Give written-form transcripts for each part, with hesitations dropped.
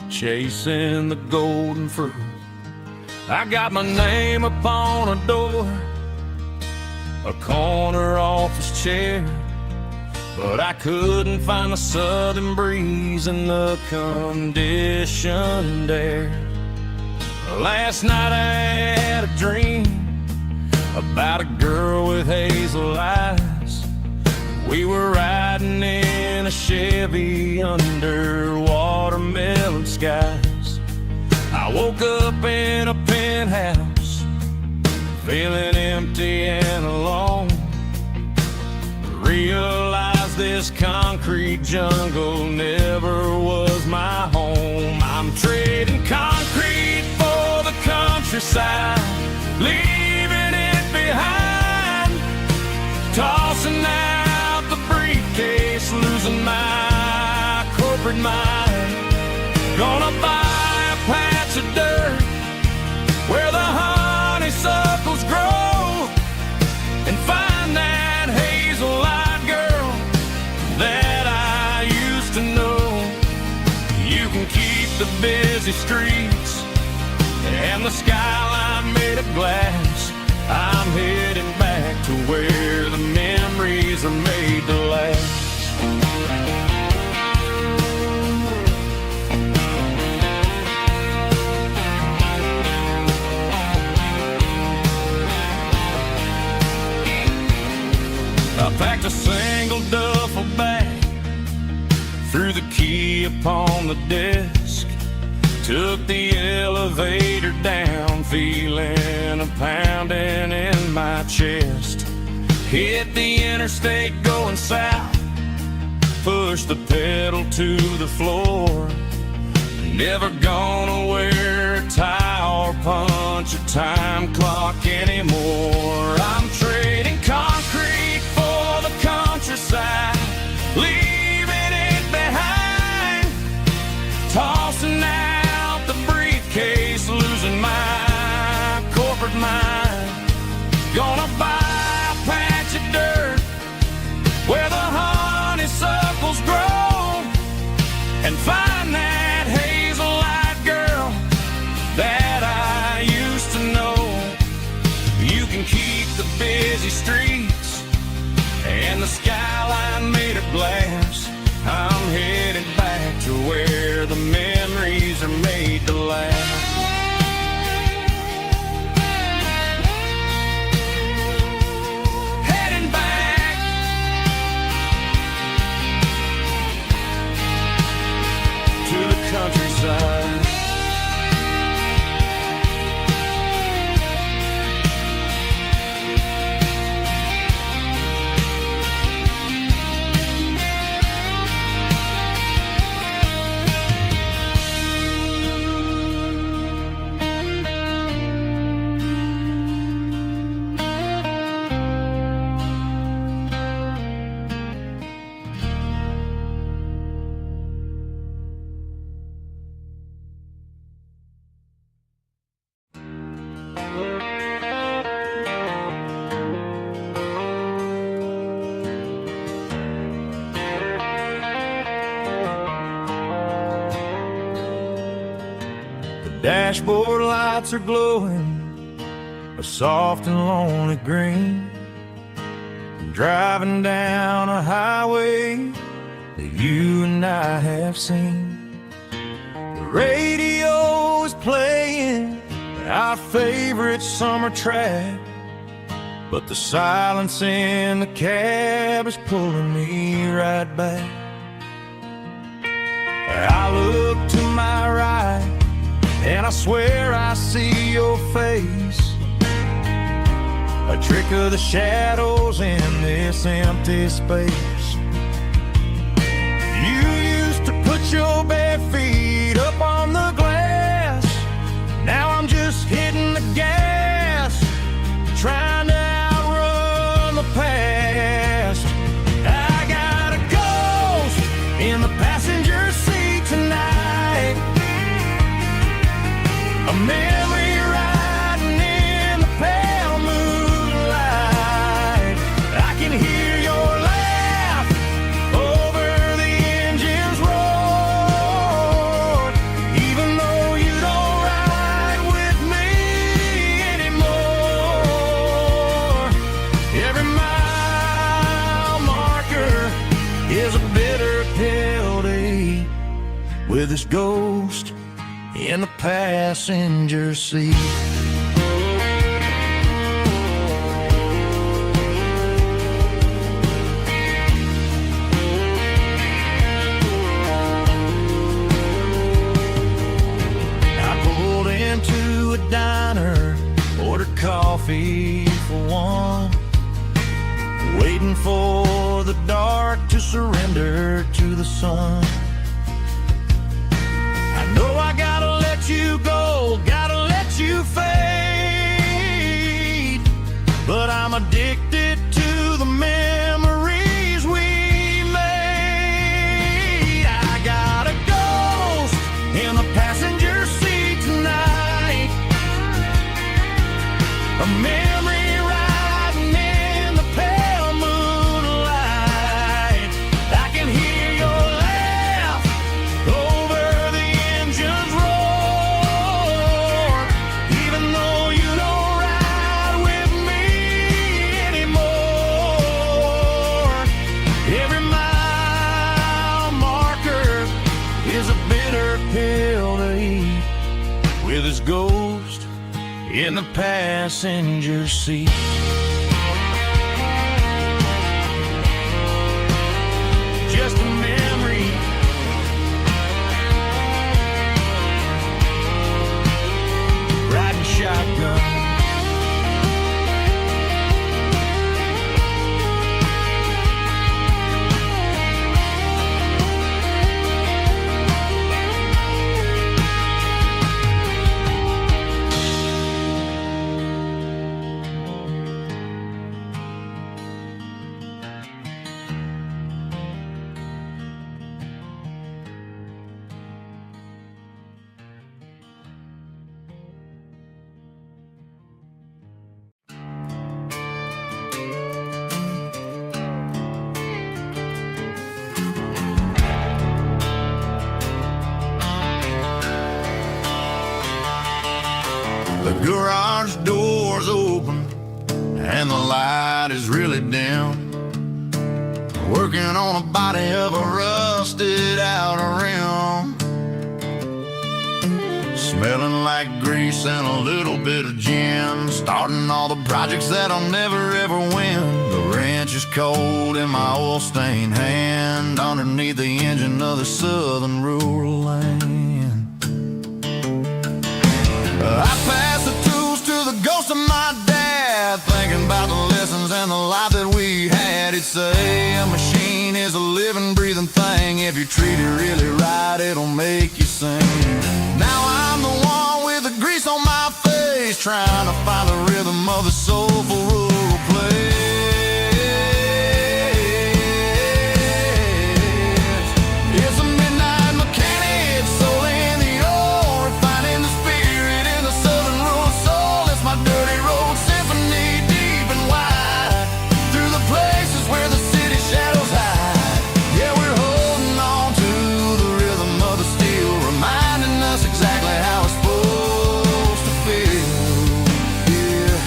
chasing the golden fruit. I got my name upon a door, a corner office chair, but I couldn't find the southern breeze in the conditioned air. Last night I had a dream about a girl with hazel eyes. We were riding in a Chevy under watermelon skies. I woke up in a penthouse, feeling empty and alone. Realized this concrete jungle never was my home. I'm trading concrete for the countryside, leaving it behind, tossing out the briefcase, losing my corporate mind. Gonna buy a patch of dirt where the honeysuckles grow and find that hazel-eyed girl that I used to know. You can keep the busy streets and the skyline made of glass. I'm heading back to where the memories are made to last. I packed a single duffel bag, threw the key upon the desk, took the elevator down, feeling a pounding in my chest. Hit the interstate going south, pushed the pedal to the floor. Never gonna wear a tie or punch a time clock anymore. I'm trading concrete for the countryside, leaving it behind, tossing out the briefcase, losing my corporate mind. Gonna buy a patch of dirt where the honeysuckles grow and find that hazel-eyed girl that I used to know. You can keep the busy streets and the skyline made of glass. I'm headed back to where the memories are made to last. Heading back to the countryside. Dashboard lights are glowing a soft and lonely green. I'm driving down a highway that you and I have seen. The radio is playing our favorite summer track, but the silence in the cab is pulling me right back. I look to my right and I swear I see your face, a trick of the shadows in this empty space. You used to put your bare feet up on the glass. Now I'm just hitting the gas, trying to outrun the past. I got a ghost in the passenger seat tonight, a memory riding in the pale moonlight. I can hear your laugh over the engine's roar. with his ghost in the passenger seat. I pulled into a diner, ordered coffee for one, waiting for the dark to surrender to the sun. I know I gotta let you go, gotta let you fade, but I'm addicted to the memories we made. I got a ghost in the passenger seat tonight, a memory riding in the pale moonlight. I can hear your laugh over the engine's roar, even though you don't ride with me anymore. Every mile marker is a bitter pill to eat, with his ghost in the passenger seat. Just a memory, riding shotgun. The garage door's open and the light is really dim. Working on a body of a rusted out rim, smelling like grease and a little bit of gin. Starting all the projects that I'll never ever win. The wrench is cold in my oil-stained hand, underneath the engine of the southern rural land. I pass the tools to the ghost of my dad, thinking about the lessons and the life that we had. He'd say a machine is a living, breathing thing. If you treat it really right, it'll make you sing. Now I'm the one with the grease on my face, trying to find the rhythm of the soulful rural place. It's a midnight mechanic, soul in the ore, refining the spirit in the southern rural soul. It's my dirty road symphony, deep and wide, through the places where the city shadows hide. Yeah, we're holding on to the rhythm of the steel, reminding us exactly how it's supposed to feel. Yeah.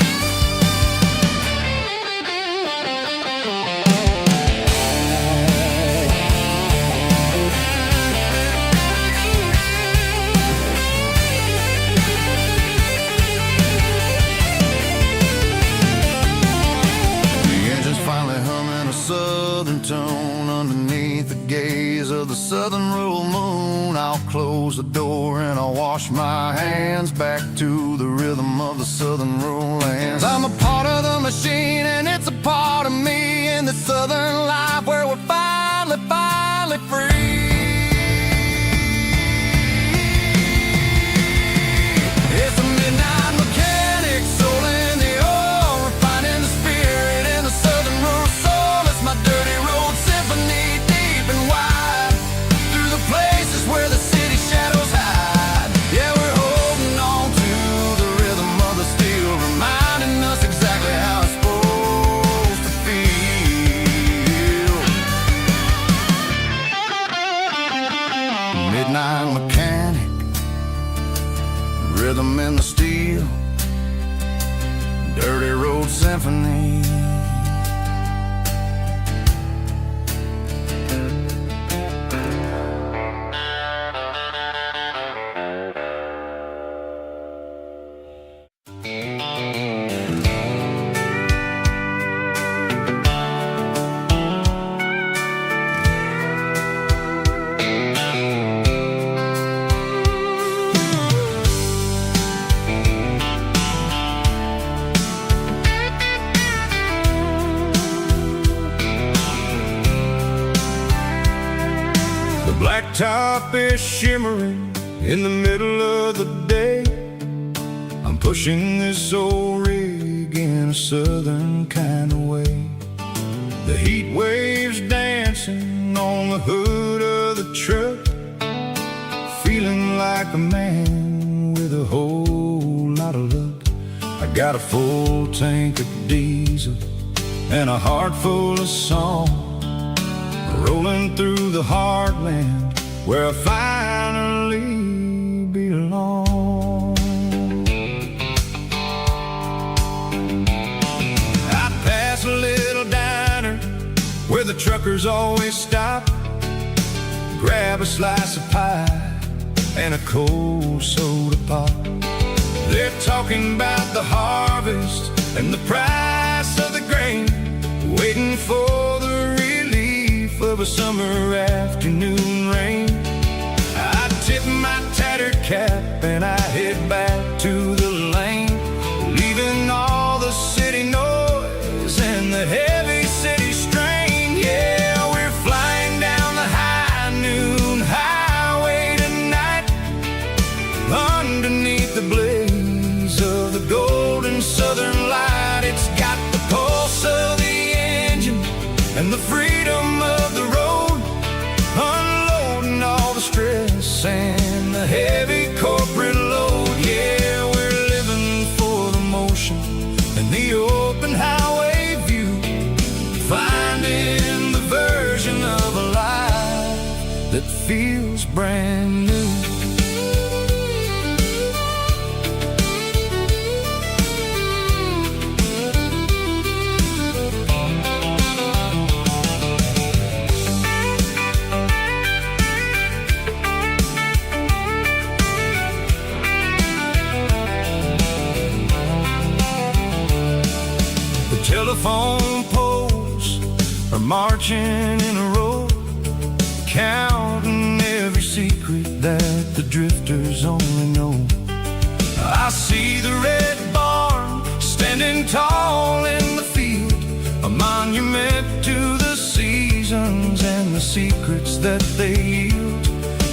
The engine's finally humming a southern tone underneath the gaze of the southern rural moon. I'll close the door and I'll wash my hands, back to the rhythm of the southern rural lands. I'm a part of the machine and it's a part of me, in the southern life where we're finally free. It's a midnight mechanic, soul in the ore, refining the spirit in the southern rural soul. It's my dirty road symphony, deep and wide, through the places where the city shadows hide. Yeah, we're holding on to the rhythm of the steel, reminding us exactly how it's supposed to feel. Midnight mechanic, rhythm in the steel, dirty road symphony. blacktop is shimmering in the middle of the day. I'm pushing this old rig in a southern kind of way. The heat waves dancing on the hood of the truck, feeling like a man with a whole lot of luck. I got a full tank of diesel and a heart full of song, rolling through the heartland where I finally belong. I pass a little diner where the truckers always stop, grab a slice of pie and a cold soda pop. They're talking about the harvest and the price of the grain, waiting for the relief of a summer afternoon rain. I tip my tattered cap and I head back to the lane, leaving all the city noise and the heavy city strain. Yeah, we're flying down the high noon highway tonight, underneath the blaze of the golden southern light. It's got the pulse of the engine and the freedom of the road, unloading all the stress and the heavy corporate load. Yeah, we're living for the motion and the open highway view, finding the version of a life that feels brand new. Telephone poles are marching in a row, counting every secret that the drifters only know. I see the red barn standing tall in the field, a monument to the seasons and the secrets that they yield.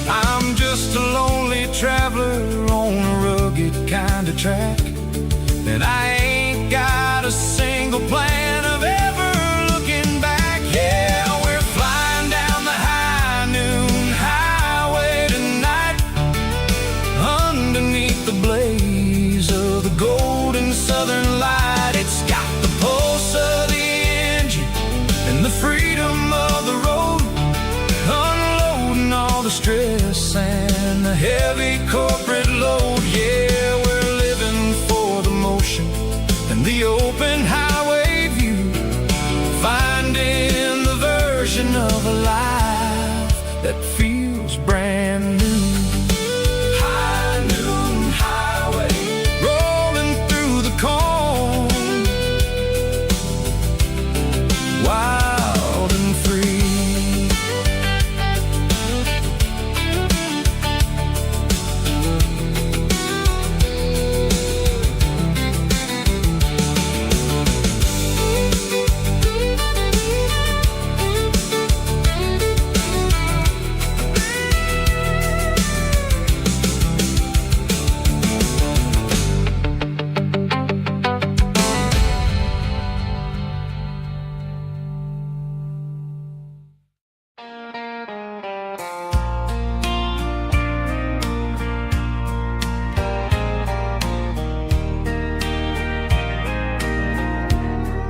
I'm just a lonely traveler on a rugged kind of track, and I ain't got a single plan of ever looking back. Yeah, we're flying down the high noon highway tonight, underneath the blaze of the golden southern light. It's got the pulse of the engine and the freedom of the road, unloading all the stress and the heavy corporate load. Yeah, we're living for the motion and the open highway view, finding the version of a life that feels brand new. High noon highway, rolling through the corn, wild and free.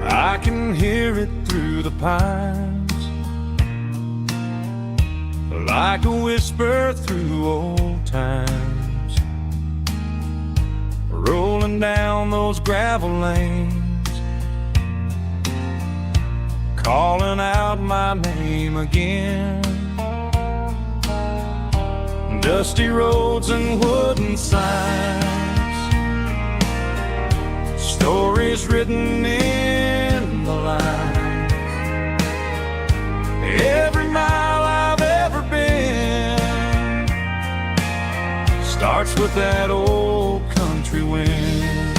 I can hear it through the pines, like a whisper through old times, rolling down those gravel lanes, calling out my name again. Dusty roads and wooden signs, stories written in the lines. Every mile I've ever been starts with that old country wind.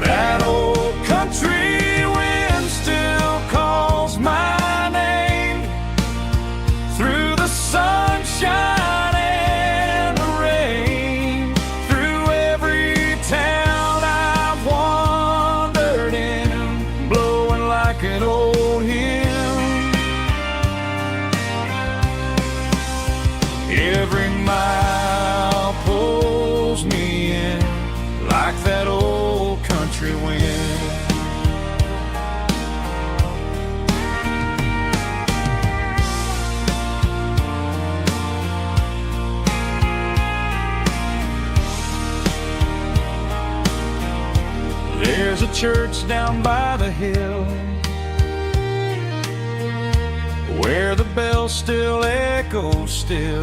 That old country wind still calls my name through country wind. There's a church down by the hill where the bell still echoes still.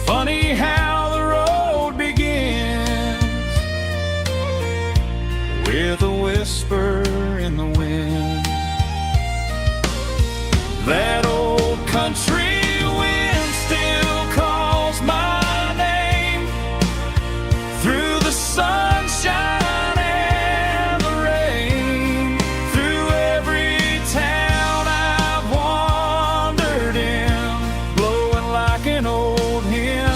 Funny how the road begins with a whisper in the wind. That old country wind still calls my name through the sunshine and the rain, through every town I've wandered in, blowing like an old hymn.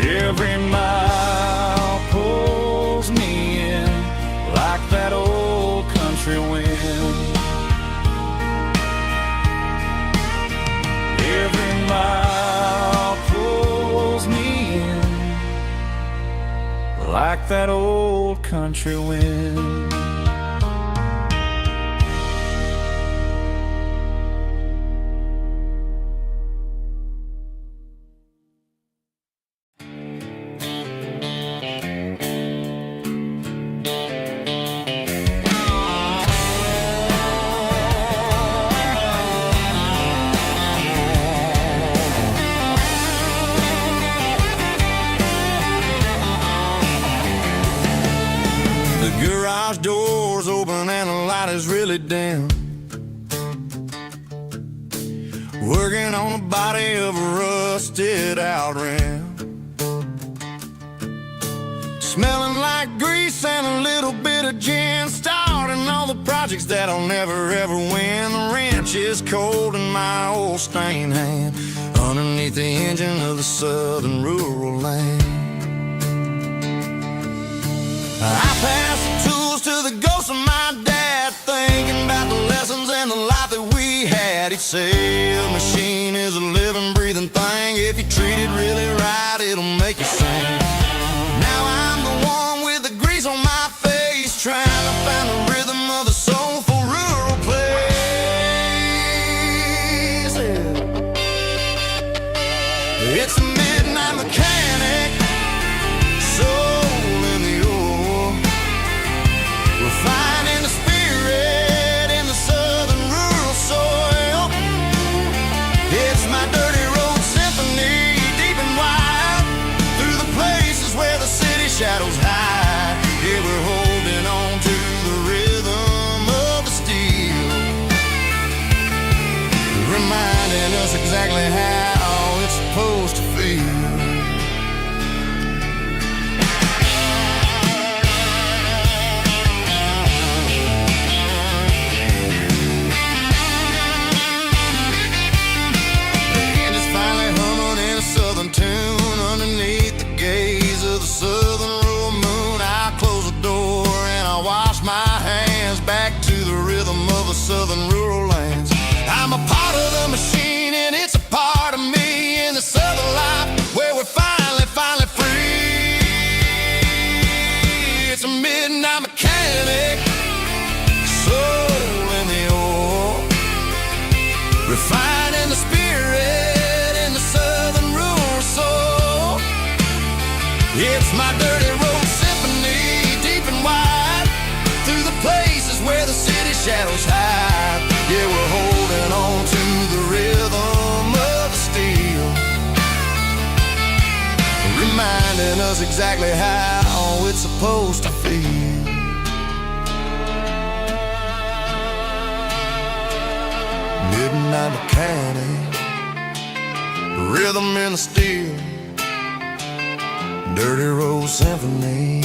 Every mile pulls me in like that old country wind. Every mile pulls me in like that old country wind. Garage doors open and the light is really dim. Working on the body of a rusted out rim. Smelling like grease and a little bit of gin. Starting all the projects that I'll never ever win. The wrench is cold in my old stained hand underneath the engine of the southern rural land. I pass the tools to the ghost of my dad, thinking about the lessons and the life that we had. He'd say a machine is a living, breathing thing. If you treat it really right, it'll make you sing. Now I'm the one with the grease on my face, trying to find the rhythm of the soulful rural place. It's a midnight mechanic, soul in the oil, finding the spirit in the southern rural soil. It's my dirty road symphony, deep and wide, through the places where the city shadows hide. Yeah, we're holding on to the rhythm of the steel, reminding us exactly how it's supposed to feel. Tune underneath the gaze of the southern rural moon. I close the door and I wash my hands back to the rhythm of the southern rural lands. I'm a part of the machine and it's a part of me in the southern life where we're finally free. It's a midnight mechanic, soul in the oil, refining the spirit in the southern rural soul. It's my dirty road symphony, deep and wide, through the places where the city shadows hide. Yeah, we're holding on to the rhythm of the steel, reminding us exactly how it's supposed to feel. Midnight mechanic, rhythm in the steel, dirty road symphony.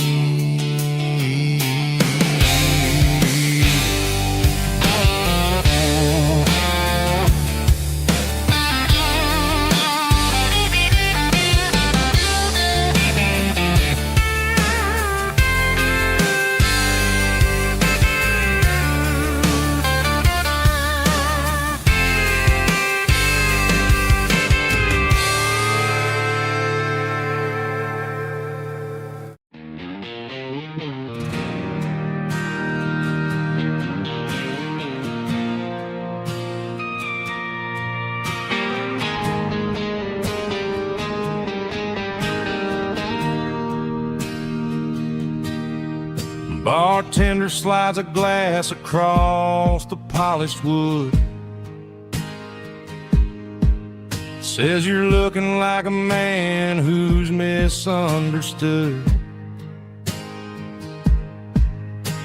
bartender slides a glass across the polished wood. Says you're looking like a man who's misunderstood.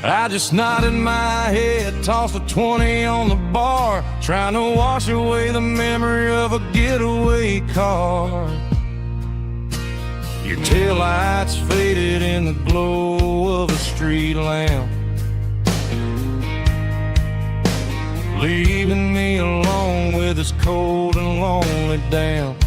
I just nodded my head, tossed a 20 on the bar, trying to wash away the memory of a getaway car. Your taillights faded in the glow of a street lamp, leaving me alone with this cold and lonely damp.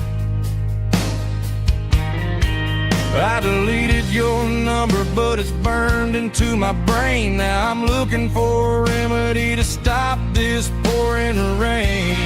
I deleted your number, but it's burned into my brain. Now I'm looking for a remedy to stop this pouring rain.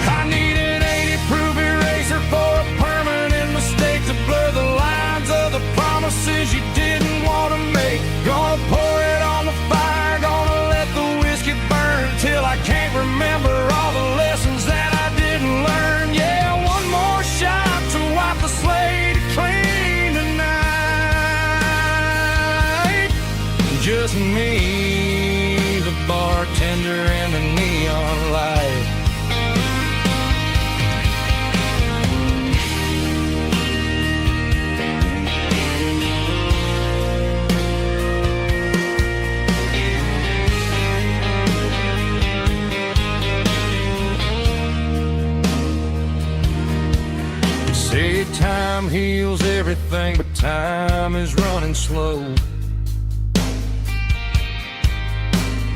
I need an 80-proof eraser for a permanent mistake to blur the lines of the promises you didn't want to make. Gonna pour it on the fire, gonna let the whiskey burn till I can't remember all the lessons that I didn't learn. Yeah, one more shot to wipe the slate clean tonight. Just me, the bartender, and the neon light. Say time heals everything, but time is running slow.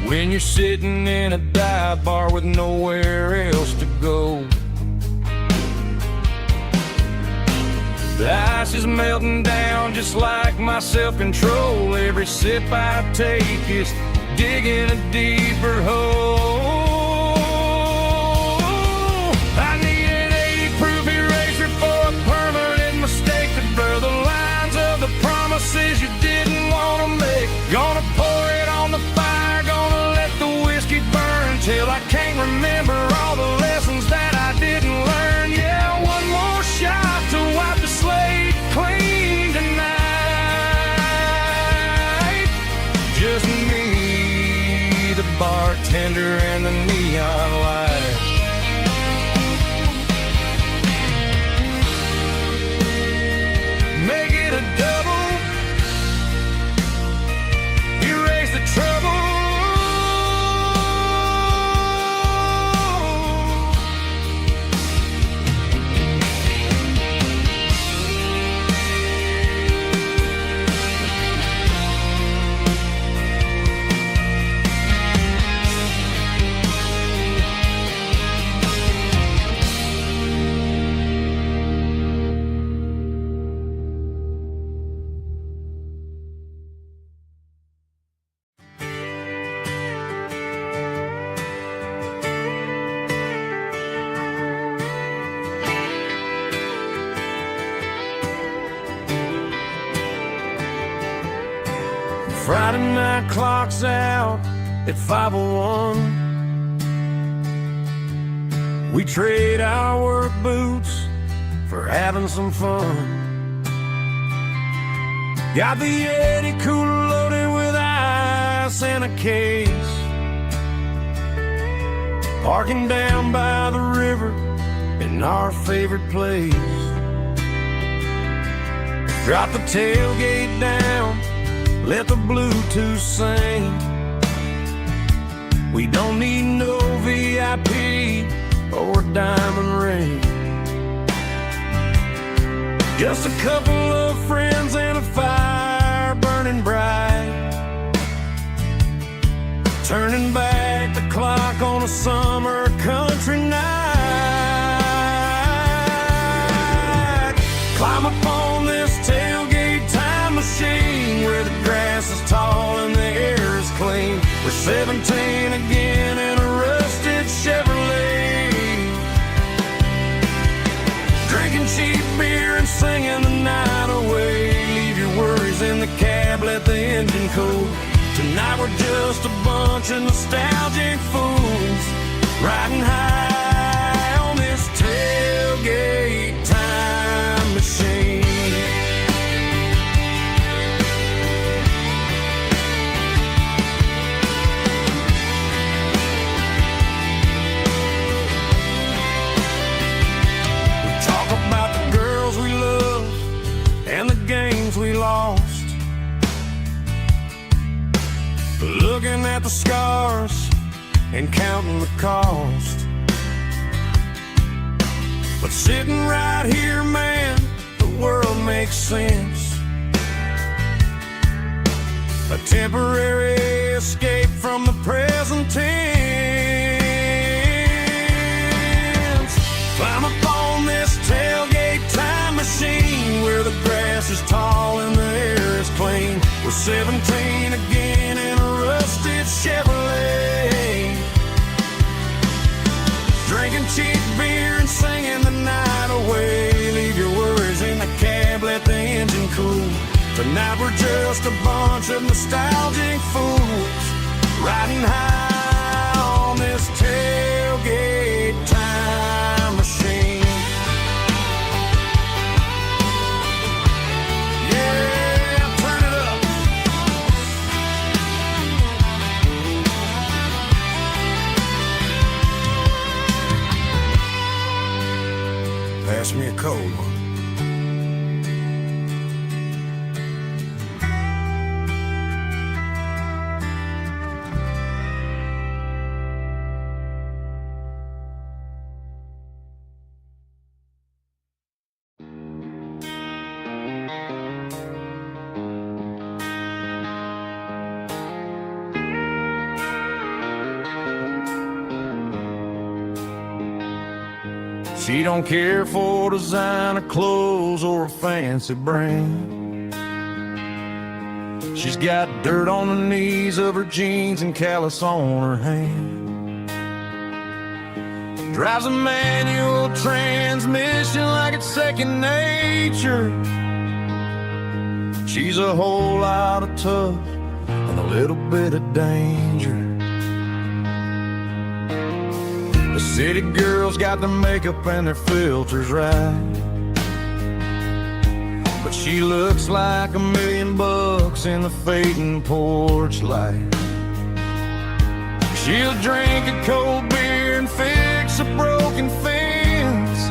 When you're sitting in a dive bar with nowhere else to go, the ice is melting down just like my self-control. Every sip I take is digging a deeper hole. I need an 80-proof eraser for a permanent mistake to blur the lines of the promises you didn't want to make. Gonna pour it on the fire, gonna let the whiskey burn till I can't remember all the lessons that I didn't learn. Yeah, one more shot to wipe the slate clean tonight. Just me, the bartender, and the neon light. Make it a double, erase the trouble. Friday night clock's out at 5:01. We trade our work boots for having some fun. Got the Yeti cooler loaded with ice and a case, parking down by the river in our favorite place. Drop the tailgate down, let the Bluetooth sing. We don't need no VIP or a diamond ring. Just a couple of friends and a fire burning bright, turning back the clock on a summer country night. Climb up on this tailgate time machine where the grass is tall and the air is clean. We're 17 again in a rusted Chevrolet, drinking cheap beer and singing the night away. Leave your worries in the cab, let the engine cool. Tonight we're just a bunch of nostalgic fools, riding high on this tailgate time machine. looking at the scars and counting the cost. But sitting right here, man, the world makes sense. A temporary escape from the present tense. Climb up on this tailgate time machine where the grass is tall and the air is clean. We're 17 again in a rusted Chevrolet, drinking cheap beer and singing the night away. Leave your worries in the cab, let the engine cool. Tonight we're just a bunch of nostalgic fools riding high on this tailgate time machine. Yeah, turn it up. Pass me a cold one. She don't care for designer clothes or a fancy brand. She's got dirt on the knees of her jeans and callus on her hand. Drives a manual transmission like it's second nature. She's a whole lot of tough and a little bit of danger. The city girls got their makeup and their filters right, but she looks like $1 million in the fading porch light. She'll drink a cold beer and fix a broken fence.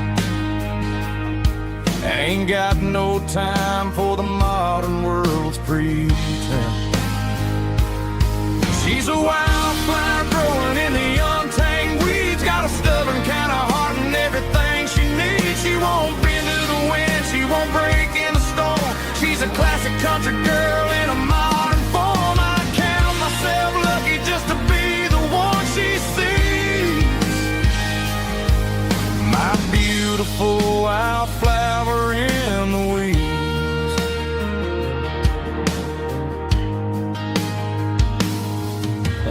Ain't got no time for the modern world's pretense. She's a wildflower growing in the untamed weeds. Got a stubborn kind of heart and everything she needs. She won't bend to the wind, she won't break in the storm. She's a classic country girl in a modern form. I count myself lucky just to be the one she sees. My beautiful wildflower in the weeds.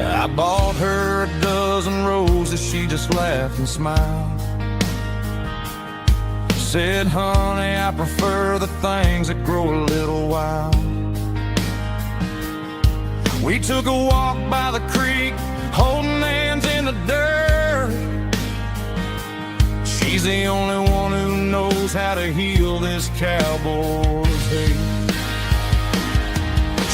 I bought her a dozen roses, she just laughed and smiled. Said, honey, I prefer the things that grow a little wild. We took a walk by the creek, holding hands in the dirt. She's the only one who knows how to heal this cowboy's hate.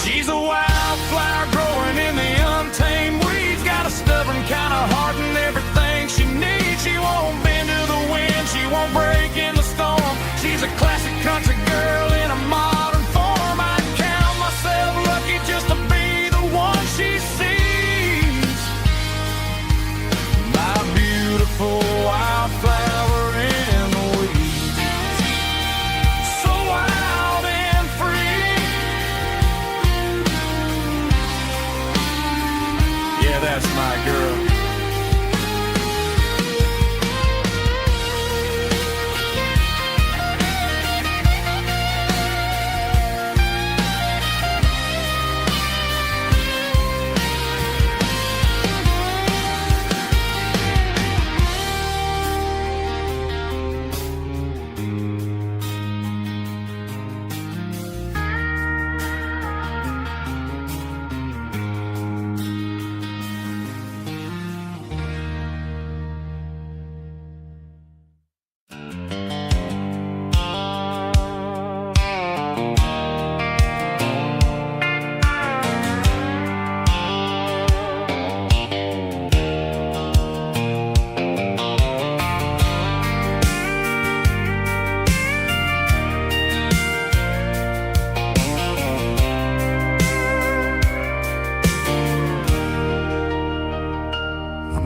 She's a wildflower growing in the untamed weeds. Got a stubborn kind of heart and everything she needs. She won't bend to the wind, she won't break in the storm. She's a classic country girl in a modern form. I count myself lucky just to be the one she sees. My beautiful wildflower in the weeds. So wild and free. Yeah, that's my girl.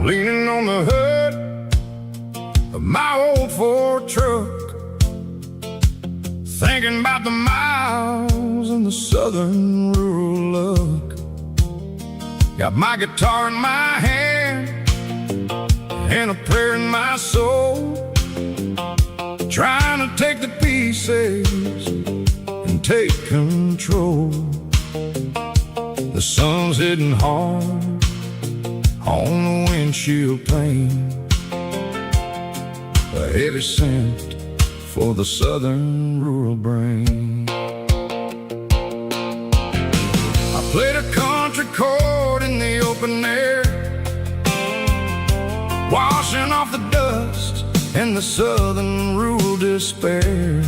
leaning on the hood of my old Ford truck, thinking about the miles and the southern rural look. Got my guitar in my hand and a prayer in my soul, trying to take the pieces and take control. The sun's hitting hard on the windshield pane, a heavy scent for the southern rural brain. I played a country chord in the open air, washing off the dust and the southern rural despair.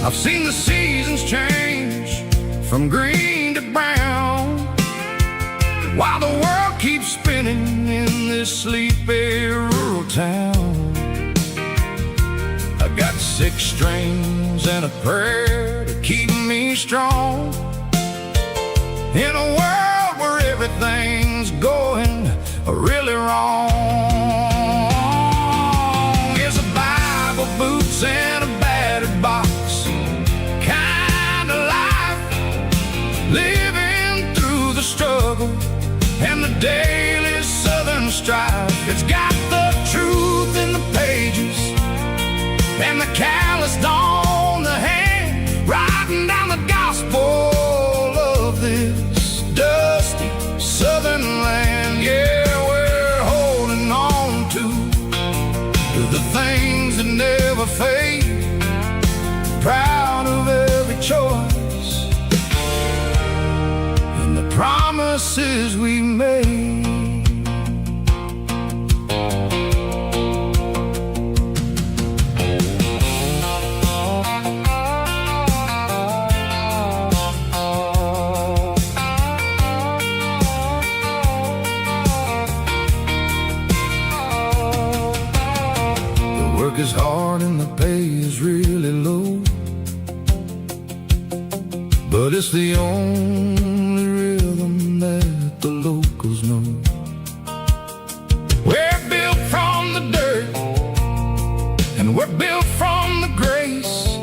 I've seen the seasons change from green to brown, while the world keeps spinning in this sleepy rural town. I got 6 strings and a prayer to keep me strong, in a world where everything's going really wrong. It's a Bible, boots, and a battered box kind of life, living through the struggle and the daily southern strife. It's got the truth in the pages and the calloused on the hand, writing down the gospel of this dusty southern land. Yeah, we're holding on to the things that never fade, proud of every choice and the promises we made. Is hard and the pay is really low, but it's the only rhythm that the locals know. We're built from the dirt and we're built from the grace,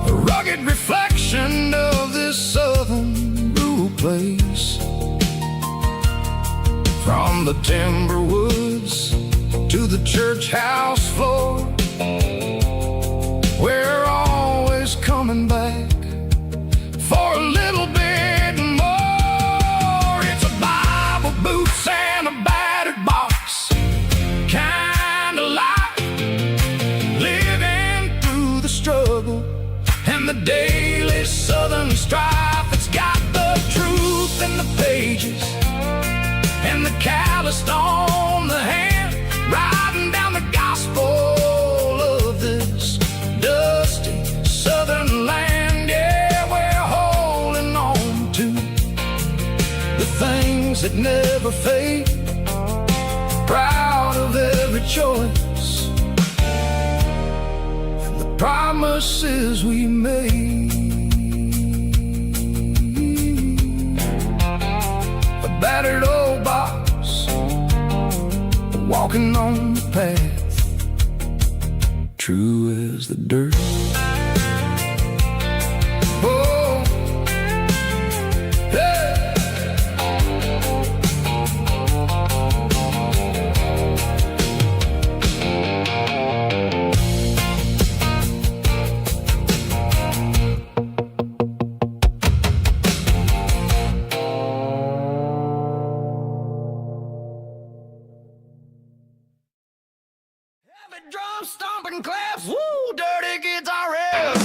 a rugged reflection of this southern rural place. From the timber woods to the church house floor, we're always coming back for a little bit more. It's a Bible, boots, and a battered box kind of life, living through the struggle and the daily southern strife. It's got the truth in the pages and the calloused on the hand, writing down the gospel of this dusty southern land. Yeah, we're holding on to the things that never fade, proud of every choice and the promises we made. A battered old box, walking on the path, true as the dirt. Oh, hey. Drum stomping claps, woo, dirty guitar riff.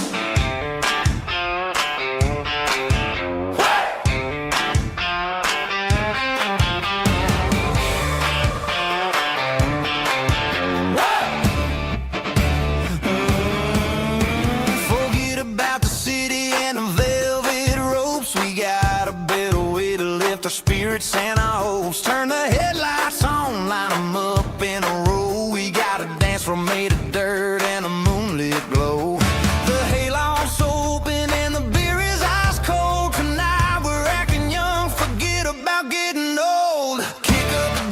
Forget about the city and the velvet ropes. We got a better way to lift our spirits and our hopes. Turn the headlights on, line them up in a row. We got a dance floor made of dirt and a moonlit glow. The hayloft's open and the beer is ice cold. Tonight we're acting young, forget about getting old. Kick up the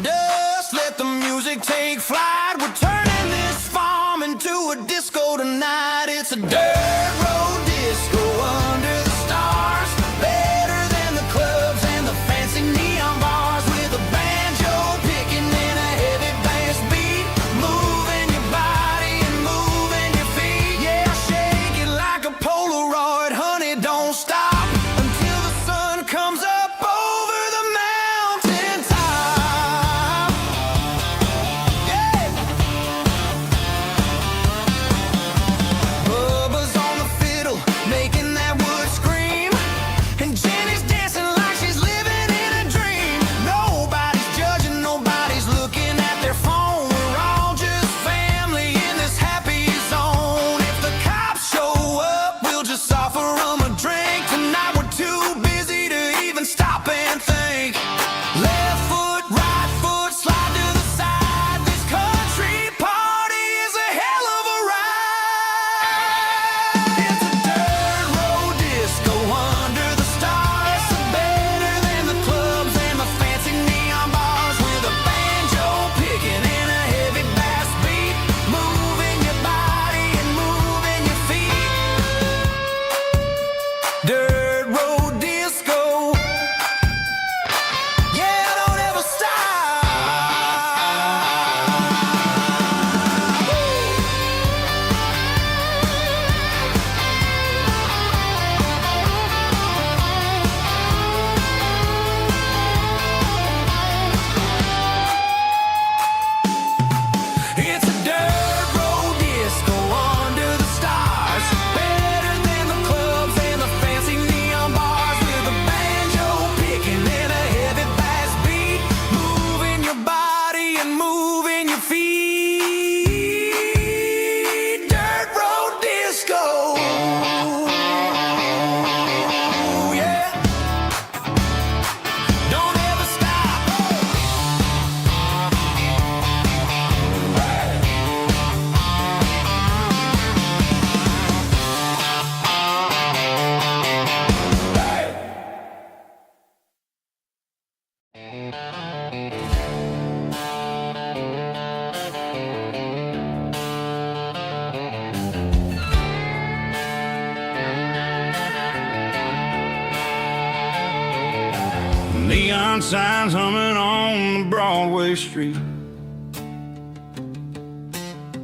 signs humming on the Broadway street.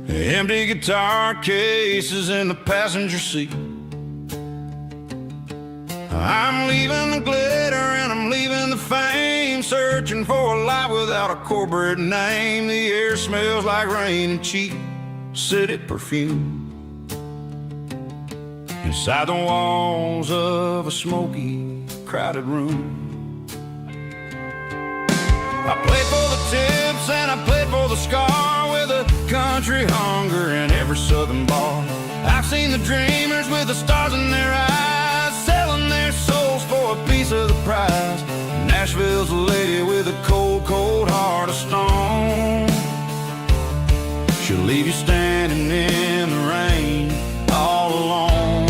Empty guitar cases in the passenger seat. I'm leaving the glitter and I'm leaving the fame, searching for a life without a corporate name. The air smells like rain and cheap city perfume. Inside the walls of a smoky, crowded room. I played for the tips and I played for the scar, with a country hunger in every southern bar. I've seen the dreamers with the stars in their eyes, selling their souls for a piece of the prize. Nashville's a lady with a cold, cold heart of stone. She'll leave you standing in the rain all alone.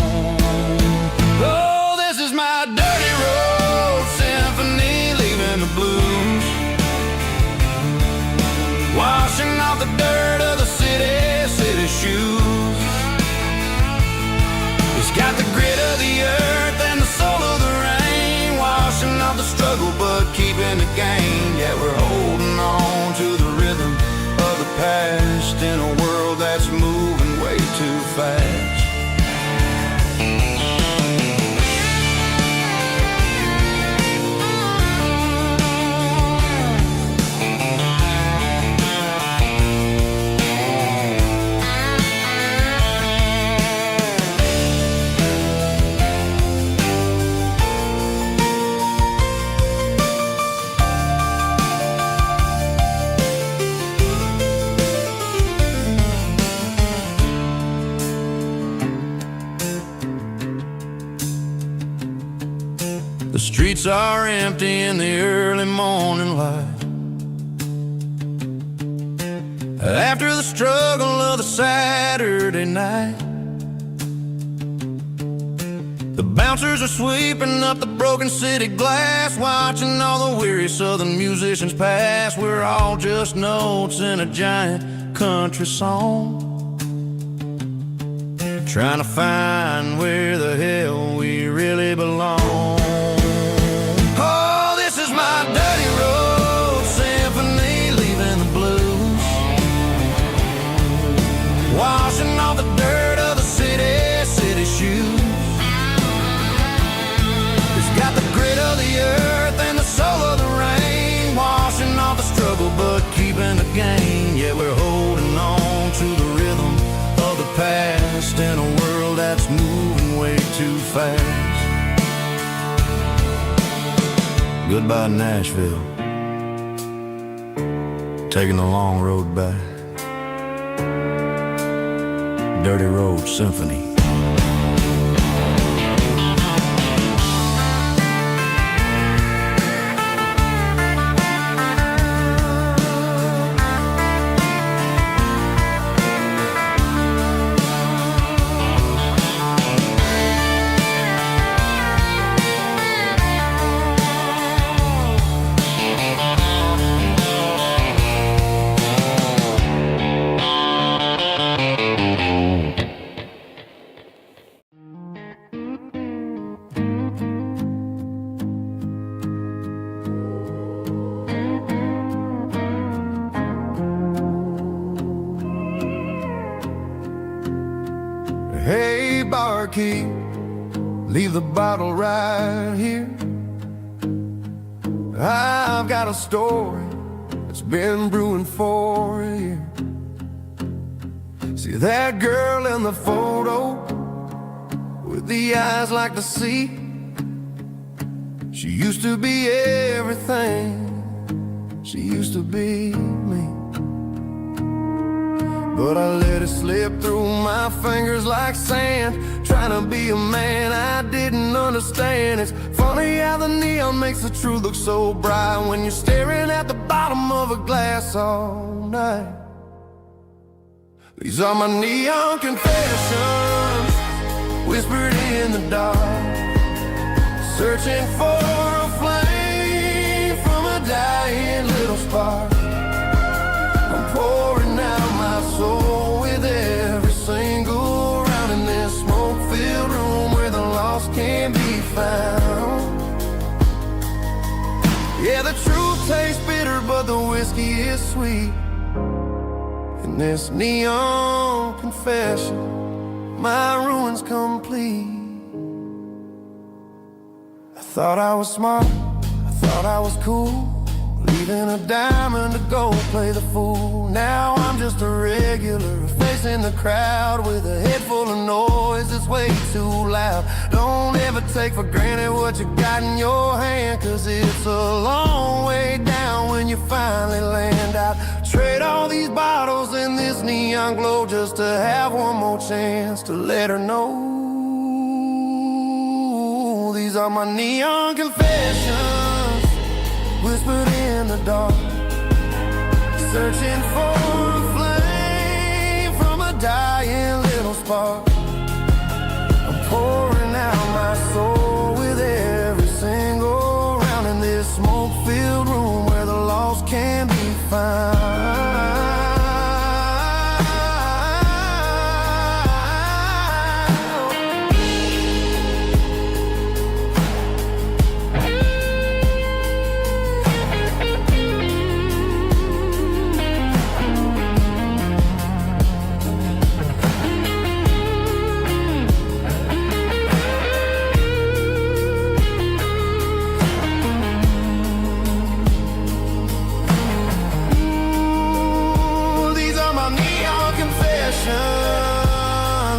Oh, this is my dirty road symphony, leaving the blues, washing off the dirt of the city shoes. It's got the grit of the earth and the soul of the rain, washing off the struggle but keeping the gain. Yeah, we're holding on to the rhythm of the past in a world that's moving way too fast. The streets are empty in the early morning light, after the struggle of the Saturday night. The bouncers are sweeping up the broken city glass, watching all the weary southern musicians pass. We're all just notes in a giant country song, trying to find where the hell we really belong. Oh, this is my dirty road symphony, leaving the blues, washing off the dirt of the city shoes. It's got the grit of the earth and the soul of the rain, washing off the struggle but keeping the gain. Yeah, we're holding on to the rhythm of the past in a world that's moving way too fast. Goodbye, Nashville, taking the long road back. Dirty Road Symphony. Hey, barkeep, leave the bottle right here. I've got a story that's been brewing for a year. See that girl in the photo with the eyes like the sea? She used to be everything, she used to be me. But I let it slip through my fingers like sand, trying to be a man I didn't understand. It's funny how the neon makes the truth look so bright when you're staring at the bottom of a glass all night. These are my neon confessions, whispered in the dark, searching for a flame from a dying little spark. I'm pouring out my soul with every single round in this smoke-filled room where the lost can be found. Yeah, the truth whiskey is sweet. In this neon confession, my ruin's complete. I thought I was smart, I thought I was cool, leaving a diamond to go play the fool. Now I'm just a regular, facing the crowd with a head full of noise that's way too loud. Don't ever take for granted what you got in your hand, cause it's a long way down when you finally land out. Trade all these bottles and this neon glow just to have one more chance to let her know. These are my neon confessions, whispered in the dark, searching for a flame from a dying little spark. I'm pouring out my soul with every single round in this smoke-filled room where the lost can be found.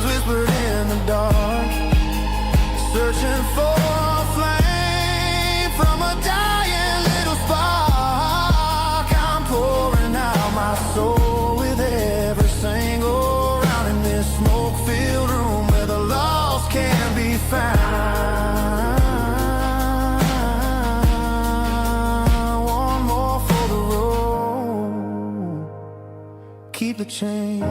Whispered in the dark, searching for a flame from a dying little spark. I'm pouring out my soul with every single round in this smoke-filled room where the lost can be found. One more for the road, keep the change.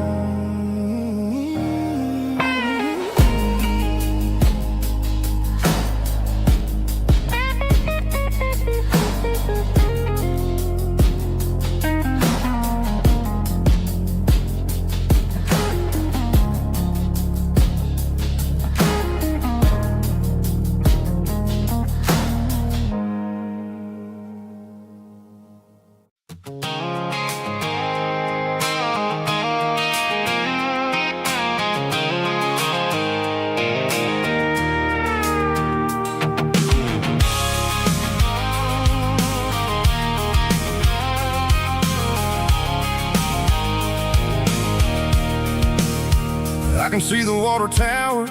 I can see the water tower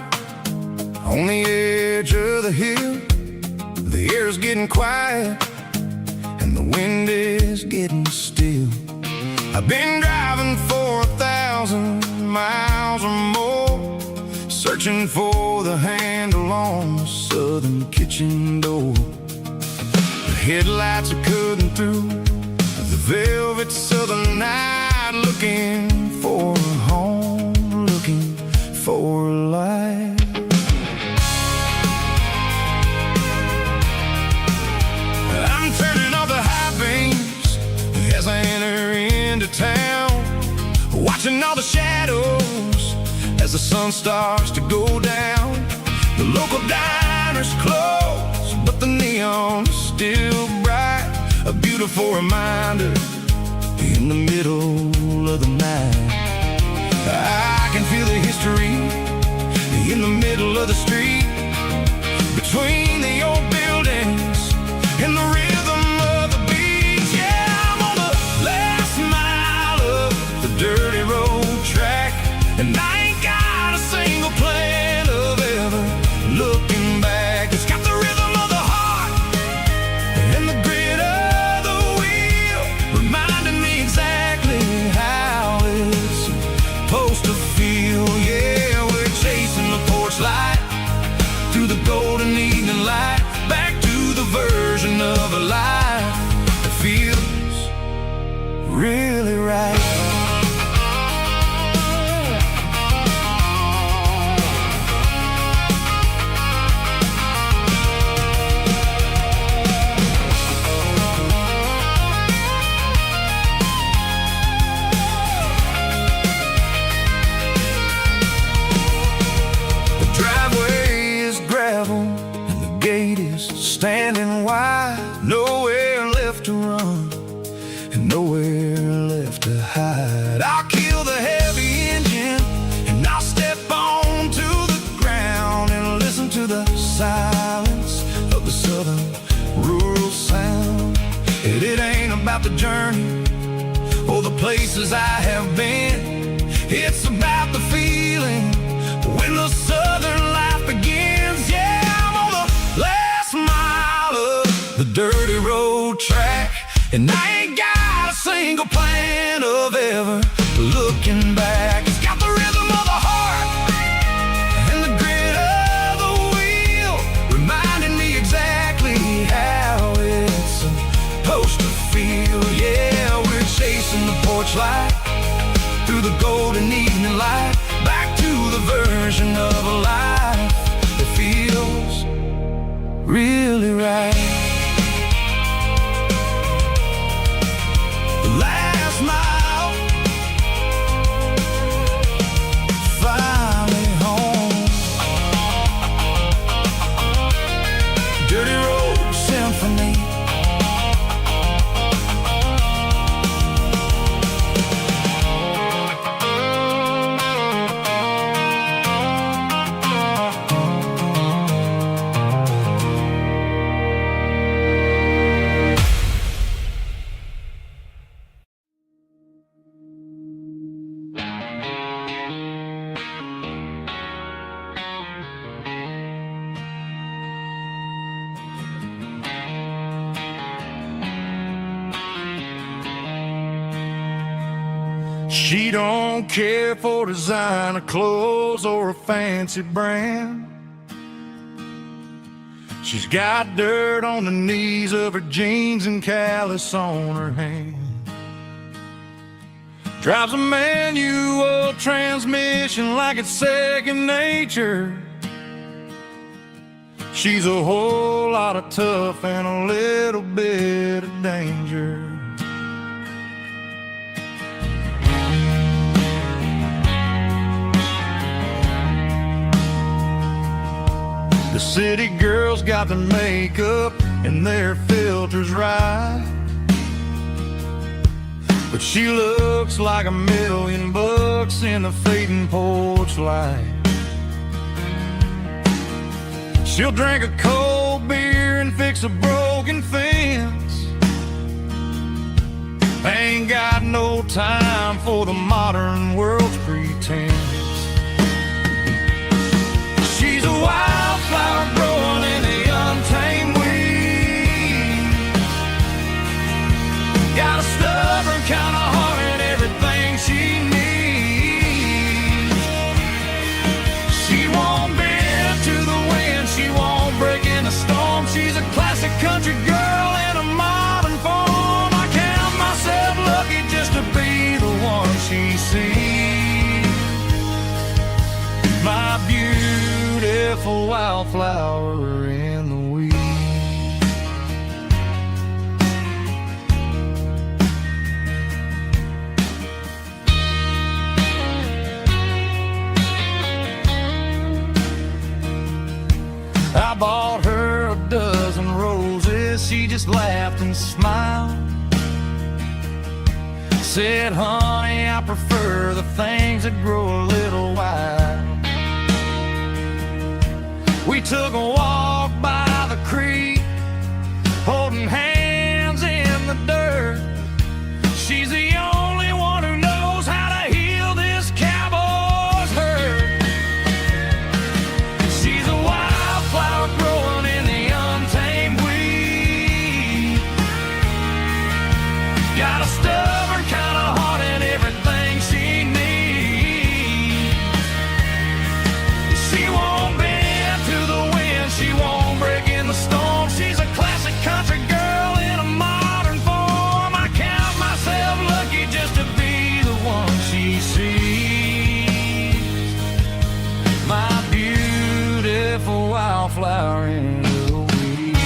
on the edge of the hill. The air's getting quiet and the wind is getting still. I've been driving for 1,000 miles or more, searching for the handle on the southern kitchen door. The headlights are cutting through the velvet southern night, looking for a home, looking for life. I'm turning off the high beams as I enter into town, watching all the shadows as the sun starts to go down. The local diner's closed, but the neon's still bright, a beautiful reminder in the middle of the night. I can feel the history in the middle of the street, between the old buildings and the rhythm of the beat. Yeah, I'm on the last mile of the dirty road track, and I ain't got a single plan of ever looking back. It's got the rhythm of the heart and the grit of the wheel, reminding me exactly how it's supposed to feel. Yeah, we're chasing the porch light through the golden evening light, back to the version of a life journey, oh, the places I have been. It's about the feeling when the southern life begins. Yeah, I'm on the last mile of the dirty road track, and I ain't got a single plan of ever looking back. It's got the rhythm of the heart and the grit of the wheel, reminding me exactly how it's supposed to feel. Yeah, we're chasing the porch light through the golden evening light, back to the version of a life that feels really right. The last mile, finally home. Dirty Road Symphony. She don't care for designer clothes or a fancy brand. She's got dirt on the knees of her jeans and callus on her hand. Drives a manual transmission like it's second nature. She's a whole lot of tough and a little bit of danger. The city girls got their makeup and their filters right, but she looks like $1,000,000 in the fading porch light. She'll drink a cold beer and fix a broken fence. Ain't got no time for the modern world's pretense. She's a wildflower growing in the untamed weed. Got a stubborn kind of heart and everything she needs. She won't bend to the wind, she won't break in the storm. She's a classic country girl in a modern form. I count myself lucky just to be the one she sees. My beautiful wildflower in the weeds. I bought her a dozen roses, she just laughed and smiled. Said, honey, I prefer the things that grow a little wild. We took a walk by the creek, holding hands in the dirt. She's the only one who knows how to heal this cowboy's hurt. She's a wildflower growing in the untamed weed. Got a stubborn kind of heart and everything she needs. She won't bend to the wind, she won't break in the storm. She's a classic country girl in a modern form. I count myself lucky just to be the one she sees. My beautiful wildflower in the weeds.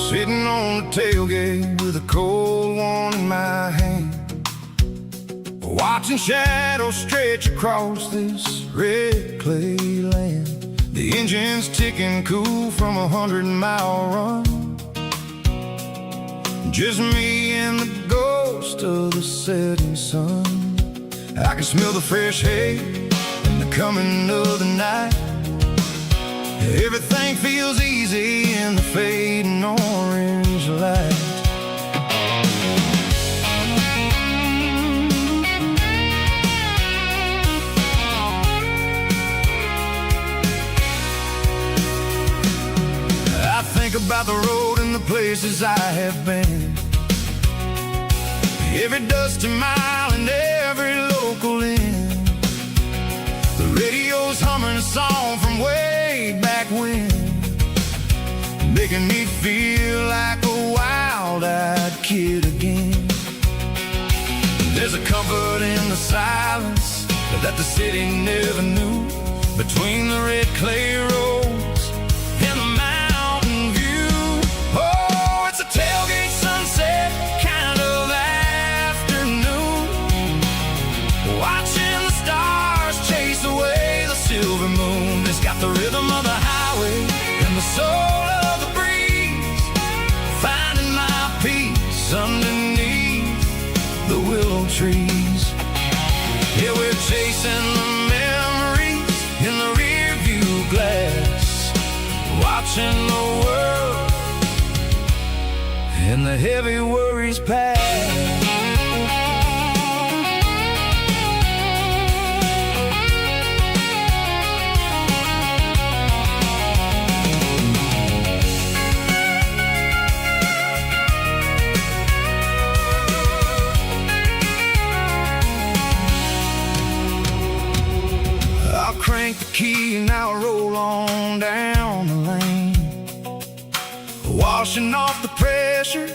Sitting on the tailgate with a cold one in my hand, watching shadows stretch across this red clay land. The engine's ticking cool from 100-mile run. Just me and the ghost of the setting sun. I can smell the fresh hay and the coming of the night. Everything feels easy in the fading orange light. I think about the road and the places I have been, every dusty mile and every local inn. The radio's humming a song from way back when, making me feel like a wild-eyed kid again. There's a comfort in the silence that the city never knew, between the red clay roads and the mountain view. Oh, it's a tailgate sunset kind of afternoon, watching the stars chase away the silver moon. It's got the rhythm of the highway and the soul of the breeze, finding my peace underneath the willow trees. Yeah, we're chasing the memories in the rear view glass, watching the world and the heavy worries pass. Crank the key and I'll roll on down the lane, washing off the pressure,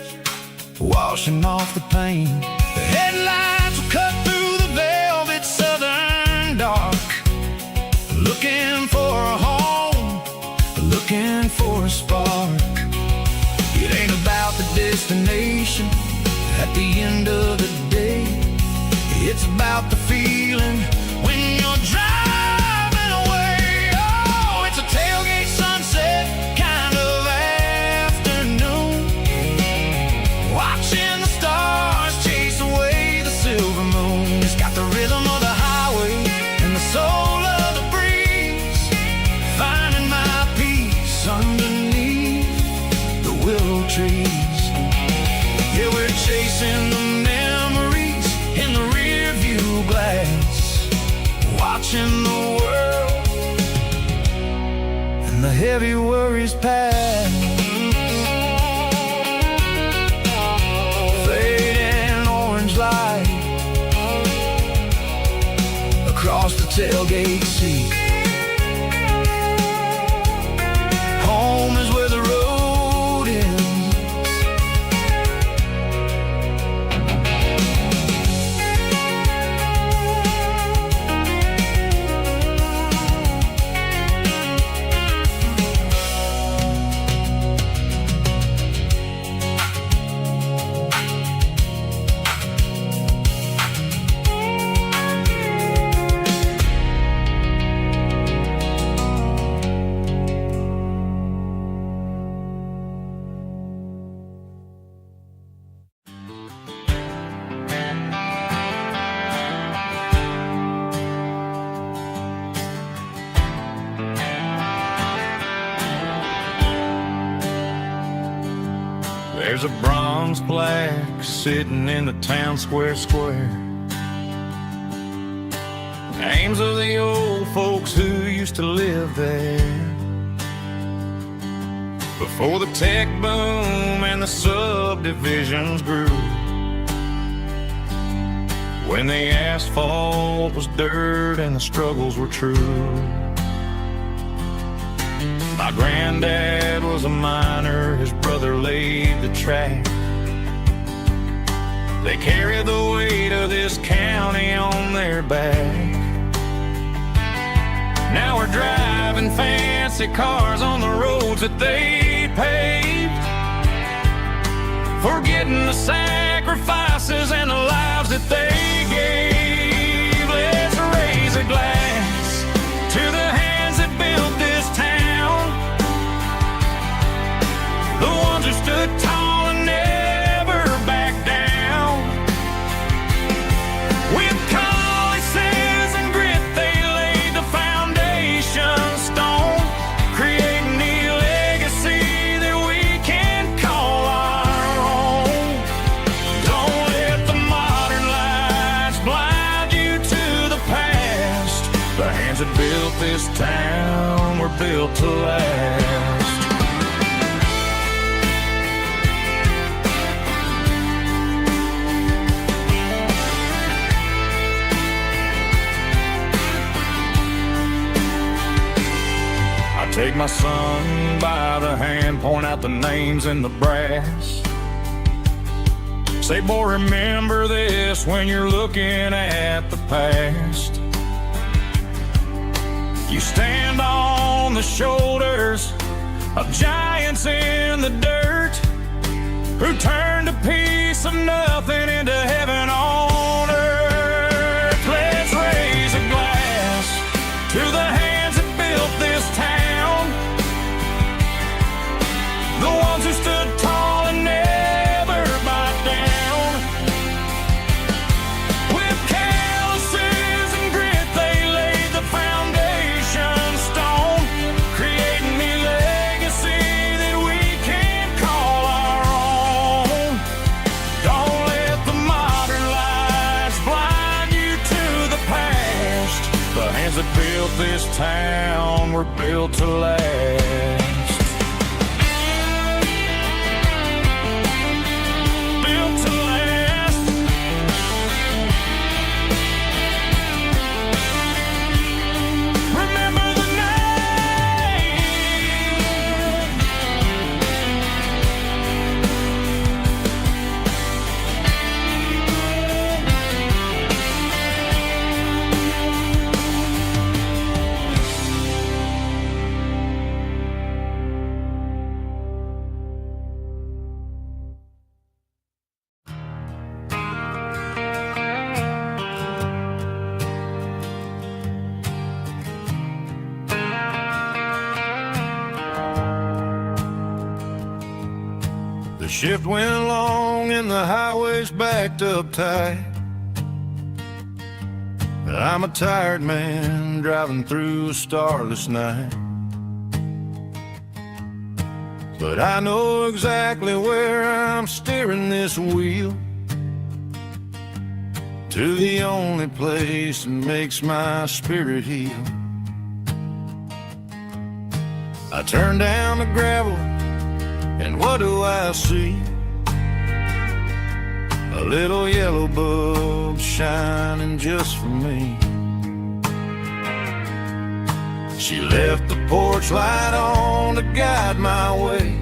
washing off the pain. The headlights will cut through the velvet southern dark, looking for a home, looking for a spark. It ain't about the destination at the end of the day, it's about the feeling when you're driving. Tailgate sunset kind of afternoon, watching the stars chase away the silver moon. It's got the rhythm of the highway and the soul of the breeze, finding my peace underneath the willow trees. Yeah, we're chasing the memories in the rear view glass, watching the world the heavy worries pass. Fading orange light across the tailgate seat. Home is where the road ends. There's a bronze plaque sitting in the town square. Names of the old folks who used to live there before the tech boom and the subdivisions grew, when the asphalt was dirt and the struggles were true. My granddad was a miner, his brother laid the track. They carried the weight of this county on their back. Now we're driving fancy cars on the roads that they paved, forgetting the sacrifices and the lives that they gave. Let's raise a glass to the hands that built this town, the ones who stood tall and never backed down. With calluses and grit, they laid the foundation stone, creating the legacy that we can call our own. Don't let the modern lights blind you to the past. The hands that built this town were built to last. Take my son by the hand, point out the names in the brass. Say, boy, remember this when you're looking at the past. You stand on the shoulders of giants in the dirt, who turned a piece of nothing into heaven on earth. Let's raise a glass to the hands that built this town, the ones who stood tall and never backed down. With calluses and grit, they laid the foundation stone, creating the legacy that we can call our own. Don't let the modern lights blind you to the past. The hands that built this town were built to last. The shift went long and the highway's backed up tight. I'm a tired man driving through a starless night, but I know exactly where I'm steering this wheel, to the only place that makes my spirit heal. I turn down the gravel, and what do I see? A little yellow bulb shining just for me. She left the porch light on to guide my way,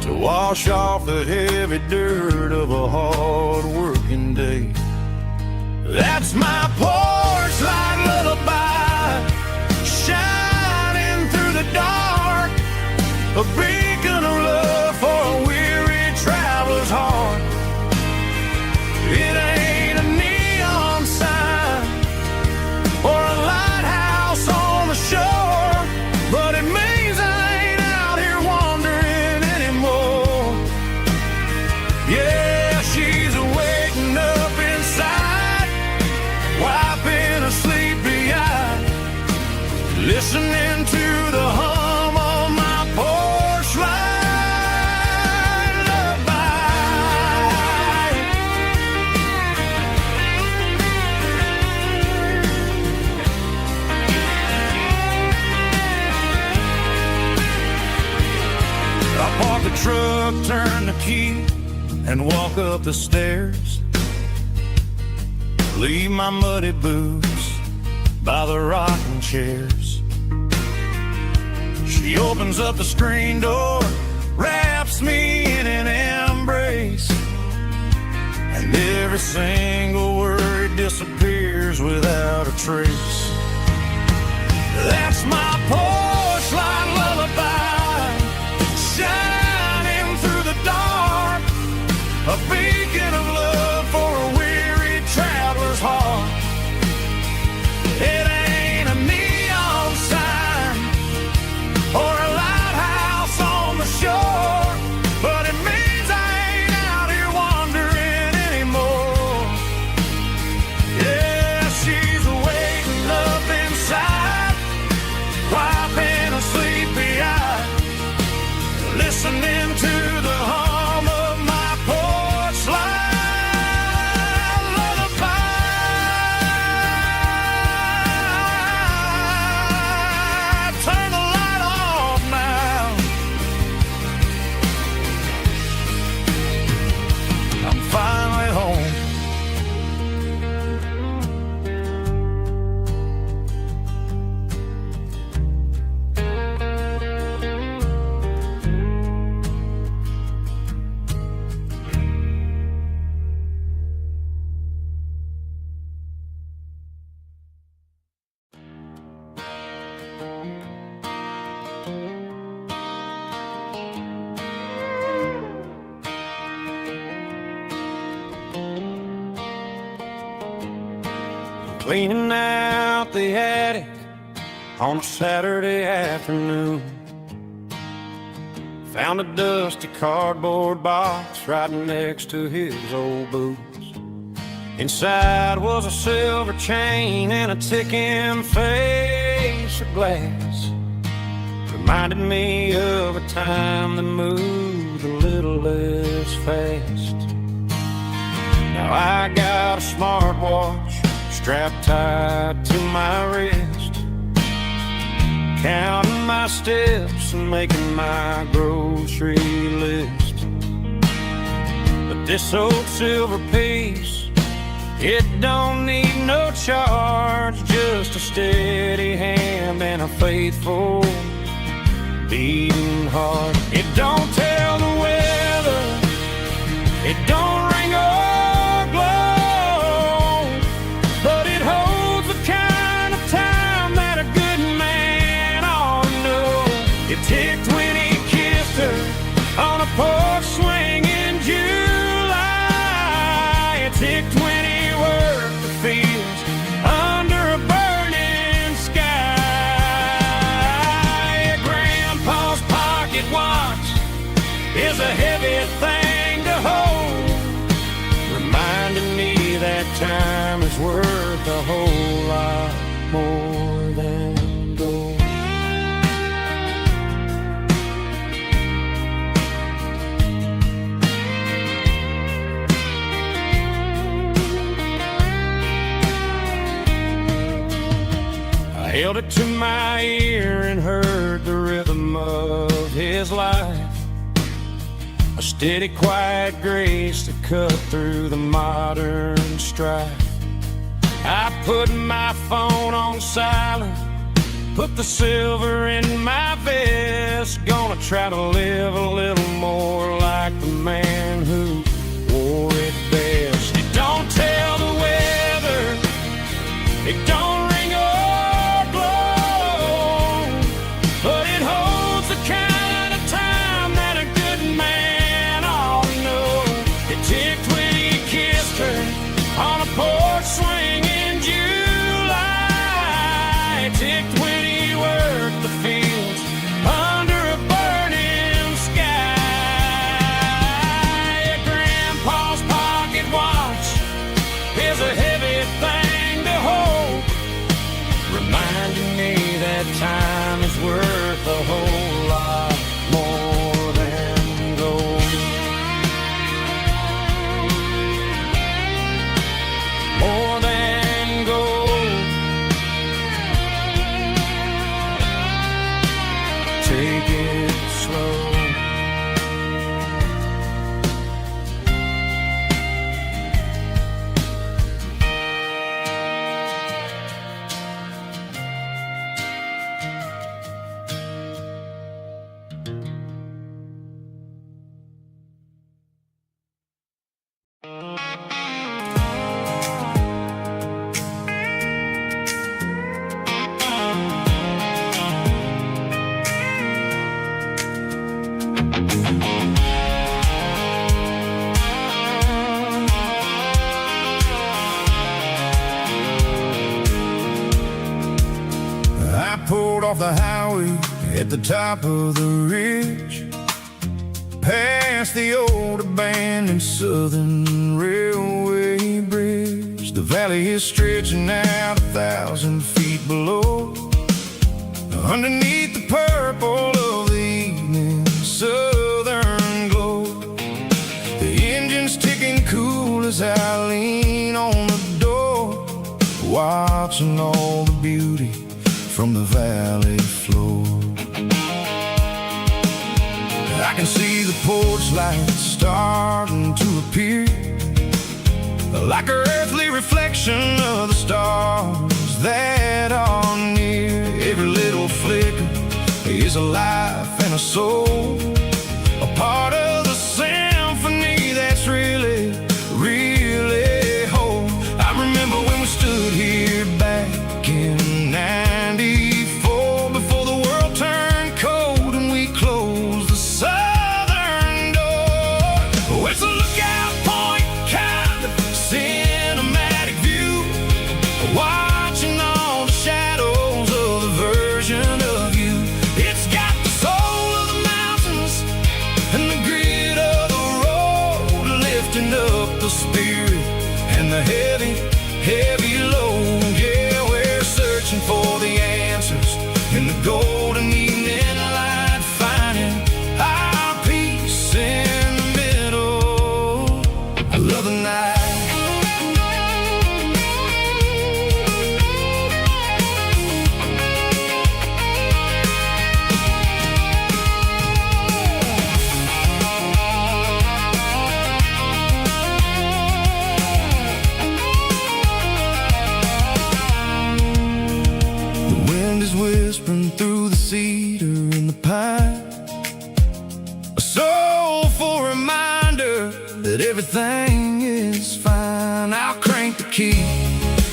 to wash off the heavy dirt of a hard-working day. That's my porch light lullaby, shining through the dark, a beacon of love for a weary traveler's heart. It ain't a neon sign or a lighthouse on the shore, but it means I ain't out here wandering anymore. Yeah, she's waking up inside, wiping a sleepy eye, listening to the hum of my porch light lullaby. I park the truck, turn the key, and walk up the stairs. Leave my muddy boots by the rocking chairs. She opens up the screen door, wraps me in an embrace, and every single word disappears without a trace. That's my porch light lullaby, shining through cleaning out the attic on a Saturday afternoon. Found a dusty cardboard box right next to his old boots. Inside was a silver chain and a ticking face of glass. Reminded me of a time that moved a little less fast. Now I got a smartwatch strapped tight to my wrist, counting my steps and making my grocery list. But this old silver piece, it don't need no charge, just a steady hand and a faithful beating heart. It don't tell the weather, it don't ring or glow, but it holds the kind of time that a good man ought to know. It ticked when he kissed her on a porch swing in July. It ticked when he worked the fields under a burning sky. Grandpa's pocket watch is a heavy thing to hold, reminding me that time is worth a whole lot more than gold. I held it to my ear and heard the rhythm of his life, a steady, quiet grace that cut through the modern strife. I put my phone on silent, put the silver in my vest. Gonna try to live a little more like the man who wore it best. It don't tell the weather, it don't ring or glow, but it holds the kind of time that a good man ought to know. It ticked when he kissed her on a porch swing in July. It ticked when he worked the fields under a burning sky. Grandpa's pocket watch is a heavy thing to hold, reminding me that time is worth a whole lot more than gold. More than gold. Take it slow. I pulled off the highway at the top of the ridge, past the old abandoned Southern Railway bridge. The valley is stretching out 1,000 feet below, underneath the purple of the evening southern glow. The engine's ticking cool as I lean on the door, watching all the beauty from the valley floor. I can see the porch lights starting to appear, like an earthly reflection of the stars that are near. Every little flicker is a life and a soul, a part of the symphony that's really, really whole. I remember when we stood here back in '94, before the world turned cold and we closed the southern door. Oh, it's a lookout point, kind of cinematic view. Why spirit and the heavy, heavy load. Yeah, we're searching for the answers in the golden evening light, finding our peace in the middle of the night. Whispering through the cedar and the pine, a soulful reminder that everything is fine. I'll crank the key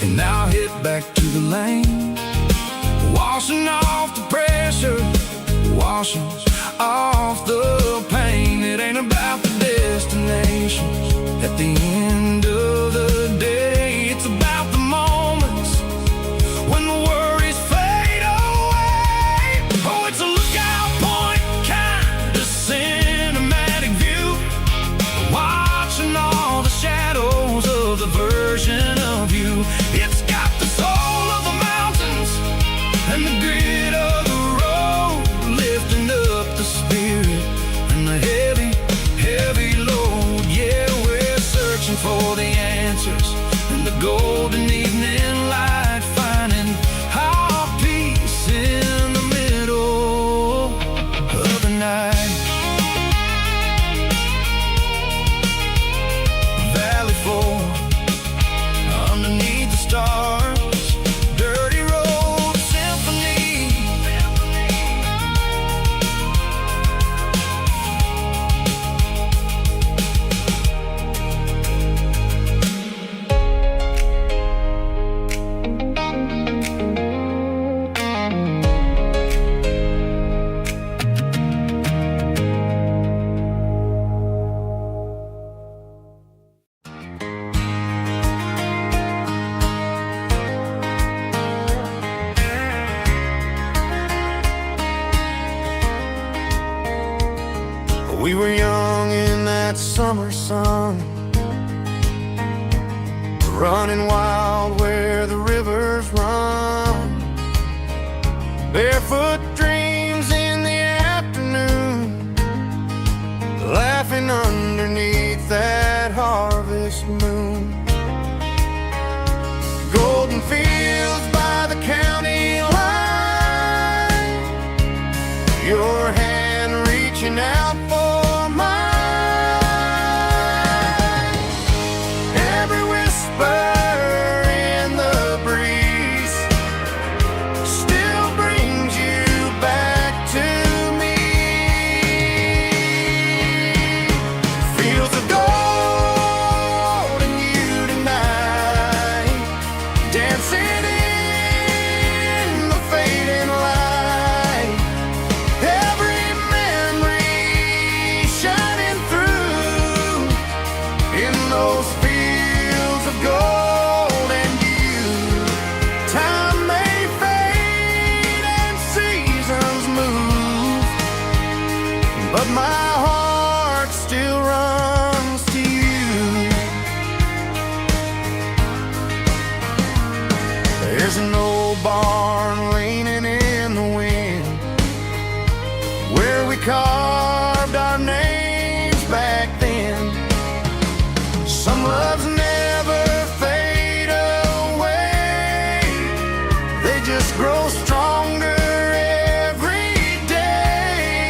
and I'll hit back to the lane, washing off the pressure, washing off the pain. It ain't about the destinations at the end of the day. It's about the moments when the worries fade away. Oh, it's a lookout point, kind of cinematic view, watching all the shadows of the version of you. It's got the soul of the mountains and the grit of the road, lifting up the spirit and the heavy, heavy load. Yeah, we're searching for the answers in the golden evening light, finding our peace in the middle of the night. Valley floor underneath the stars, dirty road symphony. We were young in that summer sun, running wild where the rivers run, barefoot dreams in the afternoon, laughing underneath that harvest moon. Golden fields by the county line, your hand reaching out for mine. Every whisper in the breeze still brings you back to me. Fields of gold and you tonight, dancing in the fading light. Every memory shining through in those fields of gold and you. Time may fade and seasons move, but my heart still runs to you. There's an old barn leaning in the wind, where we carved our names back then. Some loves never fade away, they just grow stronger every day.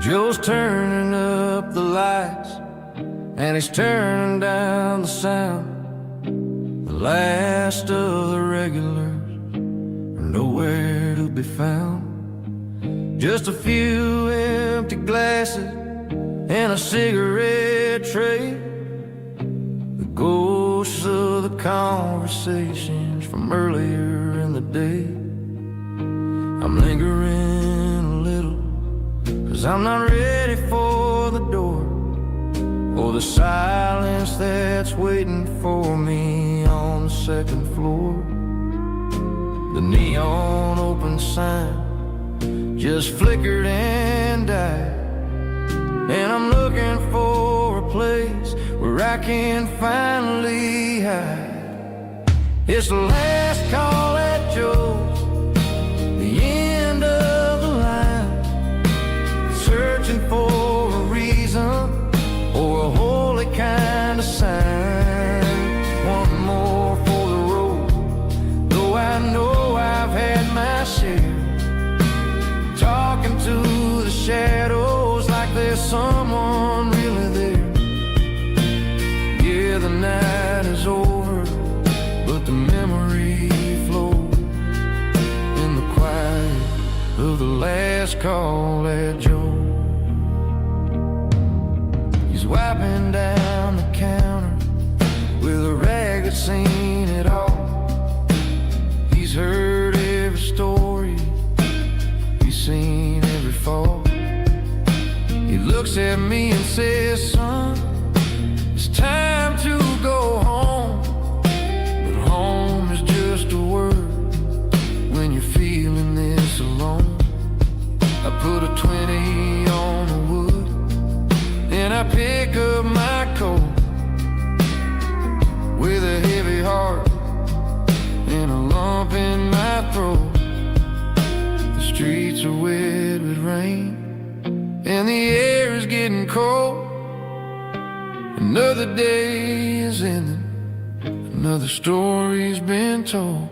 Joe's turning up the lights, and he's turning down the sound. The last of the regulars are nowhere to be found. Just a few empty glasses and a cigarette tray, the ghosts of the conversations from earlier in the day. I'm lingering a little, 'cause I'm not ready for the door, or the silence that's waiting for me on the second floor. The neon open sign just flickered and died, and I'm looking for a place where I can finally hide. It's the last call at Joe's, the end of the line, searching for a reason or a holy kind of sign. One more for the road, though I know I've had my share. Talking to the shadows like there's someone really there. Yeah, the night is over, but the memory flows in the quiet of the last call at Joe. He's wiping down the counter with a rag that's seen it all. He's heard every story, he's seen every fall. He looks at me and says, son, it's time to go home. But home is just a word when you're feeling this alone. I put a 20 on the wood, then I pick up my coat with a heavy heart and a lump in my throat. The streets are wet with rain, and the air is getting cold. Another day is ending, another story's been told.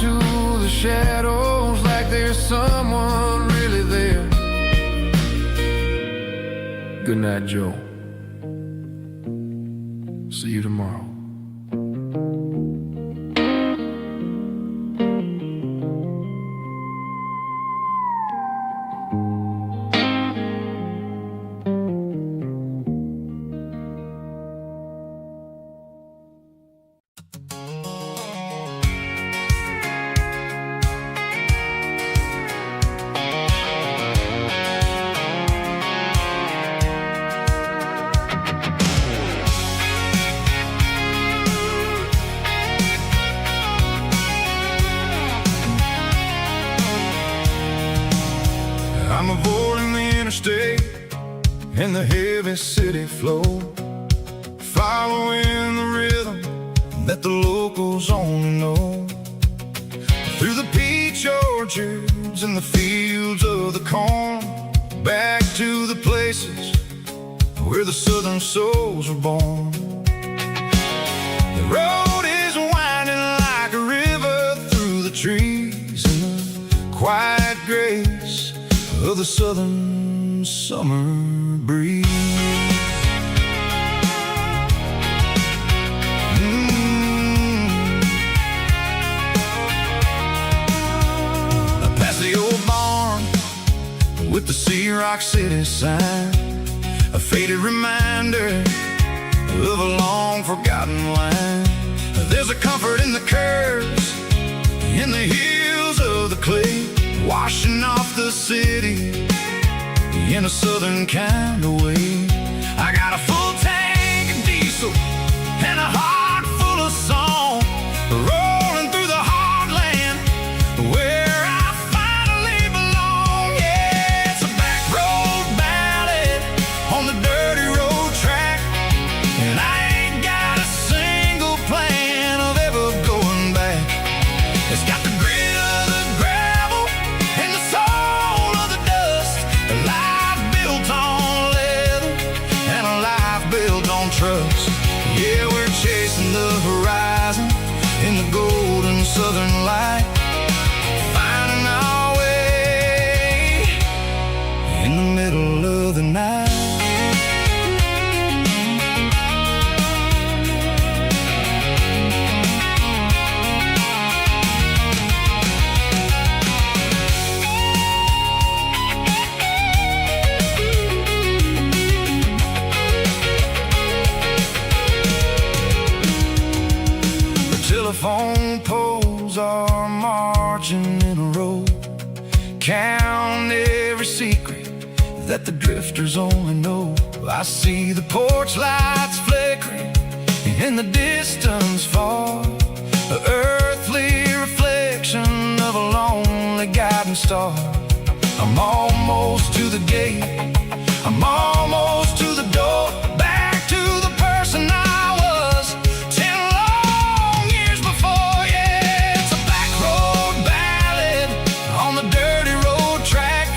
To the shadows like there's someone really there. Good night, Joe. See you tomorrow. I'm avoiding the interstate and the heavy city flow, following the rhythm that the locals only know. Through the peach orchards and the fields of the corn, back to the places where the southern souls were born. The road is winding like a river through the trees in the quiet grace of the southern summer breeze. I pass the old barn with the Sea Rock City sign, a faded reminder of a long forgotten line. There's a comfort in the curves, in the hills of the clay, washing off the city in a southern kind of way. I got a full tank of diesel and a heart full of song, rolling through the heartland where I finally belong. Yeah, it's a back road ballad on the dirty road track, and I ain't got a single plan of ever going back. It's got the grit of the gravel and the soul of the dust, a life built on leather and a life built on trust. Yeah, we're chasing the horizon in the golden southern light, finding our way in the middle of the night. Telephone poles are marching in a row, count every secret that the drifters only know. I see the porch lights flickering in the distance far, an earthly reflection of a lonely guiding star. I'm almost to the gate, I'm almost to the door, back to the person I was 10 long years before. Yeah, it's a back road ballad on the dirty road track,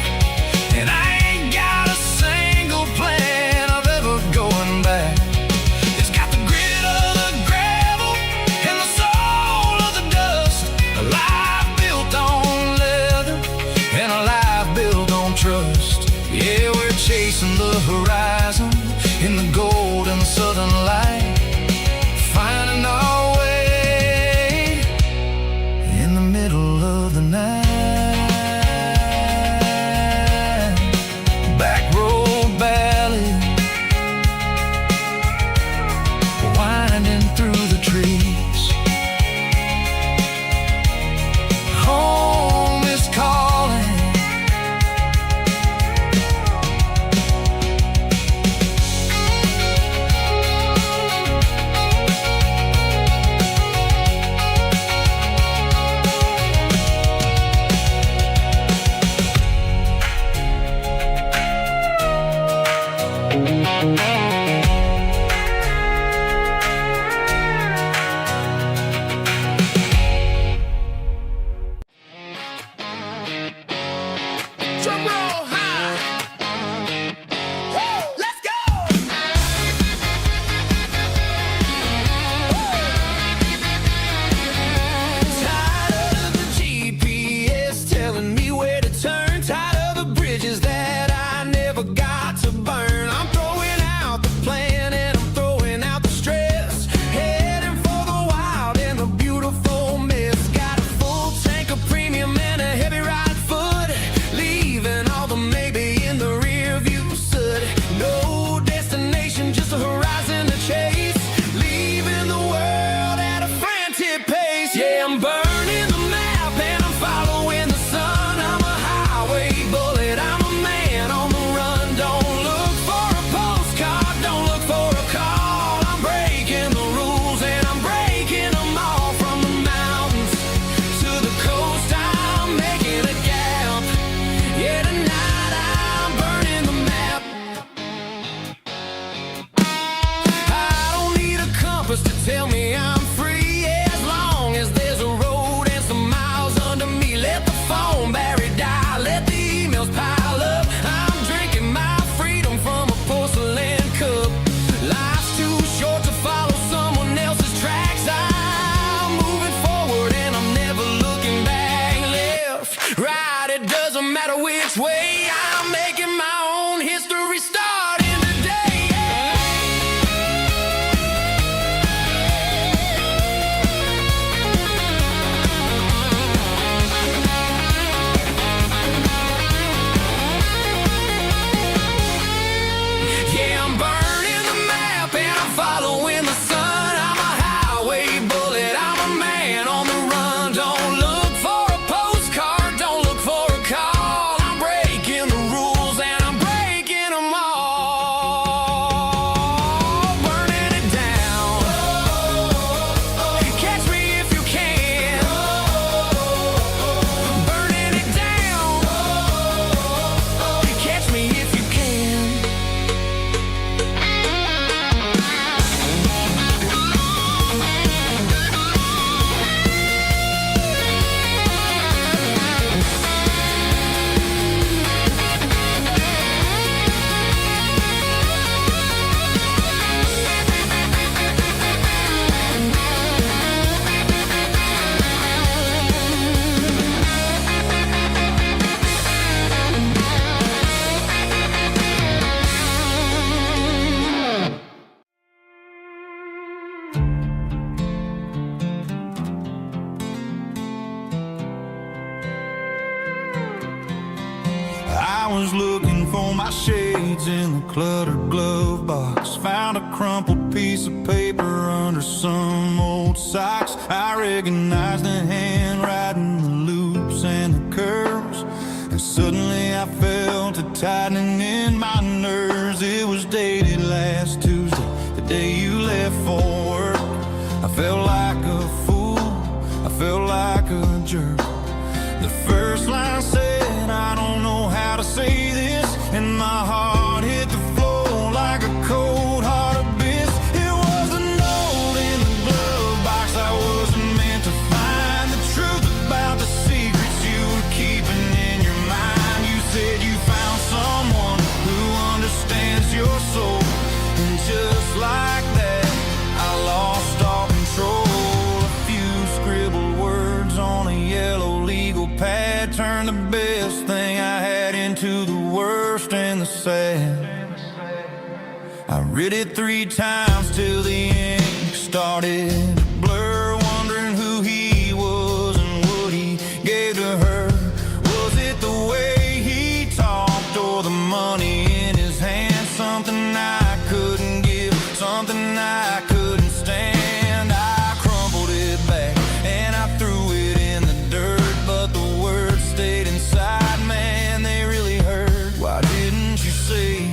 and I ain't got a single plan of ever going back. It's got the grit of the gravel and the soul of the dust, a life built on leather and a life built on trust. Yeah, we're chasing the horizon in the golden southern light, finding our way in the middle of the night. Back road ballad winding through the trees. Home is calling. Drum roll high. Woo, let's go. Tired of the GPS telling me where to turn, tired of the bridges that I never got to burn. I'm throwing out the plan and I'm throwing out the stress, heading for the wild and the beautiful mess. Got a full tank of premium and a heavy right foot, leaving all the maybe in the rear view soot. No destination, just a horizon to chase, leaving the world at a frantic pace. Yeah, I'm burning the map and I'm following the sun. I'm a highway bullet, I'm a man on the run. Don't look for a postcard, don't look for a call. I'm breaking the rules and I'm breaking them all. From the mountains to the coast, I'm making a gap. Yeah, tonight I'm burning the map. I don't need a compass to tell me I'm free, as long as there's a road and some miles under me. Let the phone battery die, let the emails pile up. I'm drinking my freedom from a porcelain cup. Life's too short to follow someone else's tracks. I'm moving forward and I'm never looking back. Left, right, it doesn't matter which way. I'm making my own history starting today. Yeah, I'm burning the map and I'm following the sun. I'm a highway bullet, I'm a man on the run. Don't look for a postcard, don't look for a call. I'm breaking I was looking for my shades in the cluttered glove box. Found a crumpled piece of paper under some old socks. I recognized the handwriting, the loops and the curves, and suddenly I felt a tightening in my nerves. It was dated last Tuesday, the day you left for work. I felt like a fool, I felt like a jerk. The first line said, I don't know how to say this, and my heart hit the floor like a cold heart abyss. It was a note in the glove box I wasn't meant to find. The truth about the secrets you were keeping in your mind. You said you found someone who understands your soul, and just like that, I lost all control. A few scribbled words on a yellow legal pad turned the best thing I had into the worst and the sad. I read it 3 times till the ink started to blur, wondering who he was and what he gave to her. Was it the way he talked or the money in his hand? Something I couldn't give, something I couldn't stand. I crumpled it back and I threw it in the dirt, but the words stayed inside, man, they really hurt. Why didn't you say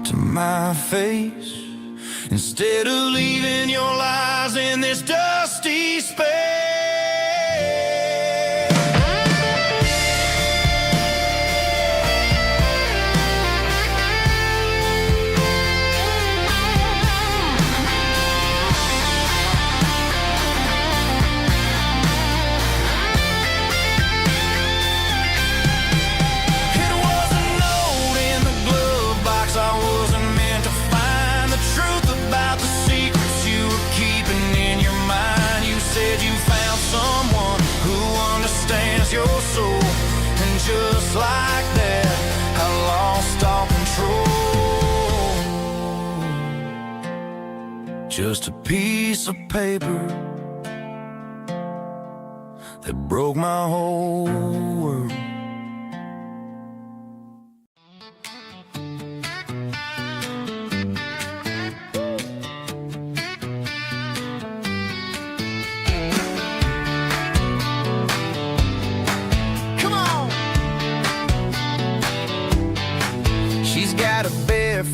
to my face, instead of leaving your lies in this dusty space? Your soul, and just like that, I lost all control. Just a piece of paper that broke my whole world.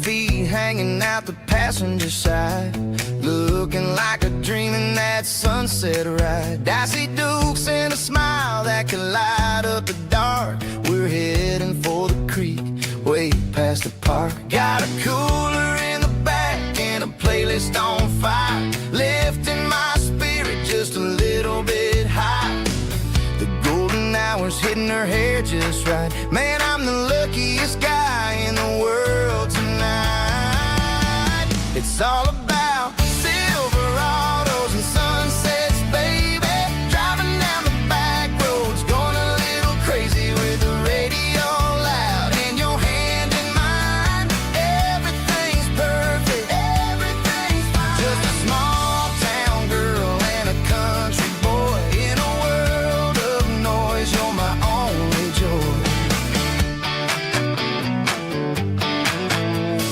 Feet hanging out the passenger side, looking like a dream in that sunset ride. I see Dukes and a smile that can light up the dark. We're heading for the creek, way past the park. Got a cooler in the back and a playlist on fire, lifting my spirit just a little bit high. The golden hours hitting her hair just right. Man, I'm the luckiest guy in the world tonight. It's all about Silverados and sunsets, baby. Driving down the back roads, going a little crazy with the radio loud, and your hand in mine. Everything's perfect, everything's fine. Just a small town girl and a country boy in a world of noise. You're my only joy.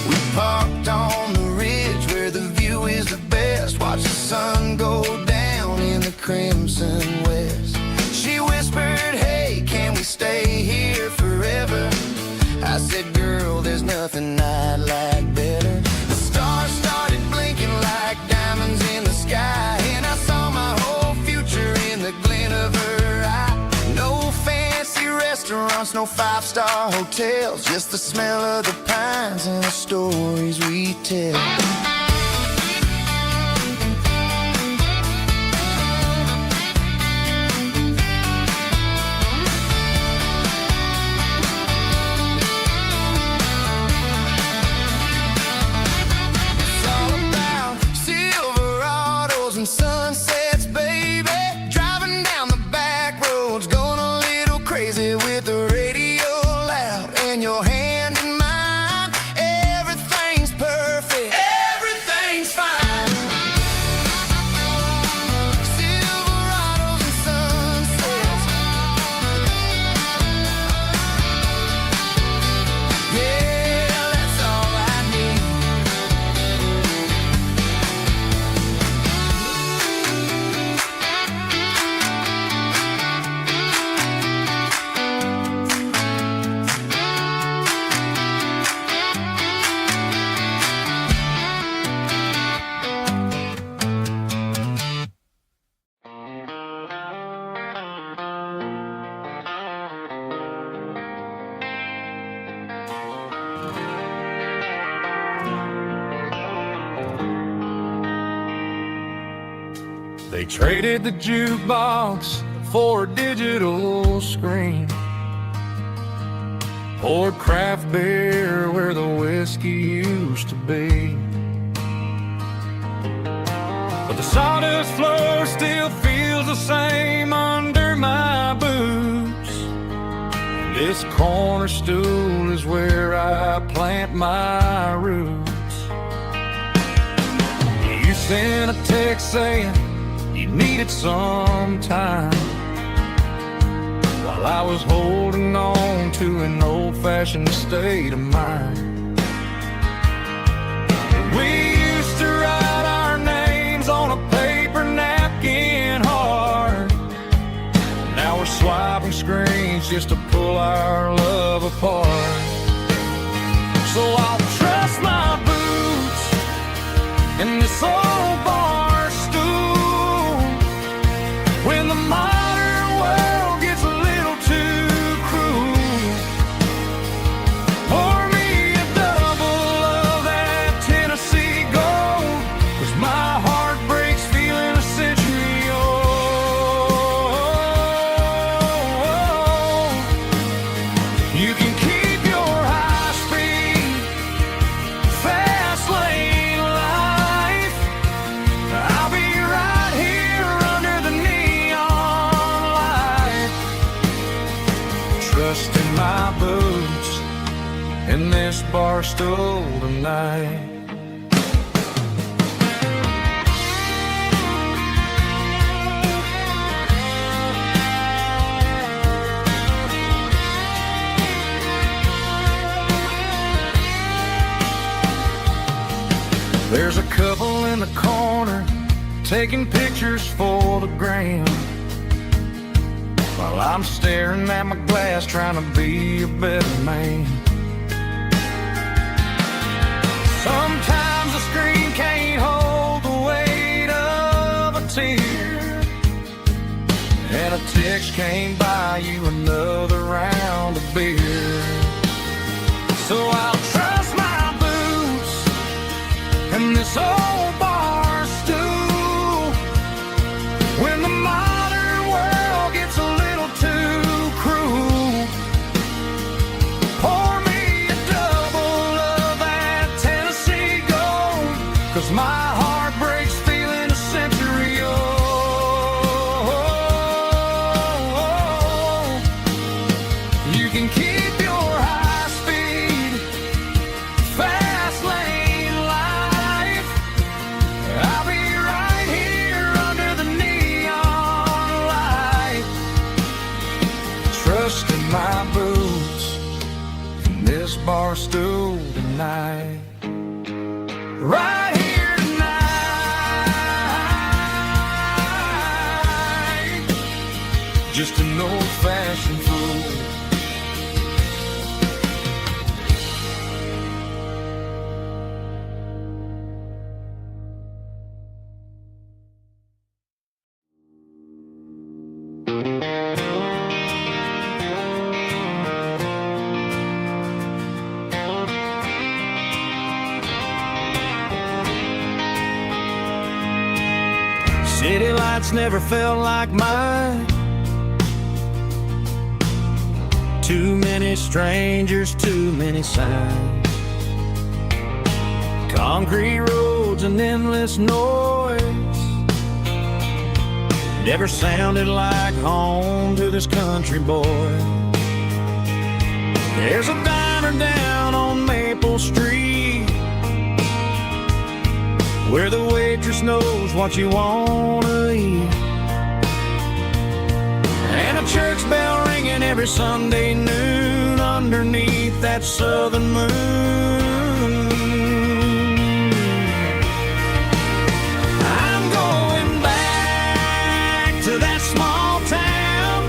We parked on the ridge where the view is the best. Watch the sun go down in the crimson west. She whispered, hey, can we stay here forever? I said, girl, there's nothing I'd like better. The stars started blinking like diamonds in the sky, and I saw my whole future in the glint of her eye. No fancy restaurants, no 5-star hotels, just the smell of the pines and the stories we tell. It's all about Silverados and sunsets, baby. Driving down the back roads, going a little crazy with the radio loud, and your hand in mine. Everything's perfect, everything's They traded the jukebox for a digital screen, poured craft beer where the whiskey used to be. But the sawdust floor still feels the same under my boots. This corner stool is where I plant my roots. You sent a text saying you needed some time, while I was holding on to an old-fashioned state of mind. We used to write our names on a paper napkin hard. Now we're swiping screens just to pull our love apart. So I'll trust my boots in this old bar stool when the modern world gets a little too cruel. Pour me a double of that Tennessee Gold, 'cause my heart breaks feeling a century old. You can keep your high-speed, fast-lane life. I'll be right here under the neon light, trusting my boots in this bar stool tonight. There's a couple in the corner taking pictures for the gram, while I'm staring at my glass trying to be a better man. Sometimes the screen can't hold the weight of a tear, and a text can't buy you another round of beer. So I'll trust my boots and this old bar stool when the modern world gets a little too cruel. Pour me a double of that Tennessee Gold, 'cause my heart breaks feeling a century old. You can keep your high-speed, fast-lane life. I'll be right here under the neon light, trusting my boots in this bar stool tonight. Right here tonight, just an old-fashioned fool. City lights never felt like mine. Too many strangers, too many signs. Concrete roads and endless noise never sounded like home to this country boy. There's a diner down on Maple Street where the waitress knows what you wanna eat, and a church bell ringing every Sunday noon underneath that southern moon. I'm going back to that small town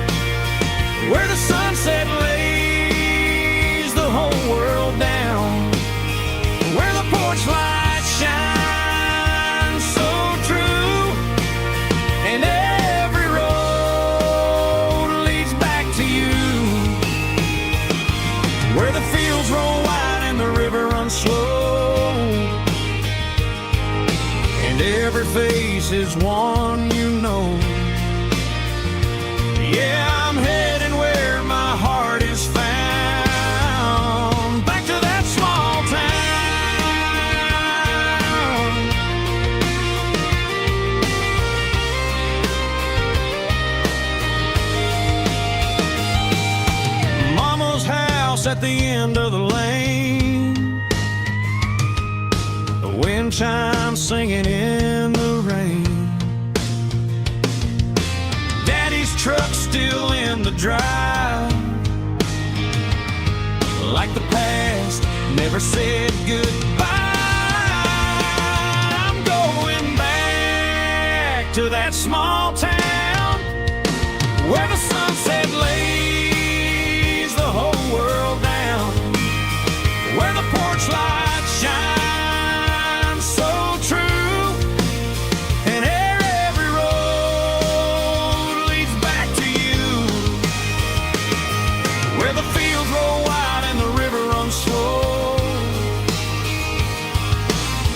where the sunset lays the whole world down, where the porch lights shine slow, and every face is one you know. Yeah, I'm heading where my heart is found, back to that small town. Mama's house at the end of the lane, the wind chimes singing in the rain. Daddy's truck still in the drive, like the past never said goodbye. I'm going back to that small town where the sunset lays the whole world down, where the porch lights shine so true, and every road leads back to you, where the fields roll wide and the river runs slow,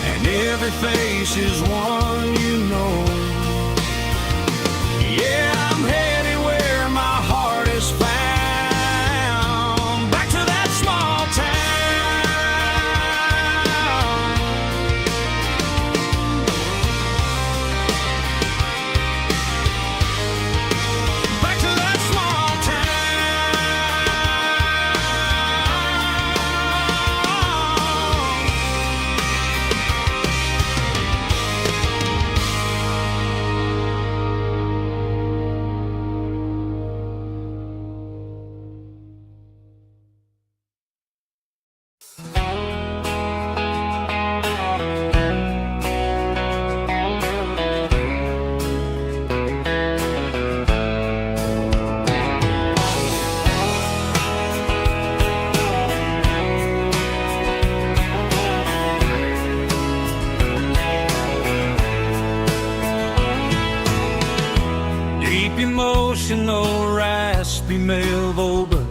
and every face is one you know. Yeah, I'm headed where my heart is found, back to that small town. Back to that small deep emotional, raspy male vocal,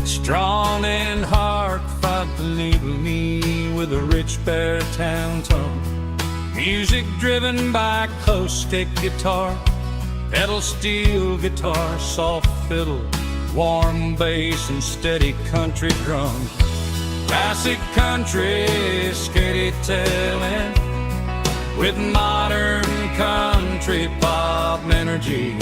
strong and heartfelt, believe me, with a rich baritone tone. Music driven by acoustic guitar, pedal steel guitar, soft fiddle, warm bass, and steady country drums. Classic country storytelling with modern country pop energy.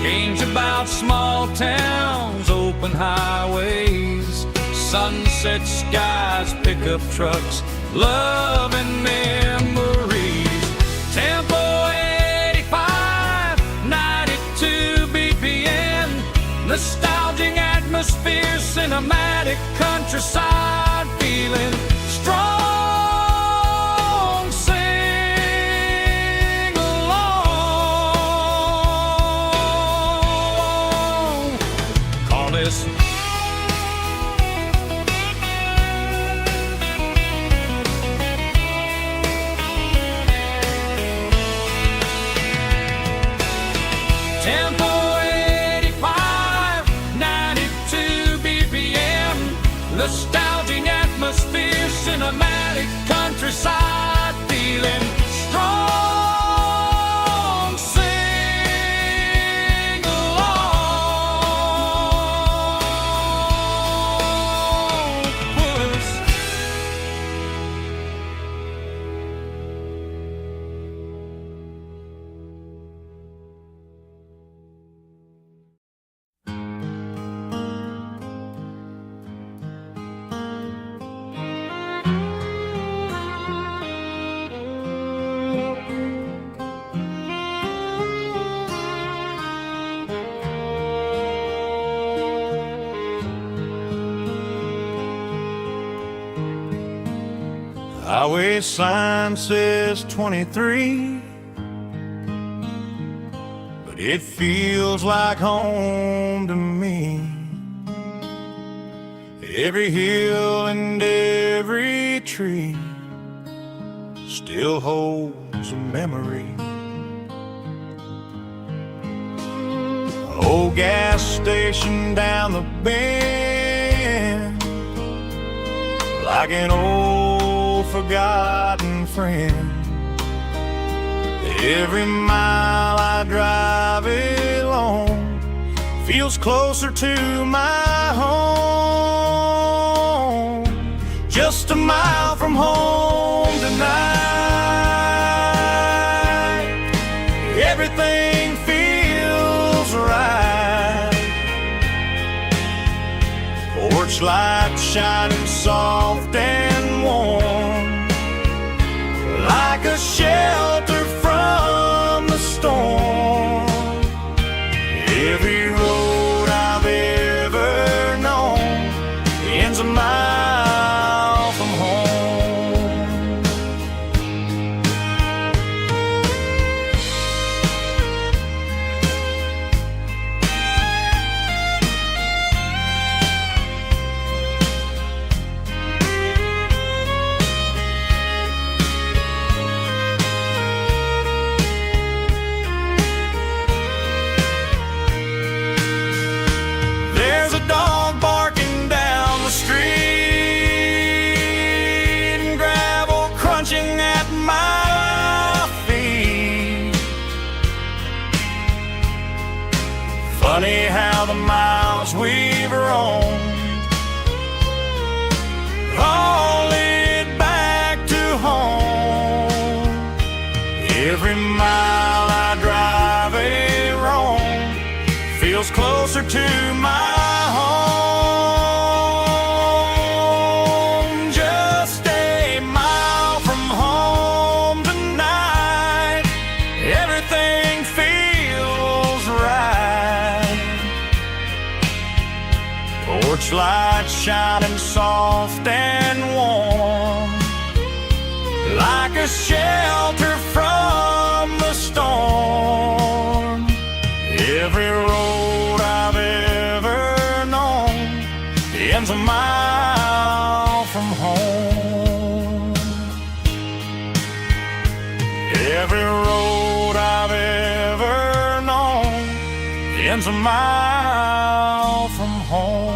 Games about small towns, open highways, sunset skies, pickup trucks, love and memories. Tempo 85, 92 BPM, nostalgic atmosphere, cinematic countryside feeling, strong. Sing along. Call this Tempo 85, 92 BPM, nostalgic atmosphere, cinematic countryside feeling, strong. Sing along. Puss. Highway sign says 23, but it feels like home to me. Every hill and every tree still holds a memory. Old gas station down the bend, like an old forgotten friend. Every mile I drive alone feels closer to my home. Just a mile from home tonight, everything feels right. Porch light shining soft and warm, like a shelter from the storm. Every road I've ever known ends a mile from home. There's a dog barking down the street and gravel crunching at my feet. Funny how the miles we've roamed all lead back to home. Every mile I drive a roam feels closer to my home. Just a mile from home tonight, everything feels right. Porch light shining soft and warm, like a shelter from the storm. Every road I've ever known ends a mile from home. Every road I've ever known ends a mile from home.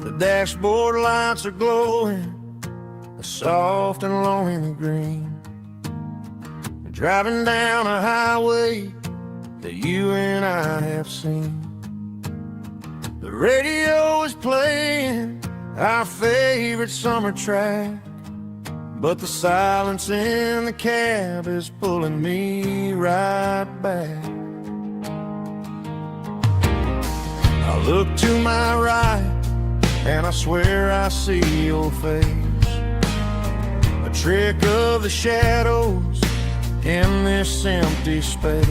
The dashboard lights are glowing, a soft and lonely green. Driving down a highway that you and I have seen. The radio is playing our favorite summer track, but the silence in the cab is pulling me right back. I look to my right and I swear I see your face, a trick of the shadows in this empty space.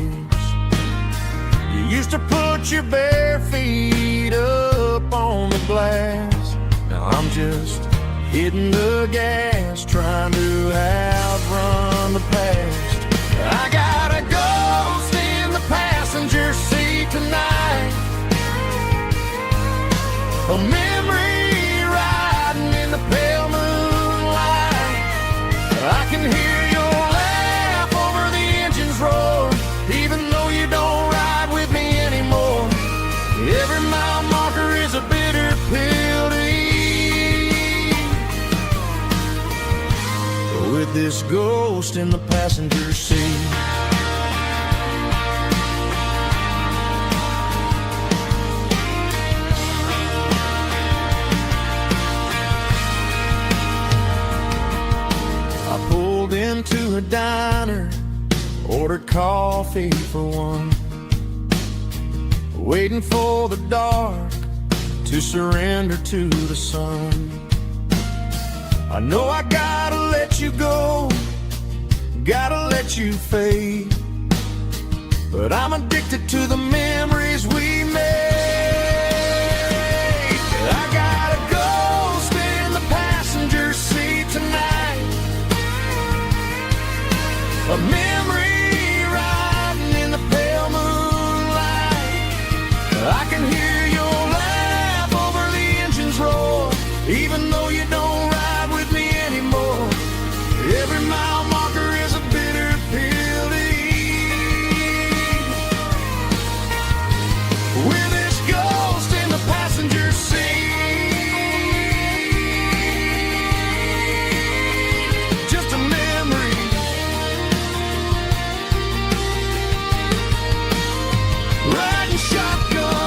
You used to put your bare feet up on the glass. Now I'm just hitting the gas, trying to outrun the past. I got a ghost in the passenger seat tonight, a memory riding in the pale moonlight. I can hear your laugh over the engine's roar, even though you don't ride with me anymore. Every mile marker is a bitter pill to eat, with this ghost in the passenger seat. Into a diner, ordered coffee for one, waiting for the dark to surrender to the sun. I know I gotta let you go, gotta let you fade, but I'm addicted to the memories we made. I got a ghost I can hear your laugh over the engine's roar, even though you don't ride with me anymore. Every mile marker is a bitter pill to eat. We're this ghost in the passenger seat. Just a memory. Riding shotgun.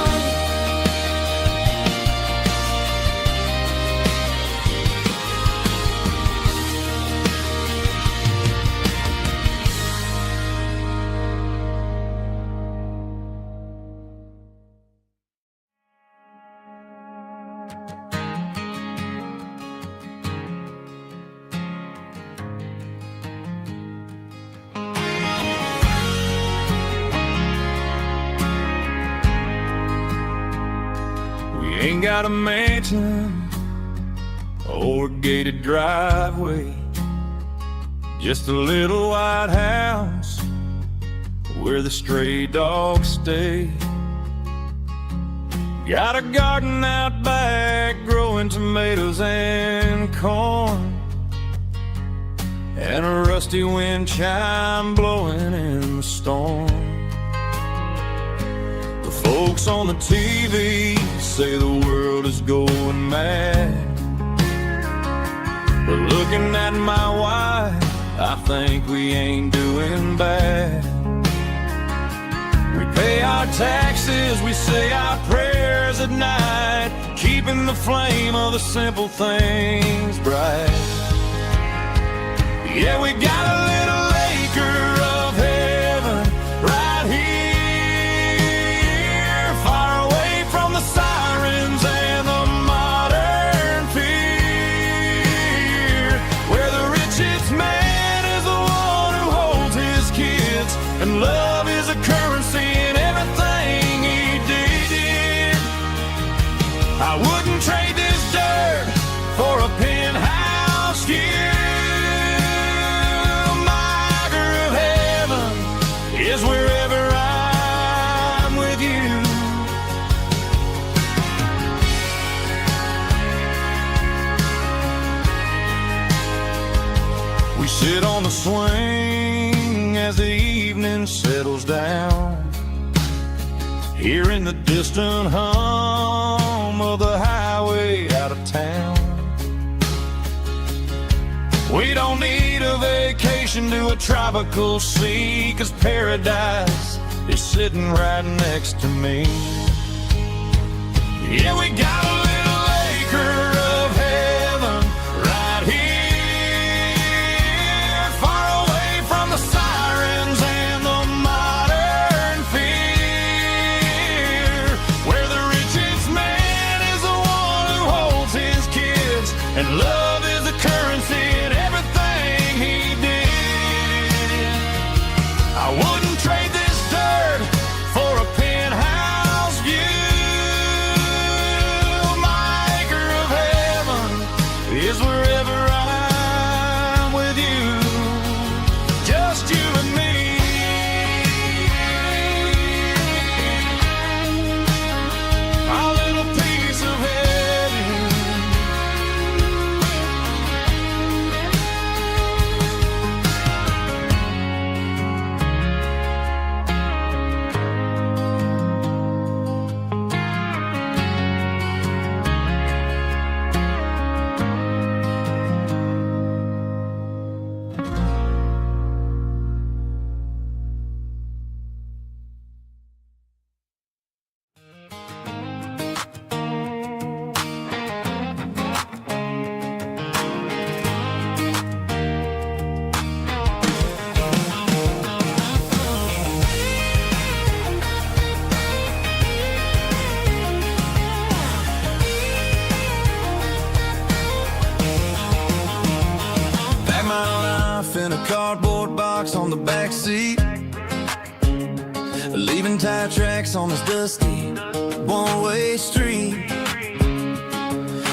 Ain't got a mansion or a gated driveway, just a little white house where the stray dogs stay. Got a garden out back growing tomatoes and corn, and a rusty wind chime blowing in the storm. Folks on the TV say the world is going mad, but looking at my wife, I think we ain't doing bad. We pay our taxes, we say our prayers at night, keeping the flame of the simple things bright. Yeah, we got a little acre of heaven right here, sirens and the modern fear, where the richest man is the one who holds his kids, and love is a currency in everything he did. I wouldn't trade this dirt for a penthouse view. My acre of heaven is wherever I'm with you. We sit on the swing as the evening settles down, hearing the distant hum of the highway out of town. We don't need a vacation to a tropical sea, 'cause paradise is sitting right next to me. Yeah, we got a little acre of heaven right here, far away from the sirens and the modern fear, where the richest man is the one who holds his kids, and love is the currency in everything he did. I wouldn't trade this dirt for a penthouse view. My acre of heaven is wherever I'm with you, just you and me. Our little piece of heaven. Pack my life in a cardboard box on the back seat, leaving tire tracks on this dusty one-way street.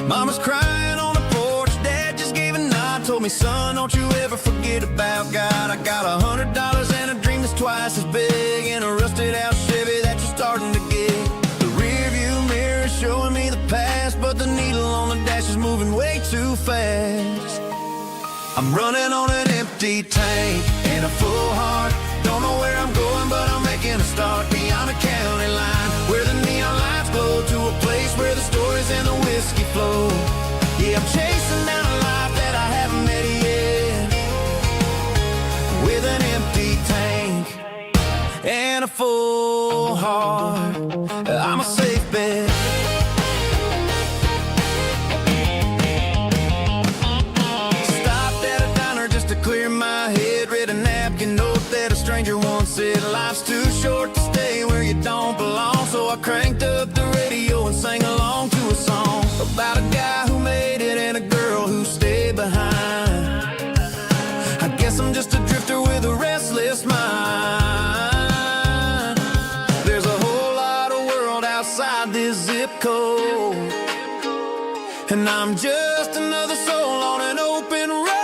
Mama's crying on the porch, Dad just gave a nod, told me, son, don't you ever forget about God. I got $100 and a dream that's twice as big, and a rusted out Chevy that you're starting to get. The too fast. I'm running on an empty tank and a full heart. Don't know where I'm going, but I'm making a start beyond a county line, where the neon lights glow, to a place where the stories and the whiskey flow. Yeah, I'm chasing down a life that I haven't met yet, with an empty tank and a full heart. I'm a safe bet. Clear my head, read a napkin note that a stranger once said, life's too short to stay where you don't belong. So I cranked up the radio and sang along to a song about a guy who made it and a girl who stayed behind. I guess I'm just a drifter with a restless mind. There's a whole lot of world outside this zip code, and I'm just another soul on an open road.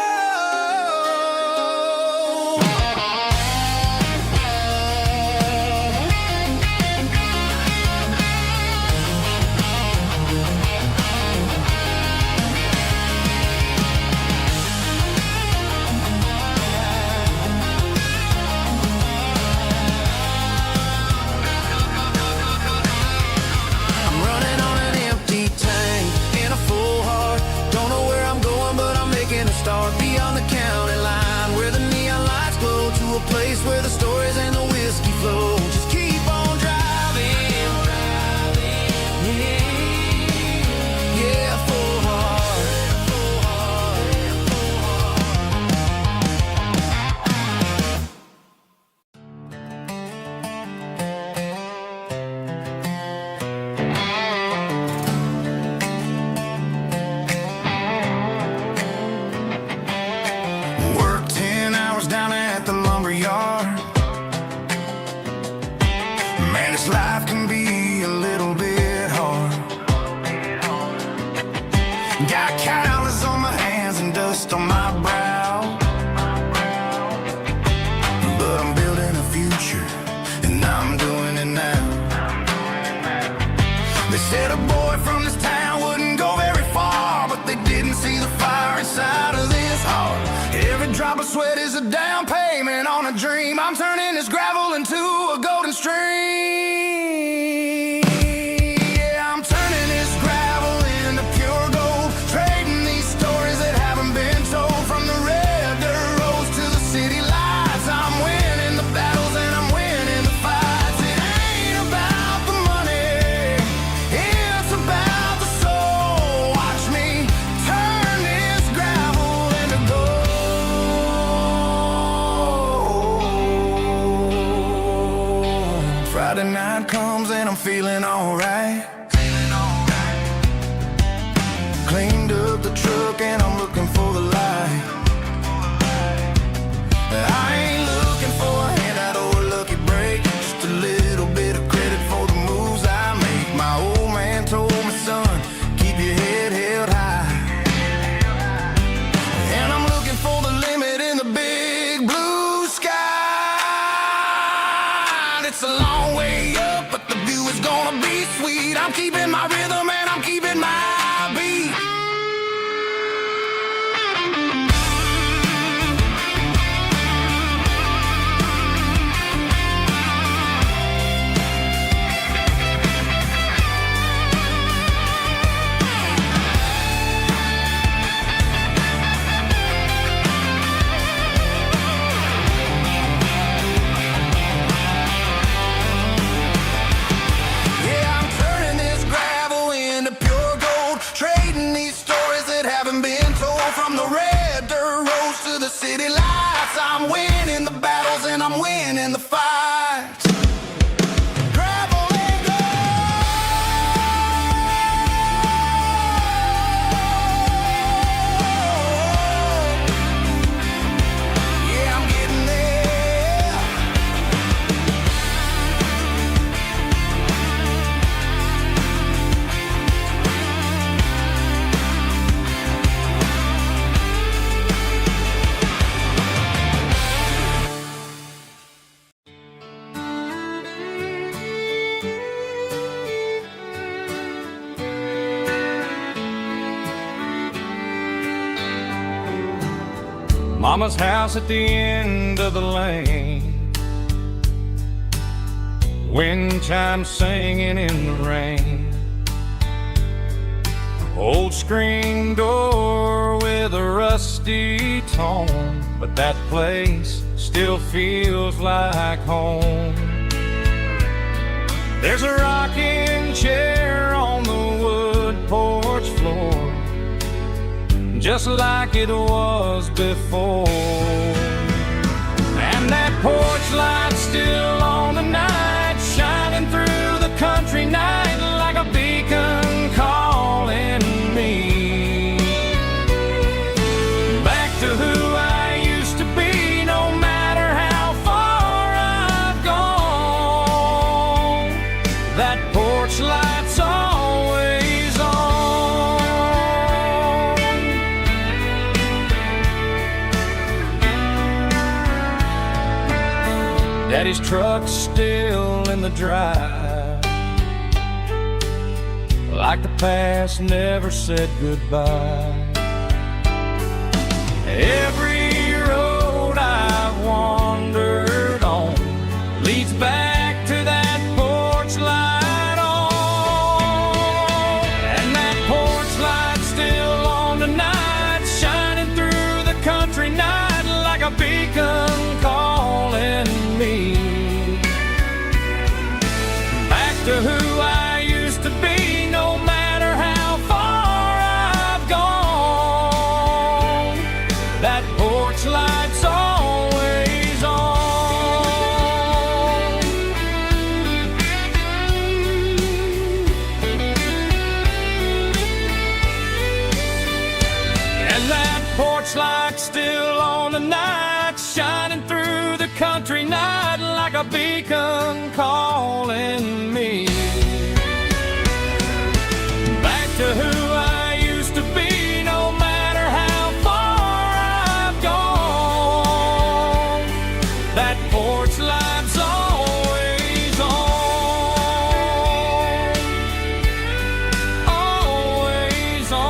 Start beyond the county line, where the neon lights glow, to a place where the stories and the whiskey flow. Just keep on driving, yeah, full heart, full heart, full down at the lumber yard. Man, this life can be a little bit hard. Got calluses on my hands and dust on my brow, but I'm building a future, and I'm doing it now. They said a boy from this town wouldn't go very far, but they didn't see the fire inside of this heart. Every drop of sweat is a down payment on a dream. I'm turning this gravel into a golden stream. Yeah, I'm turning this gravel into pure gold, trading these stories that haven't been told. From the red dirt roads to the city lights, I'm winning the battles and I'm winning the fights. It ain't about the money, it's about the soul. Watch me turn this gravel into gold. Friday night comes and I'm feeling alright. Cleaned up the truck and I'm looking for the light. I ain't looking for a handout or a lucky break, just a little bit of credit for the moves I make. My old man told me, son, keep your head held high. And I'm looking for the limit in the big blue sky. It's a long way up, but the view is gonna be sweet. I'm keeping my rhythm and I'm keeping my beat. Yeah, I'm turning this gravel into pure gold, trading these stories that haven't been told. From the red dirt roads to the city lights, I'm winning the battles and I'm winning the fights. Gravel and gold. Yeah, I'm getting there. Mama's house at the end of the lane, wind chimes singing in the rain. Old screen door with a rusty tone, but that place still feels like home. There's a rocking chair on the wood porch floor, just like it was before. And that porch light's still on tonight, shining through the country night like a beacon calling me back to who I used to be. No matter how far I've gone, that porch light's always on. Daddy's truck's still in the drive, like the past never said goodbye. Every road I've wandered on leads back to that porch light on. And that porch light's still on tonight, shining through the country night like a beacon calling me back to who I used to be. No matter how far I've gone, that porch light's always on. And that porch light's still on tonight, shining through the country night like a beacon calling me back to who I used to be. No matter how far I've gone, that porch light's always on, always on.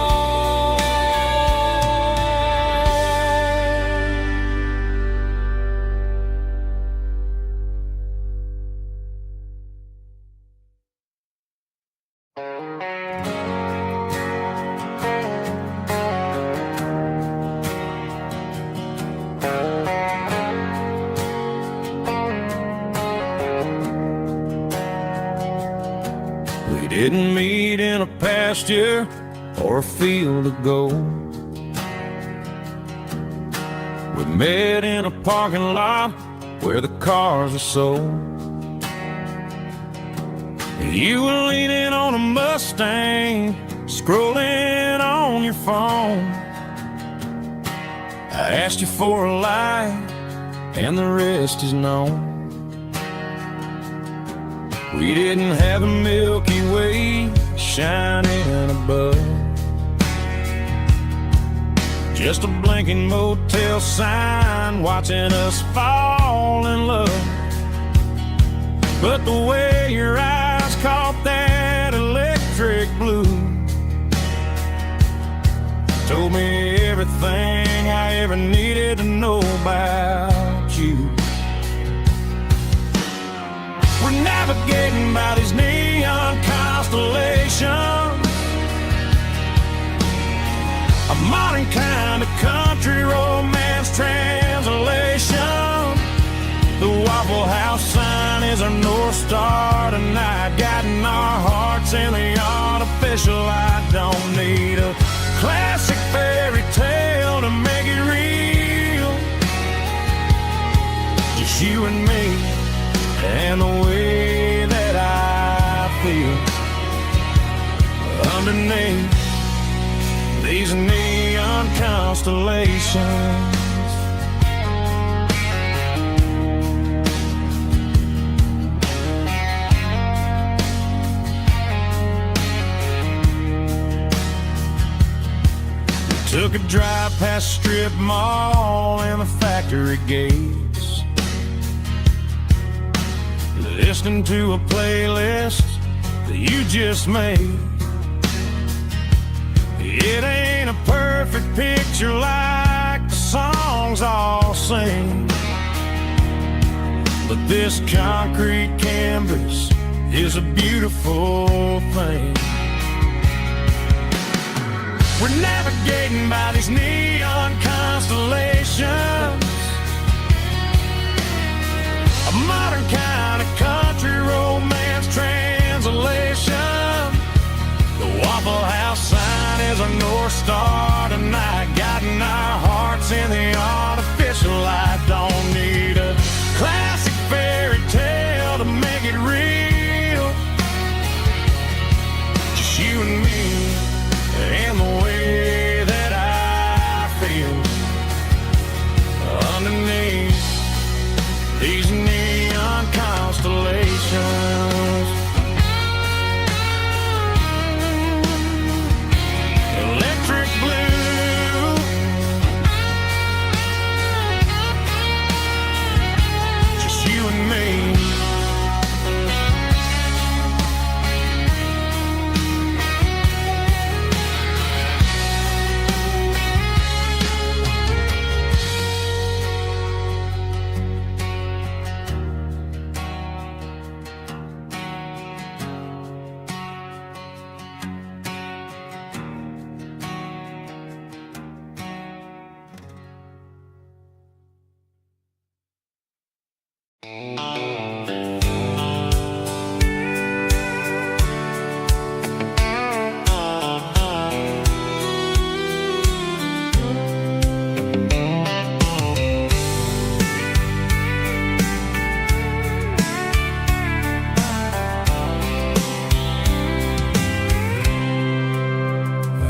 We didn't meet in a pasture or a field of gold. We met in a parking lot where the cars are sold. You were leaning on a Mustang, scrolling on your phone. I asked you for a light, and the rest is known. We didn't have a Milky Way shining above, just a blinking motel sign watching us fall in love. But the way your eyes caught that electric blue told me everything I ever needed to know about you. We're navigating by these neon constellations, a modern kind of country romance translation. The Waffle House sign is our North Star tonight, guiding our hearts in the artificial. I don't need a classic fairy tale to make it real, just you and me and the way that I feel underneath these neon constellations. Took a drive past strip mall and the factory gates, listening to a playlist that you just made. It ain't a perfect picture like the songs I'll sing. But this concrete canvas is a beautiful thing. We're navigating by these neon constellations, a modern kind of country romance translation. The Waffle House sign is our North Star tonight, guiding our hearts in the artificial light. Don't need a classic fairy tale to make it real. Just you and me and the way that I feel underneath these neon constellations. Electric blue, just you and me.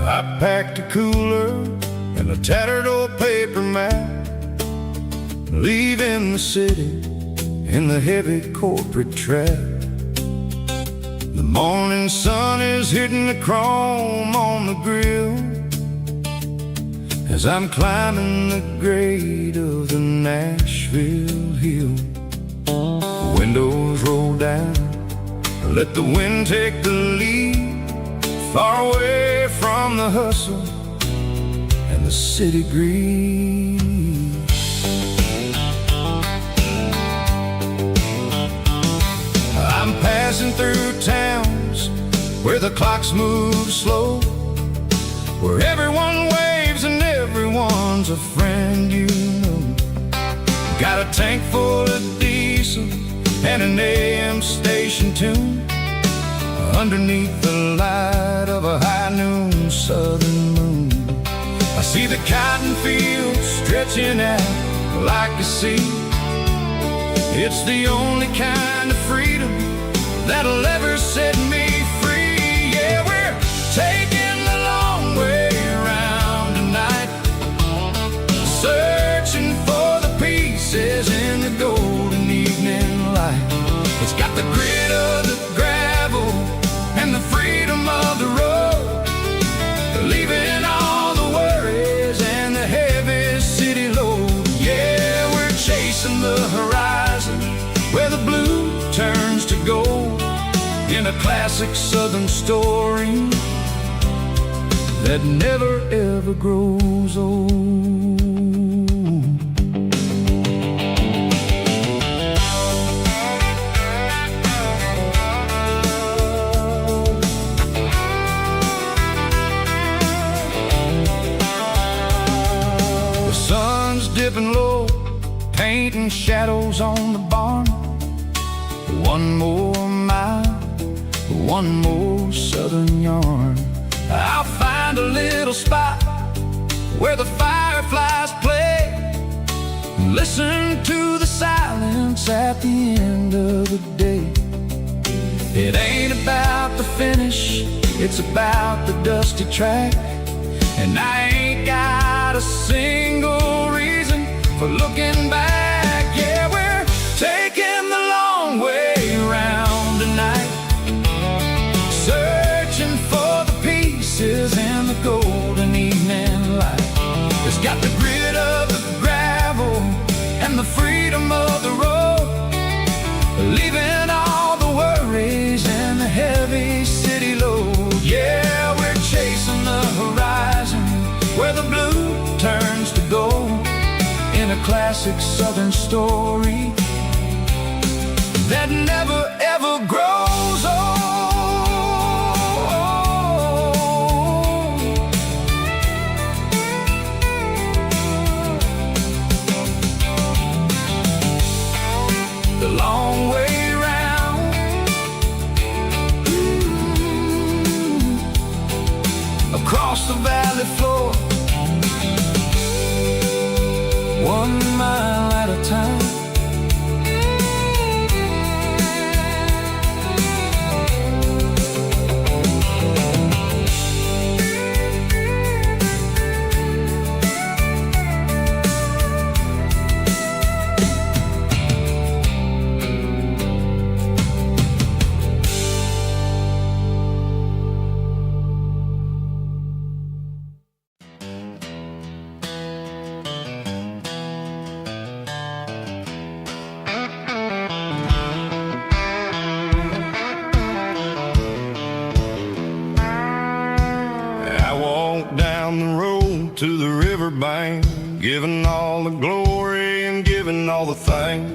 I packed a cooler and a tattered old paper map, leaving the city in the heavy corporate trap. The morning sun is hitting the chrome on the grill as I'm climbing the grade of the Nashville hill. Windows roll down, let the wind take the lead, far away from the hustle and the city greed. I'm passing through towns where the clocks move slow, where everyone waves and everyone's a friend you know. Got a tank full of diesel and an AM station tune underneath the light of a high noon southern moon. I see the cotton fields stretching out like a sea. It's the only kind of freedom that'll ever set me free. Yeah, we're taking the long way around tonight, searching for the pieces in the golden evening light. It's got the grit of the gravel and the freedom of the road, leaving all the worries and the heavy city load. Yeah, we're chasing the horizon where the blue turns to gold, in a classic southern story that never ever grows old. The sun's dipping low, painting shadows on the barn. One more mile, one more southern yarn. I'll find a little spot where the fireflies play, listen to the silence at the end of the day. It ain't about the finish, it's about the dusty track. And I ain't got a single reason for looking back. Yeah, we're taking the long way around tonight, searching for the pieces in the golden evening light. It's got the grit of the gravel and the freedom of the road, leaving all the worries and the heavy city load. Yeah, we're chasing the horizon where the blue turns to gold, classic southern story that never ever grows old. The long way round, across the valley floor, 1 mile at a time. Down the road to the riverbank, giving all the glory and giving all the thanks.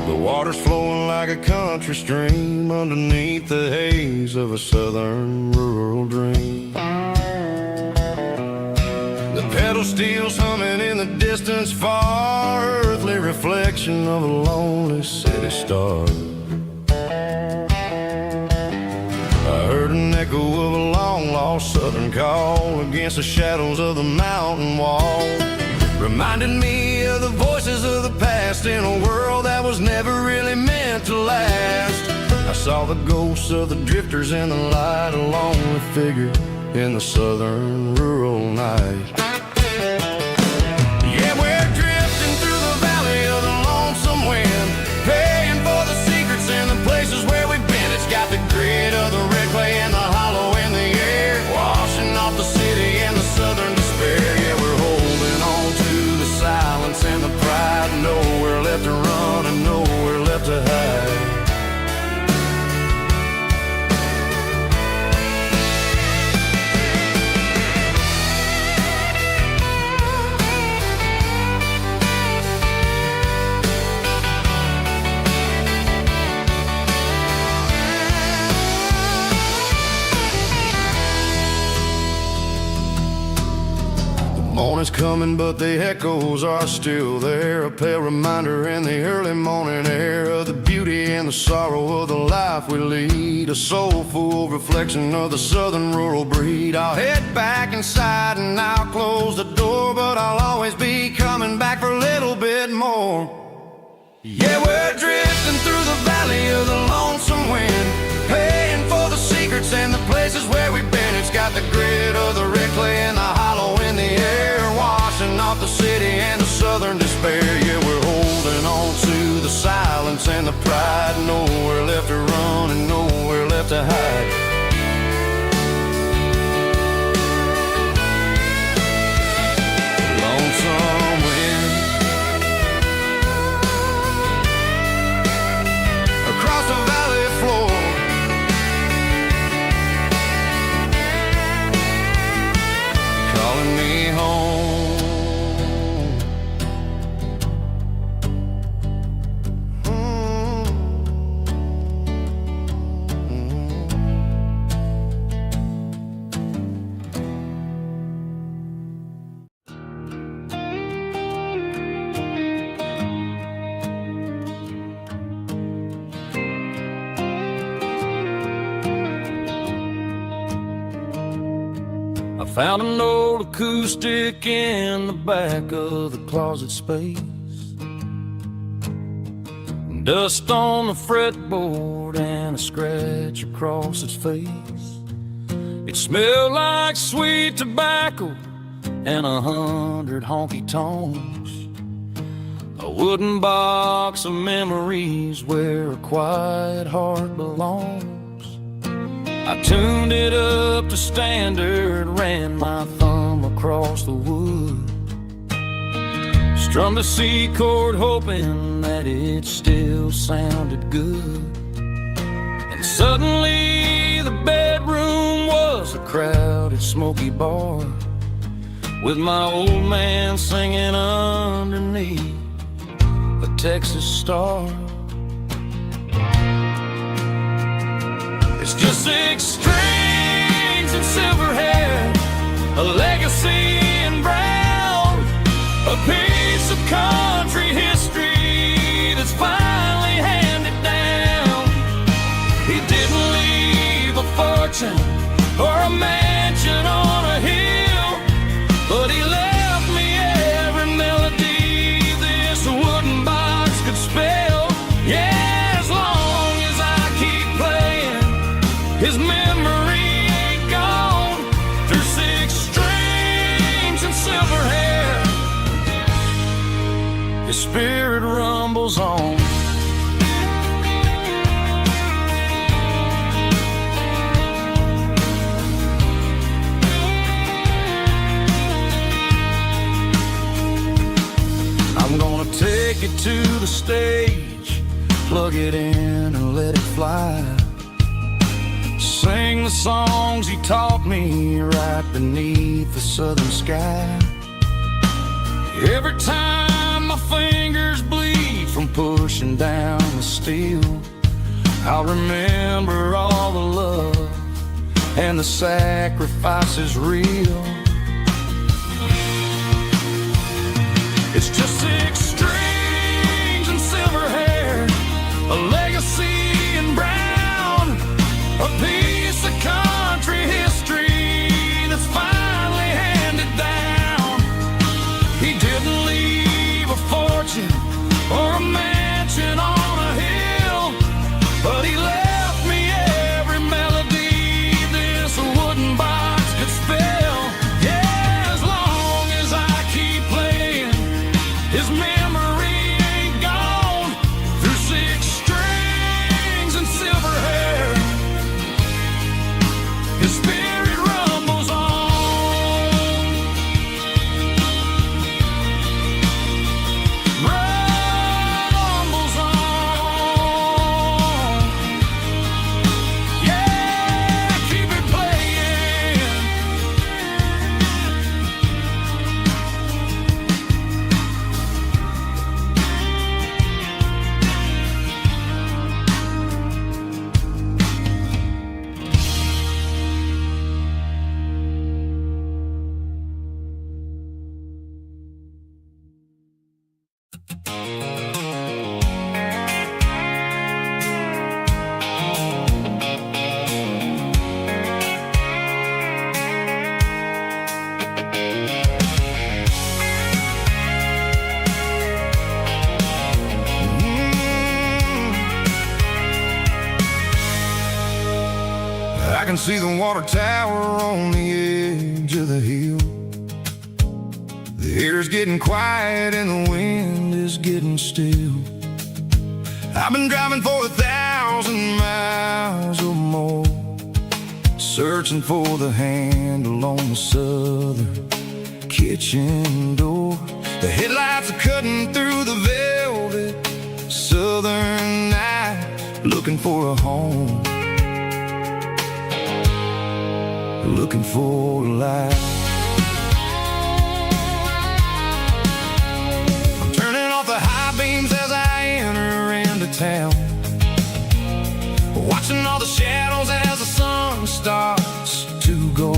The water's flowing like a country stream underneath the haze of a southern rural dream. The pedal steel's humming in the distance far, earthly reflection of a lonely city star. I heard an echo of a long-lost southern call against the shadows of the mountain wall, reminding me of the voices of the past in a world that was never really meant to last. I saw the ghosts of the drifters in the light, a lonely figure in the southern rural night. Yeah, we're drifting through the valley of the lonesome wind, paying for the secrets and the places where we've been. It's got the grit of the red clay and the hollow in the air, washing off the city and the southern despair. Yeah, we're holding on to the silence and the pride, nowhere left to run and nowhere left to hide. Morning's coming, but the echoes are still there, a pale reminder in the early morning air of the beauty and the sorrow of the life we lead, a soulful reflection of the southern rural breed. I'll head back inside and I'll close the door, but I'll always be coming back for a little bit more. Yeah, we're drifting through the valley of the lonesome wind, paying for the secrets and the places where we've been. It's got the grit of the red clay and the hollow in the air, washing off the city and the southern despair. Yeah, we're holding on to the silence and the pride, nowhere left to run and nowhere left to hide. Lonesome wind across the valley floor, calling me home. I found an old acoustic in the back of the closet space, dust on the fretboard and a scratch across its face. It smelled like sweet tobacco and 100 honky tonks, a wooden box of memories where a quiet heart belongs. I tuned it up to standard, ran my thumb across the wood, strummed a C chord hoping that it still sounded good. And suddenly the bedroom was a crowded, smoky bar, with my old man singing underneath a Texas star. It's just 6 strings and silver hair, a legacy in brown, a piece of country history that's finally handed down. He didn't leave a fortune or a mansion on a hill, but he left me every melody this wooden box could spell. Yeah, as long as I keep playing, his memory ain't gone. Through 6 strings and silver hair, his spirit rumbles on. I'm gonna take it to the stage, plug it in and let it fly. Sing the songs he taught me right beneath the southern sky. Every time my fingers bleed from pushing down the steel, I'll remember all the love and the sacrifices real. It's just 6 strings and silver hair, a legacy in brown, a piece of country history that's finally handed down. He didn't leave a fortune or a mansion on a hill, but he left me every melody this wooden box could spell. Yeah, as long as I keep playing, his memory ain't gone. Through 6 strings and silver hair, his spirit rumbles on. Rumbles on. Yeah, keep it playing. I can see the water tower on the edge of the hill. The air's getting quiet and the wind is getting still. I've been driving for 1,000 miles or more, searching for the handle on the southern kitchen door. The headlights are cutting through the velvet southern night, looking for a home, looking for a life. I'm turning off the high beams as I enter into town, watching all the shadows as the sun starts to go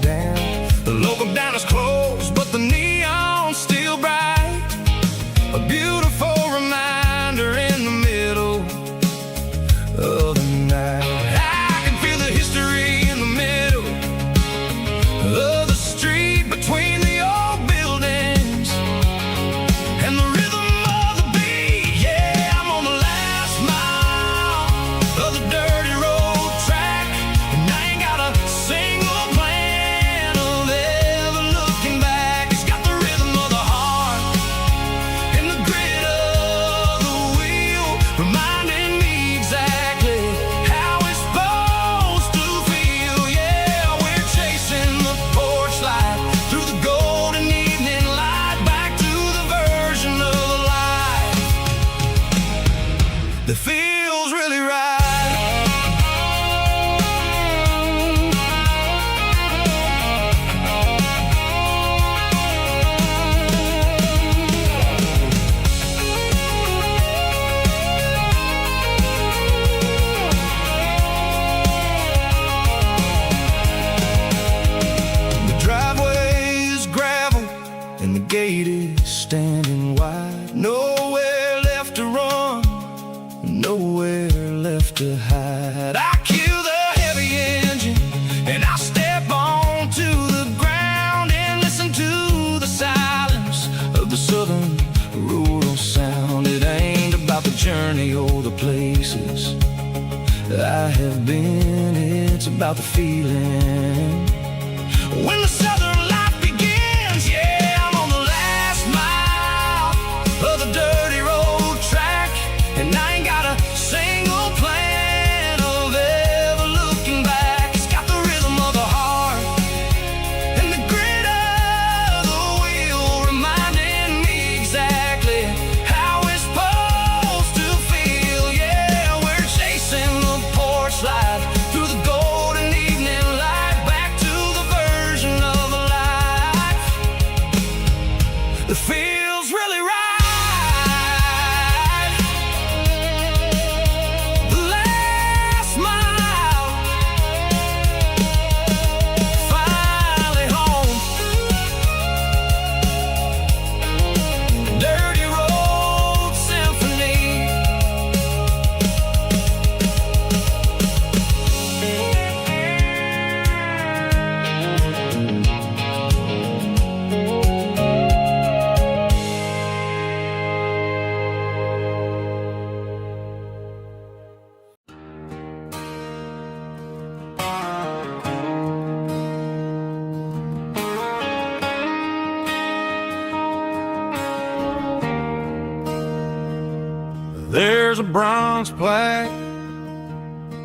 down. The local diner's closed, but the neon's still bright, a beautiful reminder in the middle of the night. I can feel the history in the middle of the street between the old buildings and the rhythm of the beat. Yeah, I'm on the last mile of the dirty road track, and I ain't got a single plan of ever looking back. It's got the rhythm of the heart and the grit of the wheel, reminding me exactly how to hide. I kill the heavy engine and I step onto the ground and listen to the silence of the southern rural sound. It ain't about the journey or the places I have been, it's about the feeling. When the southern life begins, yeah, I'm on the last mile of the dirty road track, and I ain't got a single plan of ever looking back. It's got the rhythm of the heart and the grit of the wheel, reminding me exactly how it's supposed to feel. Yeah, we're chasing the porch light through the golden evening light, back to the version of a life that feels really right. The last mile, finally home. Dirty road symphony. There's a bronze plaque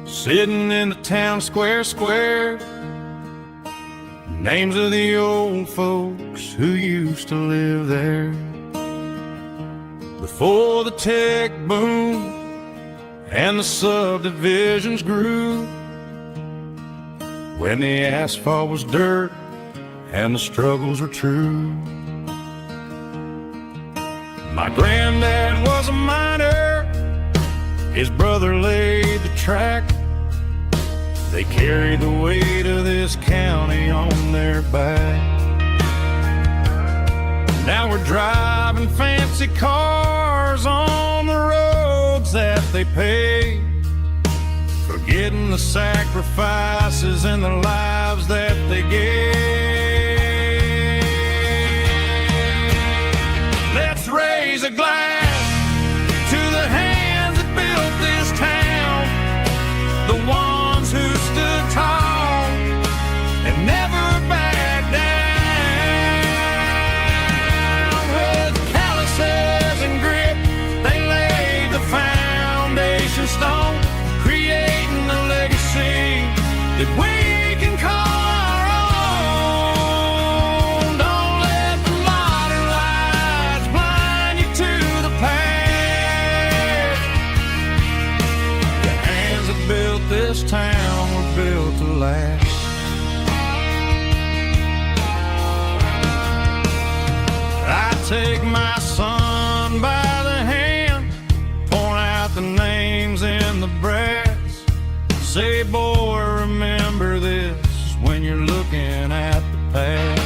sitting in the town square. Names of the old folks who used to live there before the tech boom and the subdivisions grew, when the asphalt was dirt and the struggles were true. My granddad was a miner, his brother laid the track. They carried the weight of this county on their back. Now we're driving fancy cars on the roads that they paved, forgetting the sacrifices and the lives that they gave. Let's raise a glass to the hands that built this town, the ones who stood tall and never backed down. With calluses and grit, they laid the foundation stone, creating a legacy that we can call our own. Don't let the modern lights blind you to the past. The hands that built this town were built to last. I take my son by the hand, point out the names in the brass. Say, boy, remember this when you're looking at the past.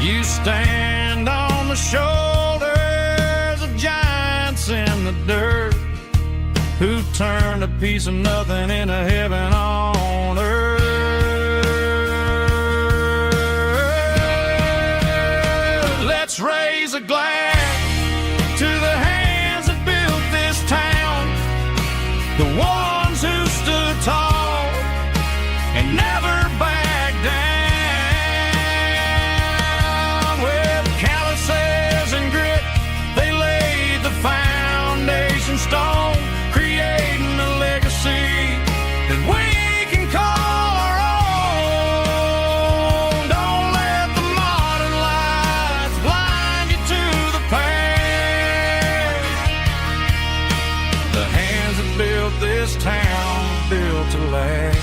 You stand on the shoulders of giants in the dirt, who turned a piece of nothing into heaven on earth. Let's raise a glass to the hands that built this town, the ones who stood tall and never backed down. With calluses and grit, they laid the foundation stone, creating a legacy that we can call our own. Don't let the modern lights blind you to the past. The hands that built this town built to last.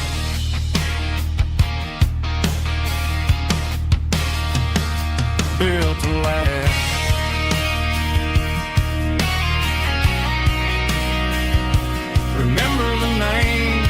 Built to last. Remember the names.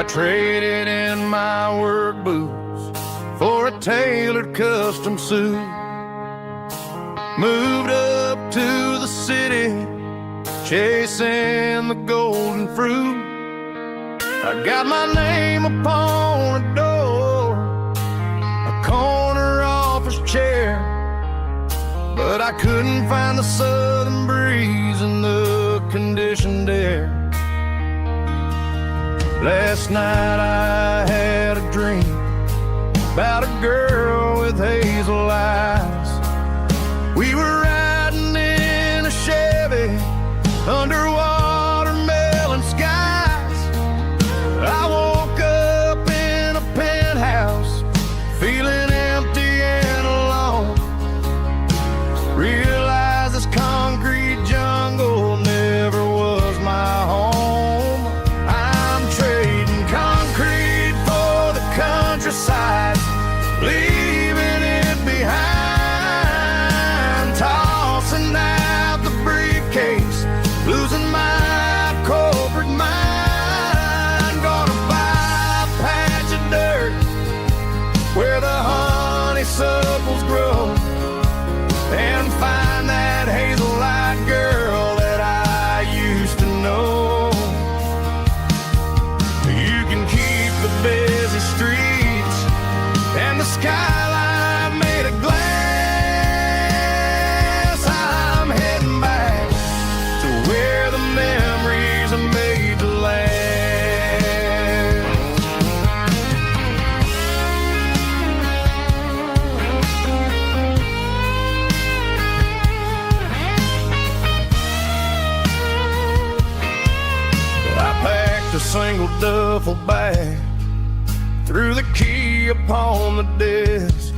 I traded in my work boots for a tailored custom suit. Moved up to the city, chasing the golden fruit. I got my name upon a door, a corner office chair, but I couldn't find the southern breeze in the conditioned air. Last night I had a dream about a girl with hazel eyes. We were riding in a Chevy under watermelon skies. I woke up in a penthouse feeling empty and alone. Realized this concrete jungle never was my home. I'm trading concrete for the countryside, leaving it behind, tossing out the briefcase, losing my corporate mind. Gonna buy a patch of dirt where the honeysuckles grow, and find that hazel-eyed girl that I used to know. You can keep the busy streets and the skyline made of glass. I'm heading back to where the memories are made to last. I packed a single duffel bag, threw the key upon the desk,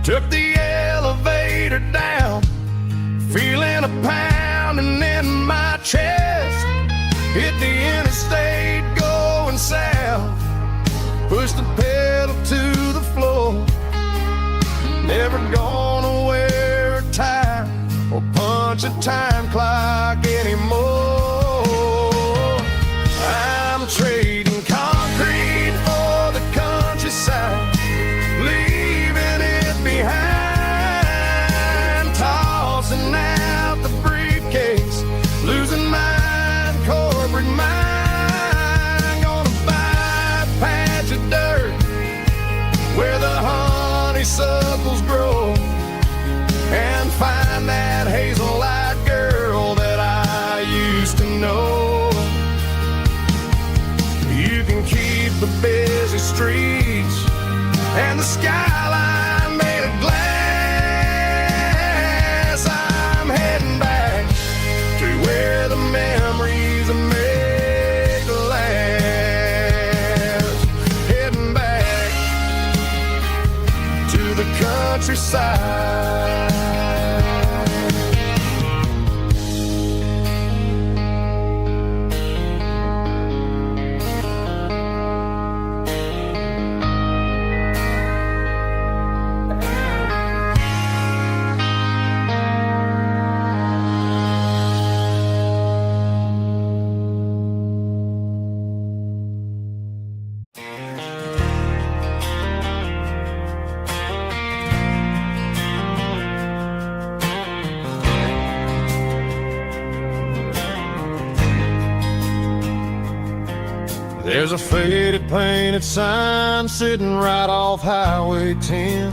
took the elevator down, feeling a pounding in my chest. Hit the interstate going south, pushed the pedal to the floor. Never gonna wear a tie or punch a time clock anymore. I'm trading concrete for the countryside, leaving it behind, tossing out the briefcase, losing my corporate mind. Gonna buy a patch of dirt where the honeysuckles grow, and find that hazel-eyed girl that I used to know. You can keep the busy streets and the skyline made of glass. I'm heading back to where the memories are made to last. Heading back to the countryside. There's a faded painted sign sitting right off Highway 10.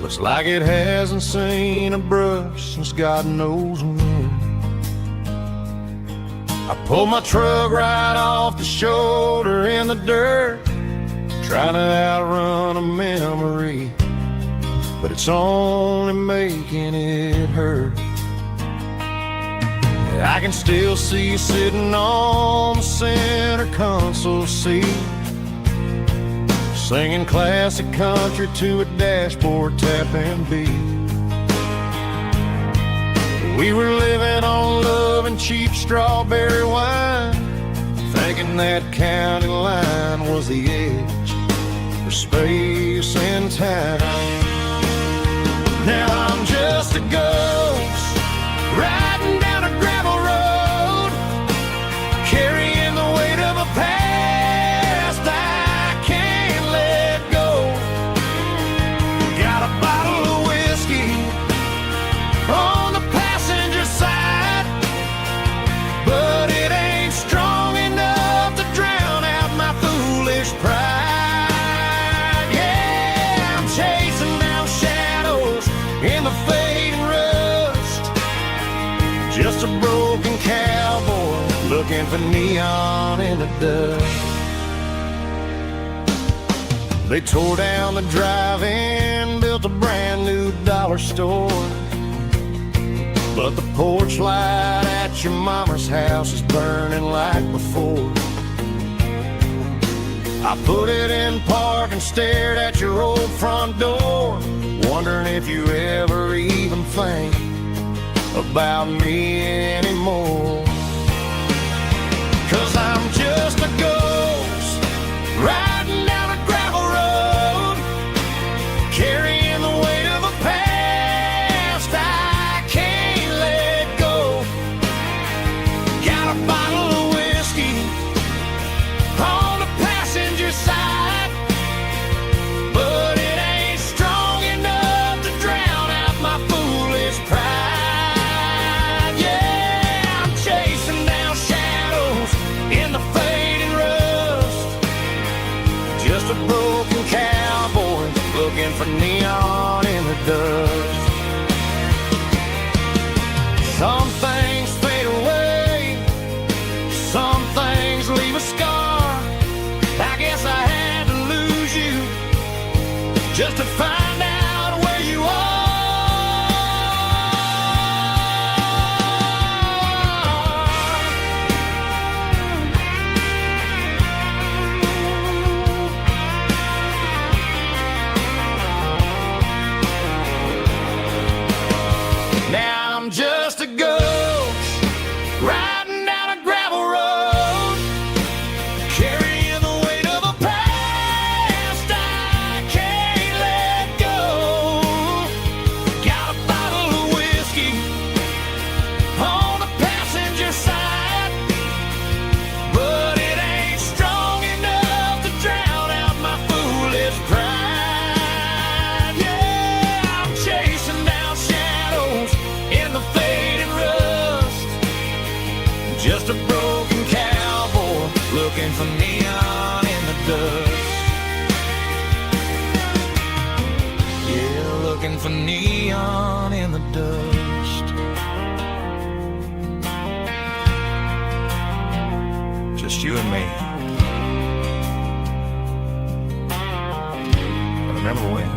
Looks like it hasn't seen a brush since God knows when. I pulled my truck right off the shoulder in the dirt, trying to outrun a memory, but it's only making it hurt. I can still see you sitting on the center console seat, singing classic country to a dashboard tapping beat. We were living on love and cheap strawberry wine, thinking that county line was the edge for space and time. Now I'm just a ghost riding down a gravel road, carrying the weight of a past looking for neon in the dust. They tore down the drive-in, built a brand new dollar store, but the porch light at your mama's house is burning like before. I put it in park and stared at your old front door, wondering if you ever even think about me anymore. 'Cause I'm just a ghost riding down a gravel road, carrying the weight of a past I can't let go. Got a bottle of whiskey on the passenger side, but it ain't strong enough to drown out my foolish pride. Yeah, I'm chasing down shadows in the fading rust, just a broken cowboy looking for neon in the dust. Some things fade away, some things leave a scar. I guess I had to lose you just to find out where you are. Now I'm just a ghost riding down a gravel road, carrying the weight of a past I can't let go. Got a bottle of whiskey on the passenger side, but it ain't strong enough to drown out my foolish pride. Yeah, I'm chasing down shadows in the fading rust, just a broken cowboy looking for neon in the dust. Yeah, looking for neon in the dust. Just you and me. I remember when.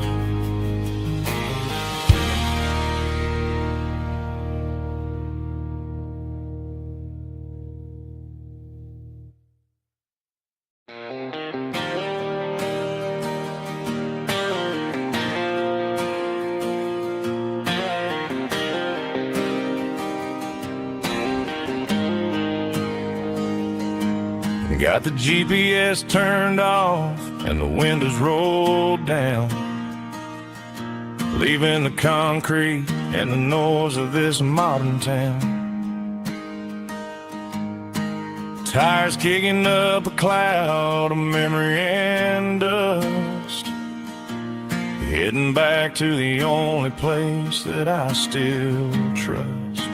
Got the GPS turned off and the windows rolled down, leaving the concrete and the noise of this modern town. Tires kicking up a cloud of memory and dust, heading back to the only place that I still trust.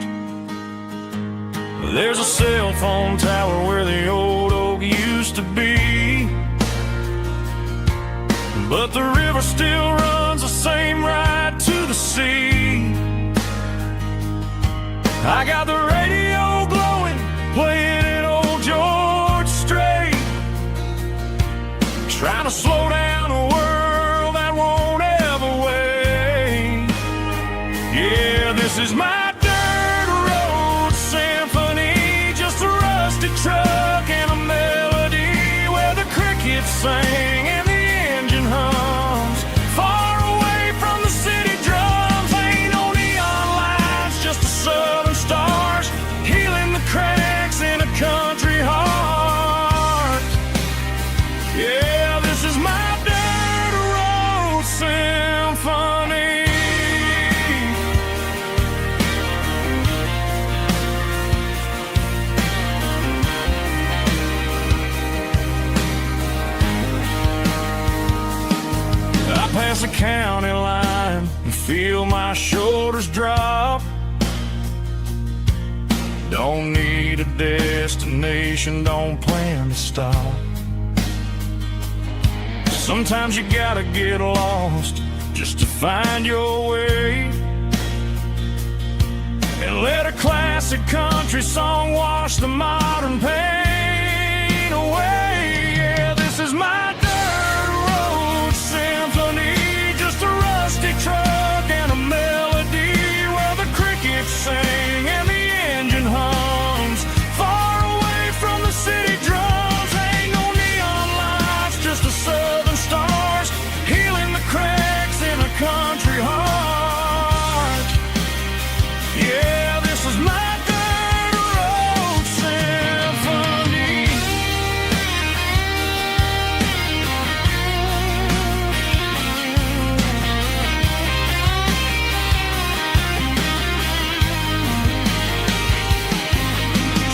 There's a cell phone tower where the old oak used to be, but the river still runs the same right to the sea. I got the radio glowing, playing an old George Strait, trying to slow down a world that won't ever wait. Yeah, this is my truck and a melody where the crickets sing and the engine hums, far away from the city drums. Ain't no neon lights, just the southern stars healing the cracks in a country heart. Yeah, this is my dirt road symphony. Past the county line and feel my shoulders drop. Don't need a destination, don't plan to stop. Sometimes you gotta get lost just to find your way. and let a classic country song wash the modern pain away. Yeah, this is my dirt road symphony, just a rusty truck and a melody where the crickets sing and the engine hums far away from the city drums. Ain't no neon lights, just the southern stars healing the cracks in a country heart. Yeah, this is my dirt road symphony.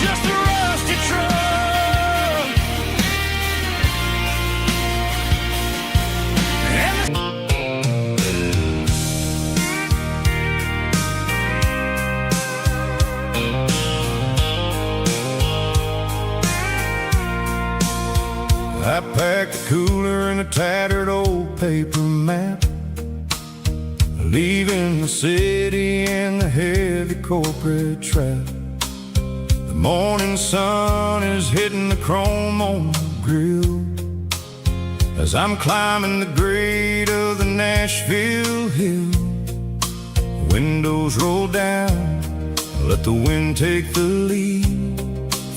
Just a rusty truck and I packed a cooler and a tattered old paper map, leaving the city and the heavy corporate trap. The morning sun is hitting the chrome on the grill as I'm climbing the grade of the Nashville hill. The windows roll down, let the wind take the lead,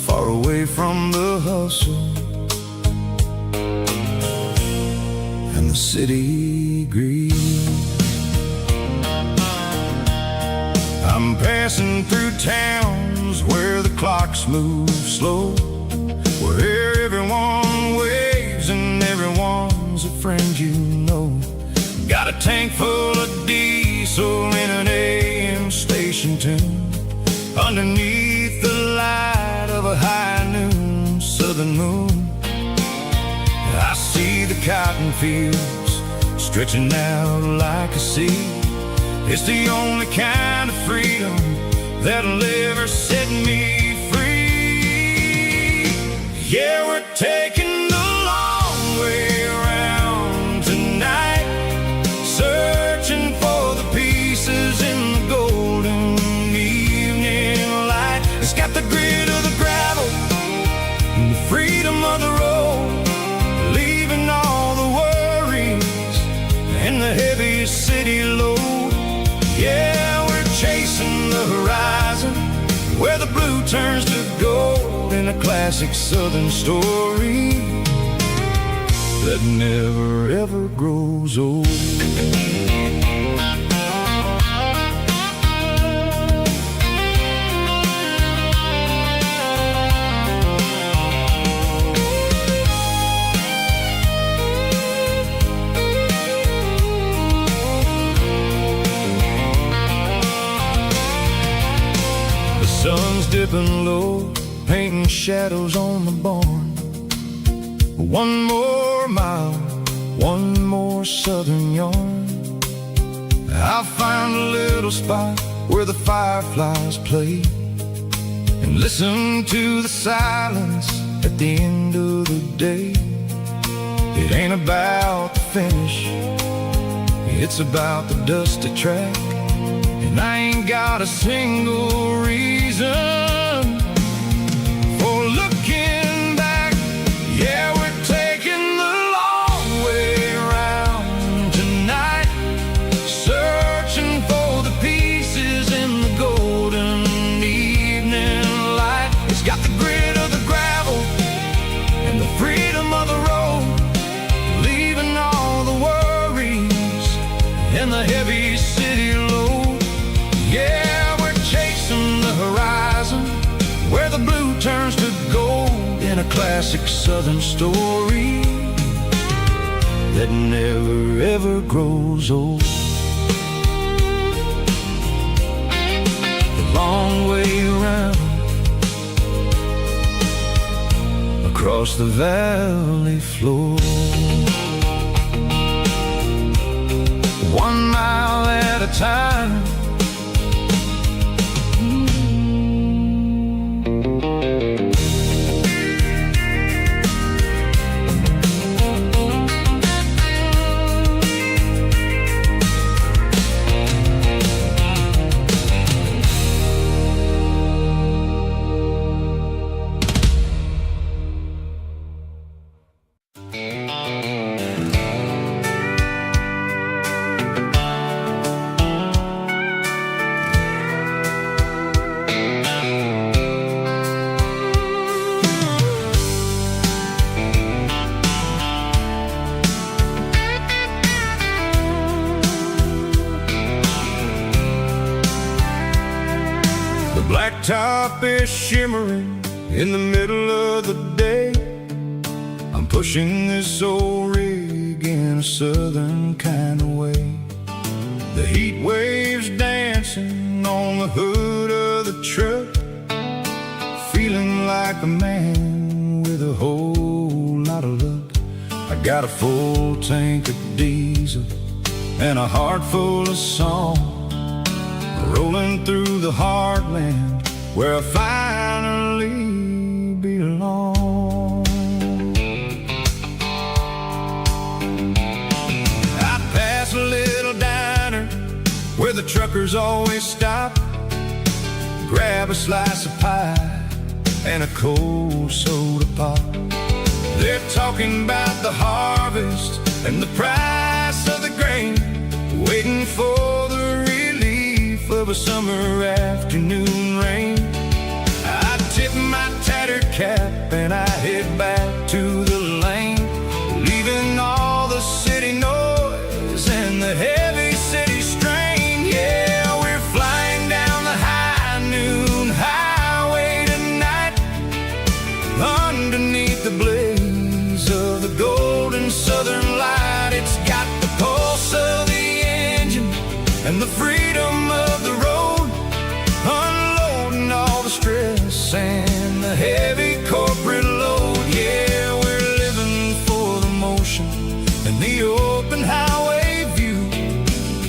far away from the hustle and the city greed. I'm passing through towns where the clocks move slow, where everyone waves and everyone's a friend you know. Got a tank full of diesel in an AM station tune, underneath the light of a high noon southern moon. I see the cotton fields stretching out like a sea. It's the only kind of freedom that'll ever set me free. Yeah, we're taking the long way around tonight, searching for the pieces in the golden evening light. It's got the grit of the gravel and the freedom of the road, leaving all the worries and the heavy city load. Yeah, we're chasing the horizon where the blue turns to gold in a classic southern story that never ever grows old. Sun's dipping low, painting shadows on the barn. One more mile, one more southern yarn. I'll find a little spot where the fireflies play and listen to the silence at the end of the day. It ain't about the finish, it's about the dusty track. And I ain't got a single reason for looking back. Yeah, we're taking the long way around tonight, searching for the pieces in the golden evening light. It's got the grit of the gravel and the freedom of the road, leaving all the worries and the heavy city load. Yeah, we're chasing the horizon where the blue turns to gold in a classic southern story that never ever grows old. The long way around across the valley floor, 1 mile at a time. top is shimmering in the middle of the day. I'm pushing this old rig in a southern kind of way. The heat waves dancing on the hood of the truck, feeling like a man with a whole lot of luck. I got a full tank of diesel and a heart full of song, rolling through the heartland where I finally belong. I pass a little diner where the truckers always stop, grab a slice of pie and a cold soda pop. They're talking about the harvest and the price of the grain, waiting for the relief of a summer afternoon rain. I tip my tattered cap and I head back to the lane, leaving all the city noise and the heavy city strain. Yeah, we're flying down the high noon highway tonight, underneath the blaze of the golden southern light. It's got the pulse of the engine and the freedom of the road, unloading all the stress and the heavy corporate load. Yeah, we're living for the motion and the open highway view,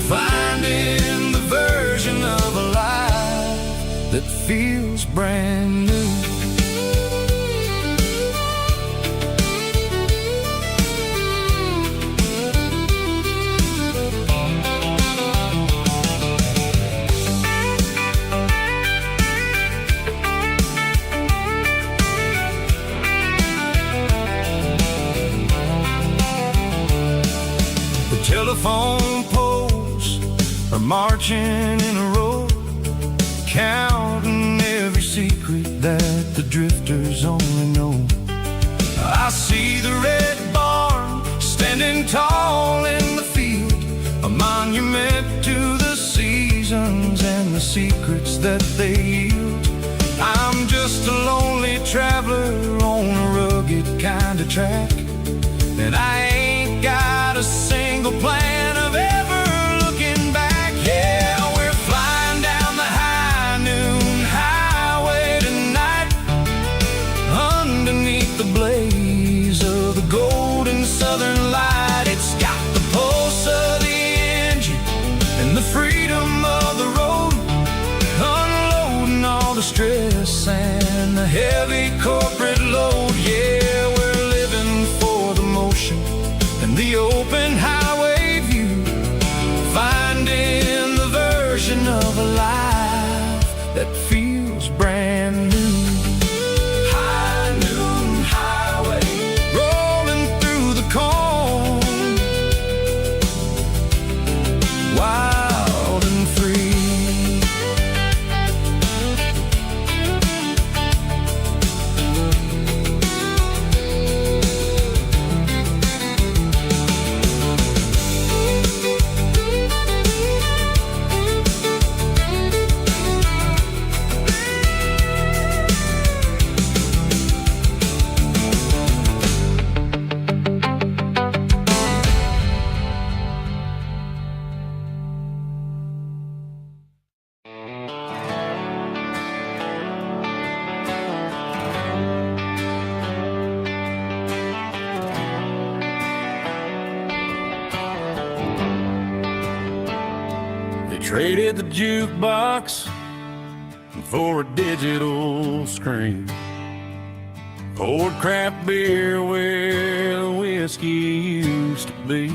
finding the version of a life that feels brand new. Telephone poles are marching in a row, counting every secret that the drifters only know. I see the red barn standing tall in the field, a monument to the seasons and the secrets that they yield. I'm just a lonely traveler on a rugged kind of track, and I ain't got a single plan of ever looking back. Yeah, we're flying down the high noon highway tonight, underneath the blaze of the golden southern light. It's got the pulse of the engine and the freedom of the road, unloading all the stress and the heavy corporate load. Yeah, we're living for the motion and the open highway view, finding the version of a life that feels brand new. High noon highway, rolling through the corn, wild and free. Traded the jukebox for a digital screen, poured craft beer where the whiskey used to be.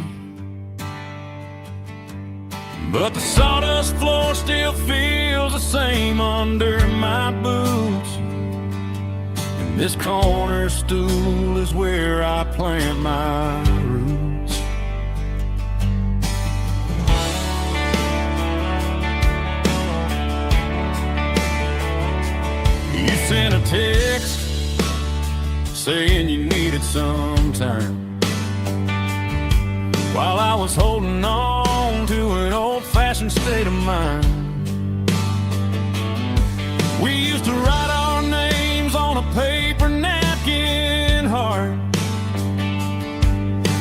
But the sawdust floor still feels the same under my boots, and this corner stool is where I plant my roots. You sent a text saying you needed some time, while I was holding on to an old-fashioned state of mind. We used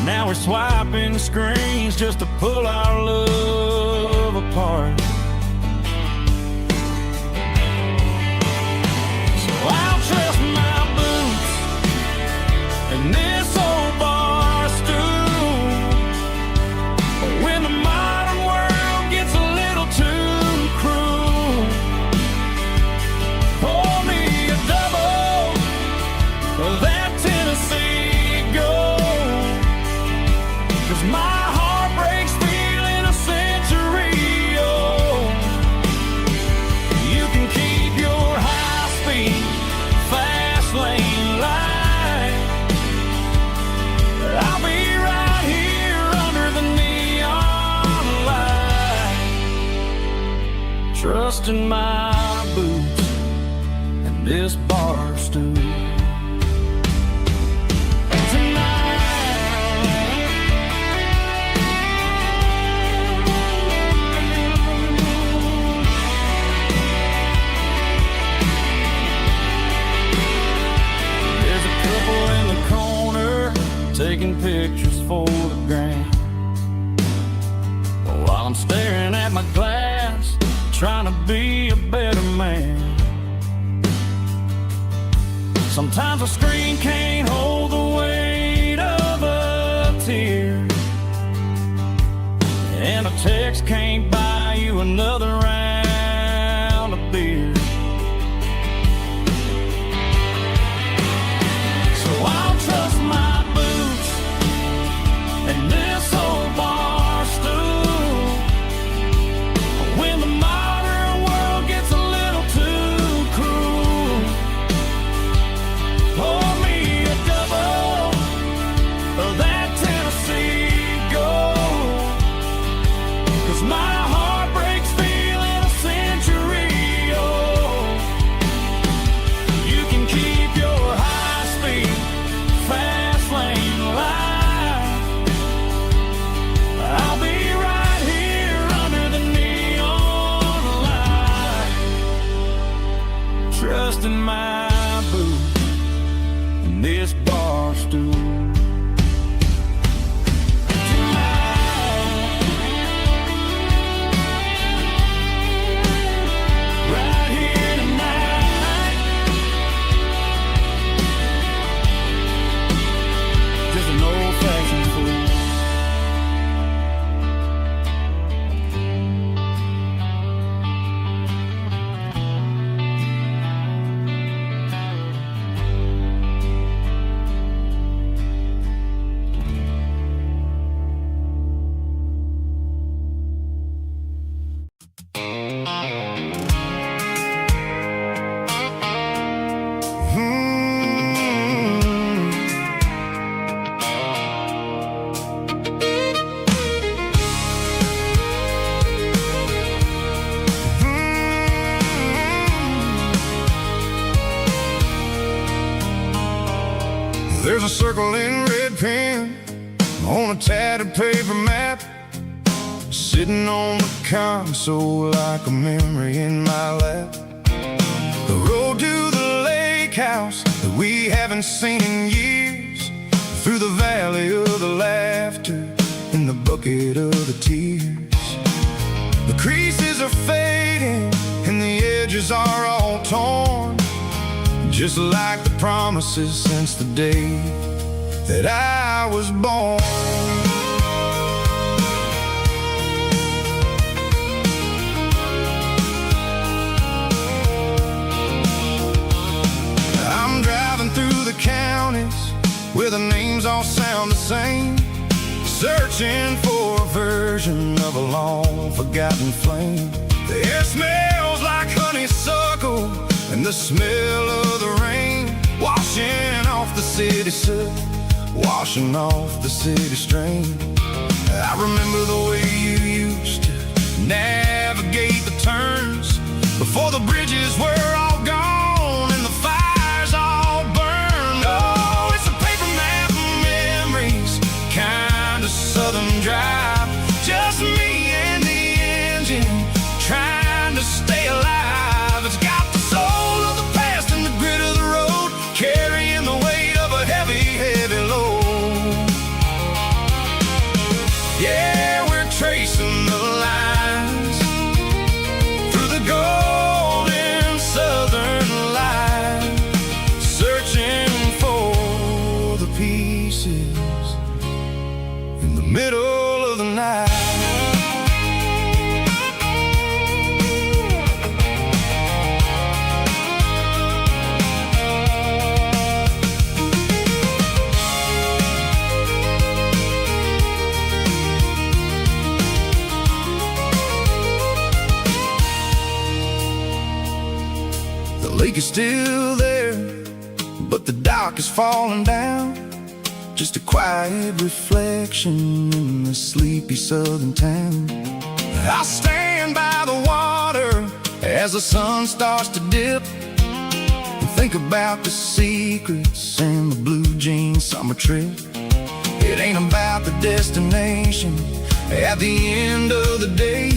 Now we're swiping screens just to pull our love apart. So I'll trust my boots and this old bar stool. But when the modern world gets a little too cruel, pour me a double of that Tennessee Gold. 'Cause my heart breaks feeling a century old. You can keep your high-speed, fast lane light. I'll be right here under the neon light, trusting my boots and this bar stool. Taking pictures for the gram, while I'm staring at my glass, trying to be a better man. Sometimes a screen can't hold the weight of a tear, and a text can't buy you another round of beer. So I'll trust my and this old bar stool. When the modern world gets a little too cruel, pour me a double of that Tennessee Gold. 'Cause my heart breaks feeling a century old. You can keep your high-speed, fast lane light. I'll be right here under the neon light, trusting my boots and this bar stool. Right here tonight, just an old-fashioned fool. There's a circle in red pen on a tattered paper map, sitting on the console like a memory in my lap. The road to the lake house that we haven't seen in years, through the valley of the laughter and the bucket of the tears. The creases are fading and the edges are all torn, just like the promises since the day that I was born. I'm driving through the counties where the names all sound the same, searching for a version of a long-forgotten flame. The air smells like honeysuckle and the smell of the rain, washing off the city soot, washing off the city strain. I remember the way you used to navigate the turns before the bridges were all gone and the fires all burned. Oh, it's a paper map of memories, kind of southern drive, just me and the engine trying to stay alive. It's got the soul of the past and the grit of the road, carrying the weight of a heavy, heavy load. pieces in the middle of the night. The lake is still there, but the dock is falling down. Just a quiet reflection in the sleepy southern town. I'll stand by the water as the sun starts to dip and think about the secrets and the blue jean summer trip. It ain't about the destination at the end of the day.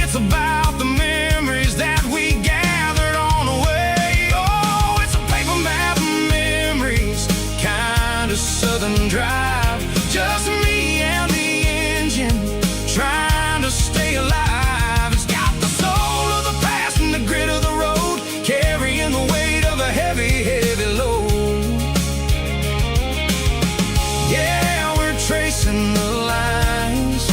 It's about the memories that we gathered on the way. Oh, it's a paper map of memories, kind of southern drive. Just me and the engine, trying to stay alive. It's got the soul of the past and the grit of the road, carrying the weight of a heavy, heavy load. Yeah, we're tracing the lines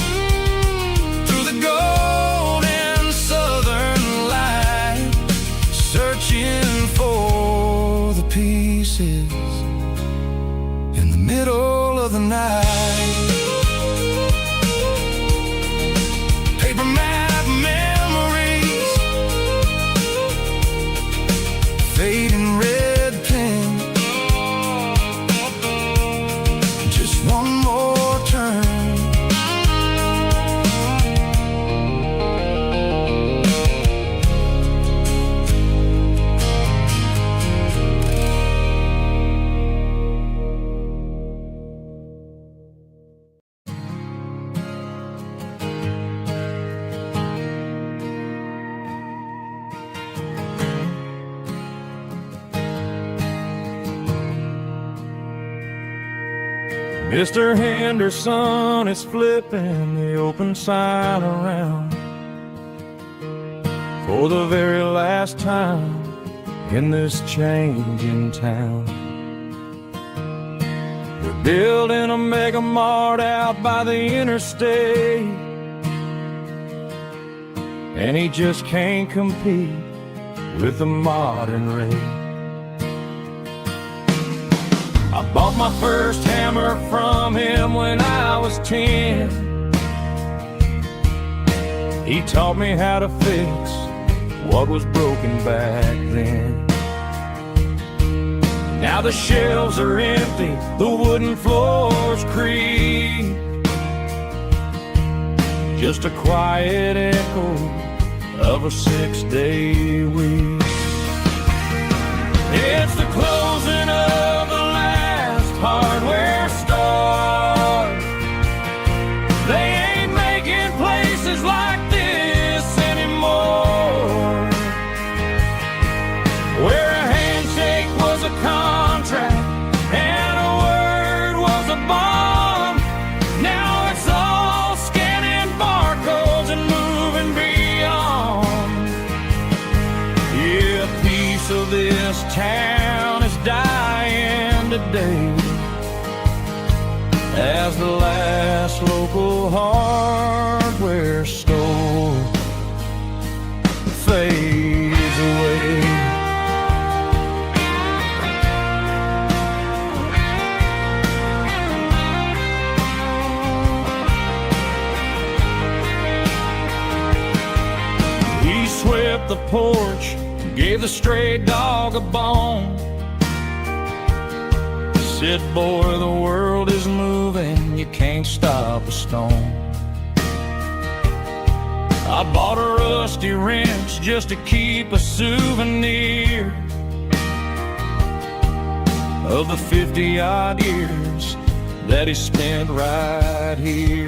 through the golden southern light, searching for the pieces in the middle of the night. Paper map memories, fading red pen, just one more turn. Mr. Henderson is flipping the open sign around for the very last time in this changing town. We're building a mega mart out by the interstate, and he just can't compete with the modern rate. I bought my first hammer from him when I was 10. He taught me how to fix what was broken back then. Now the shelves are empty, the wooden floors creak, just a quiet echo of a 6-day week. It's the closing of the hardware store. They ain't making places like this anymore, where a handshake was a contract and a word was a bond. Now it's all scanning barcodes and moving beyond. Yeah, a piece of this town is dying today as the last local hardware store fades away. He swept the porch, gave the stray dog a bone, said, boy, the world is moving, you can't stop a stone. I bought a rusty wrench just to keep a souvenir of the 50-odd years that he spent right here.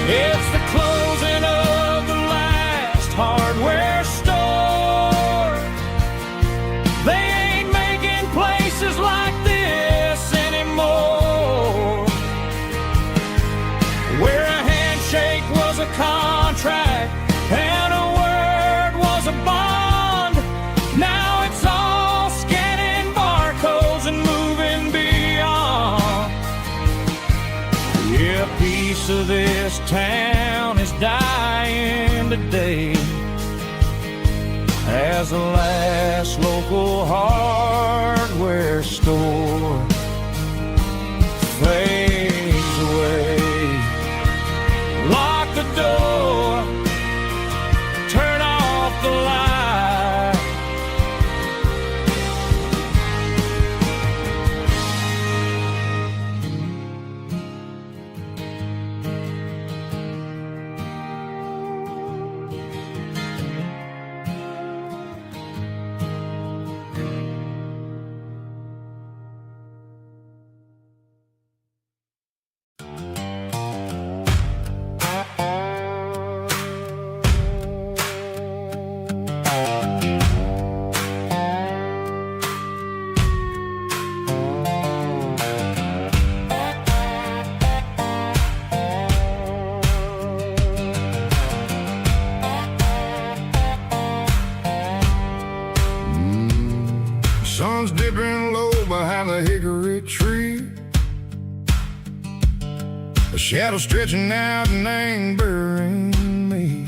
It's the closing of the last hardware store. They ain't making places like this anymore, where a handshake was a contract and a word was a bond. Now it's all scanning barcodes and moving beyond. voice of this town is dying today as the last local hardware store fades away. Lock the door, turn off the light. Sun's dipping low behind the hickory tree. A shadow stretching out and ain't burying me.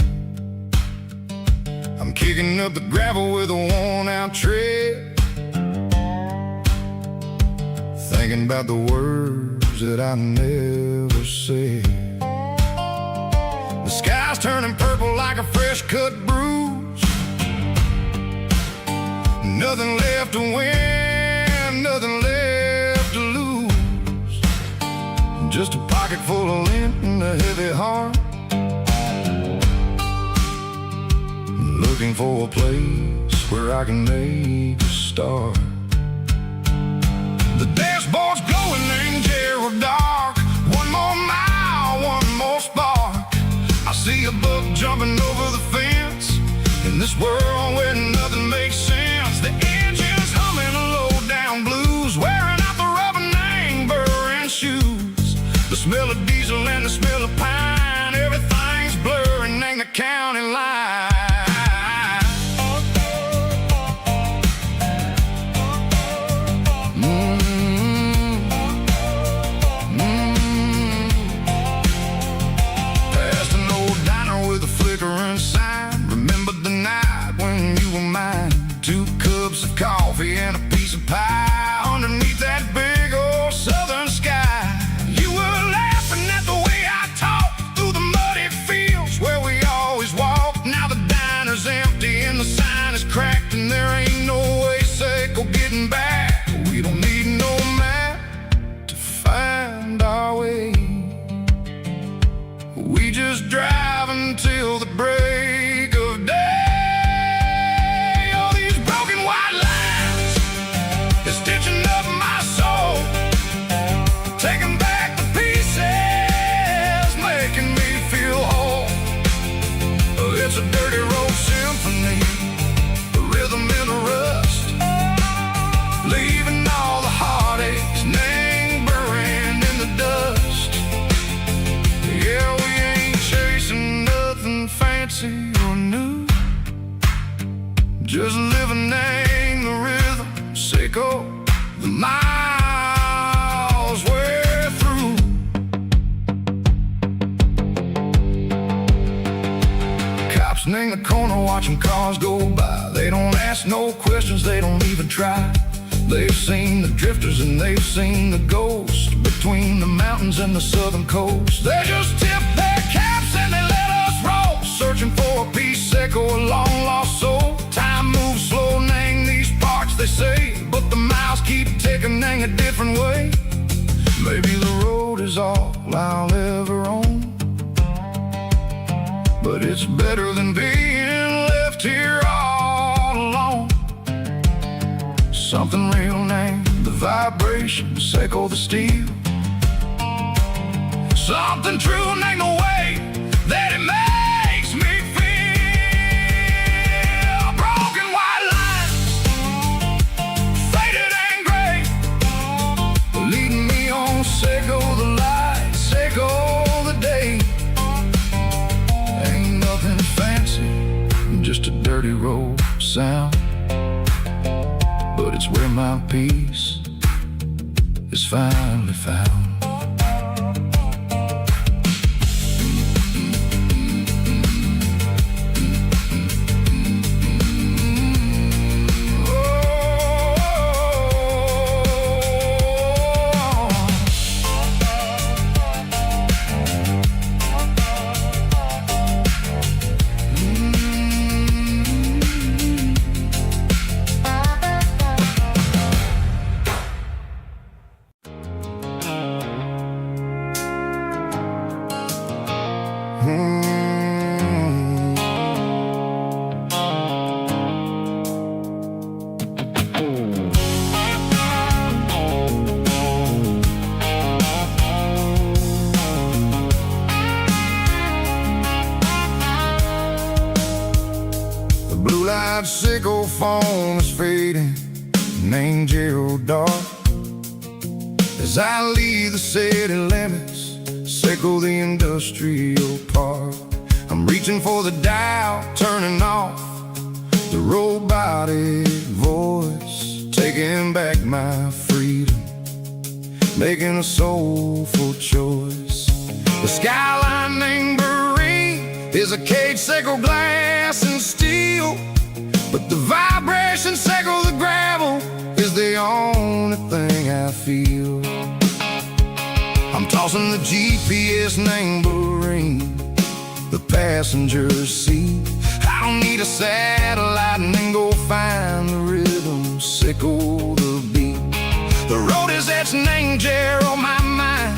I'm kicking up the gravel with a worn-out tread, thinking about the words that I never said. The sky's turning purple like a fresh-cut bruise. Nothing left to win, nothing left to lose. Just a pocket full of lint and a heavy heart, looking for a place where I can make a start. The dashboard's glowing in Gerald dark. One more mile, one more spark. I see a buck jumping over the fence in this world where nothing makes sense. The engine's humming a low-down blues, wearing out the rubber name burring shoes. The smell of diesel and the smell of pine, everything's blurring in the county line. Past an old diner with a flickering sign. Remember the night when you were mine. 2 cups of coffee and a piece of pie underneath that big old southern sky. You were laughing at the way I talked through the muddy fields where we always walked. Now the diner's empty and the sign is cracked, and there ain't no way safe or getting back. We don't need no map to find our way. We just drive until the break of day. It's a dirty road symphony, a rhythm in the rust, leaving all the heartaches, name burning in the dust. Yeah, we ain't chasing nothing fancy or new, just living in the rhythm, sick of the miles we're through. In the corner watching cars go by. They don't ask no questions, they don't even try. They've seen the drifters and they've seen the ghosts between the mountains and the southern coast. They just tip their caps and they let us roll, searching for a piece sick or a long lost soul. Time moves slow, nang these parts they say, but the miles keep ticking, nang a different way. Maybe the road is all I'll ever own, but it's better than being left here all alone. Something real named the vibration, echo the steel. Something true named the way that it makes me feel. Broken white lines, faded and gray, leading me on, echo the light, echo the day. Just a dirty road sound, but it's where my peace is finally found. named Geralkyo. As I leave the city limits, circle the industrial park, I'm reaching for the dial, turning off the robotic voice, taking back my freedom, making a soulful choice. The skyline named Bryan is a cage, circle glass and steel, but the vibration circle the gravel is the only thing I feel. I'm tossing the GPS named Bryan, the passenger seat. I don't need a satellite and then go find the rhythm, sickle the beat. The road is etched named Gerald on my mind,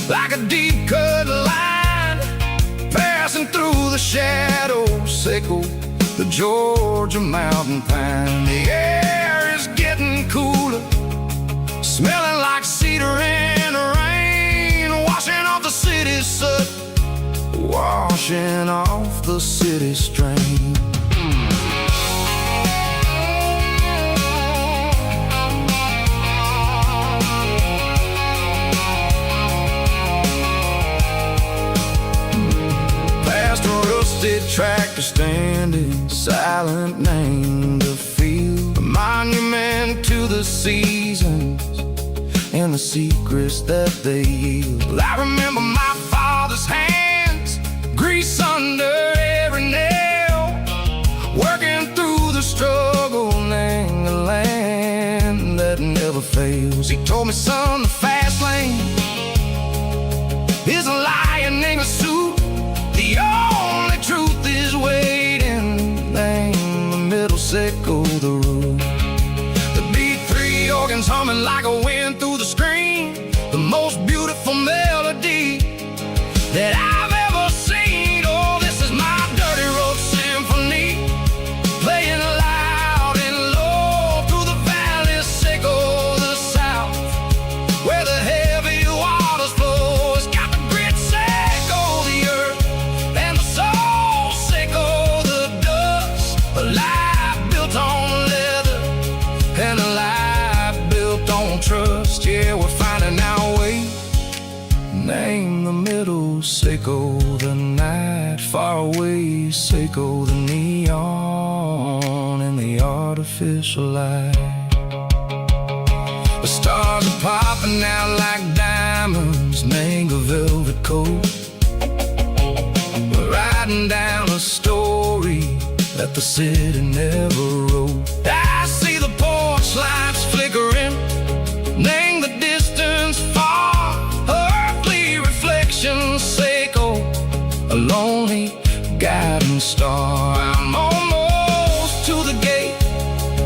like a deep cut line, passing through the shadows, sickle the Georgia mountain pine. The air is getting cooler, smelling like cedar in the rain, washing off the city soot, washing off the city strain. Past a rusted tractor standing silent, named the field, a monument to the seasons and the secrets that they yield. I remember my father's hands, grease under every nail, working through the struggle, in the land that never fails. He told me, son, the fast lane is a lion in a suit, the only truth is waiting. Name the middle, sickle the root. The beat, three organs humming like a wind through the screen, the most beautiful melody that I've ever seen. Oh, this is my dirty road symphony, playing loud and low through the valleys, sickle the south, where the heavy waters flow. It's got the grit, sickle the earth, and the soul, sickle the dust. A life built on leather and a life built on trust. Yeah, we're finding our way. Name the middle, sickle the night, far away, sickle the neon and the artificial light. The stars are popping out like diamonds, name a velvet coat. We're riding down a story that the city never wrote. I see the porch lights flickering, name the distance far, earthly reflections, sickle a lonely guiding star. I'm almost to the gate,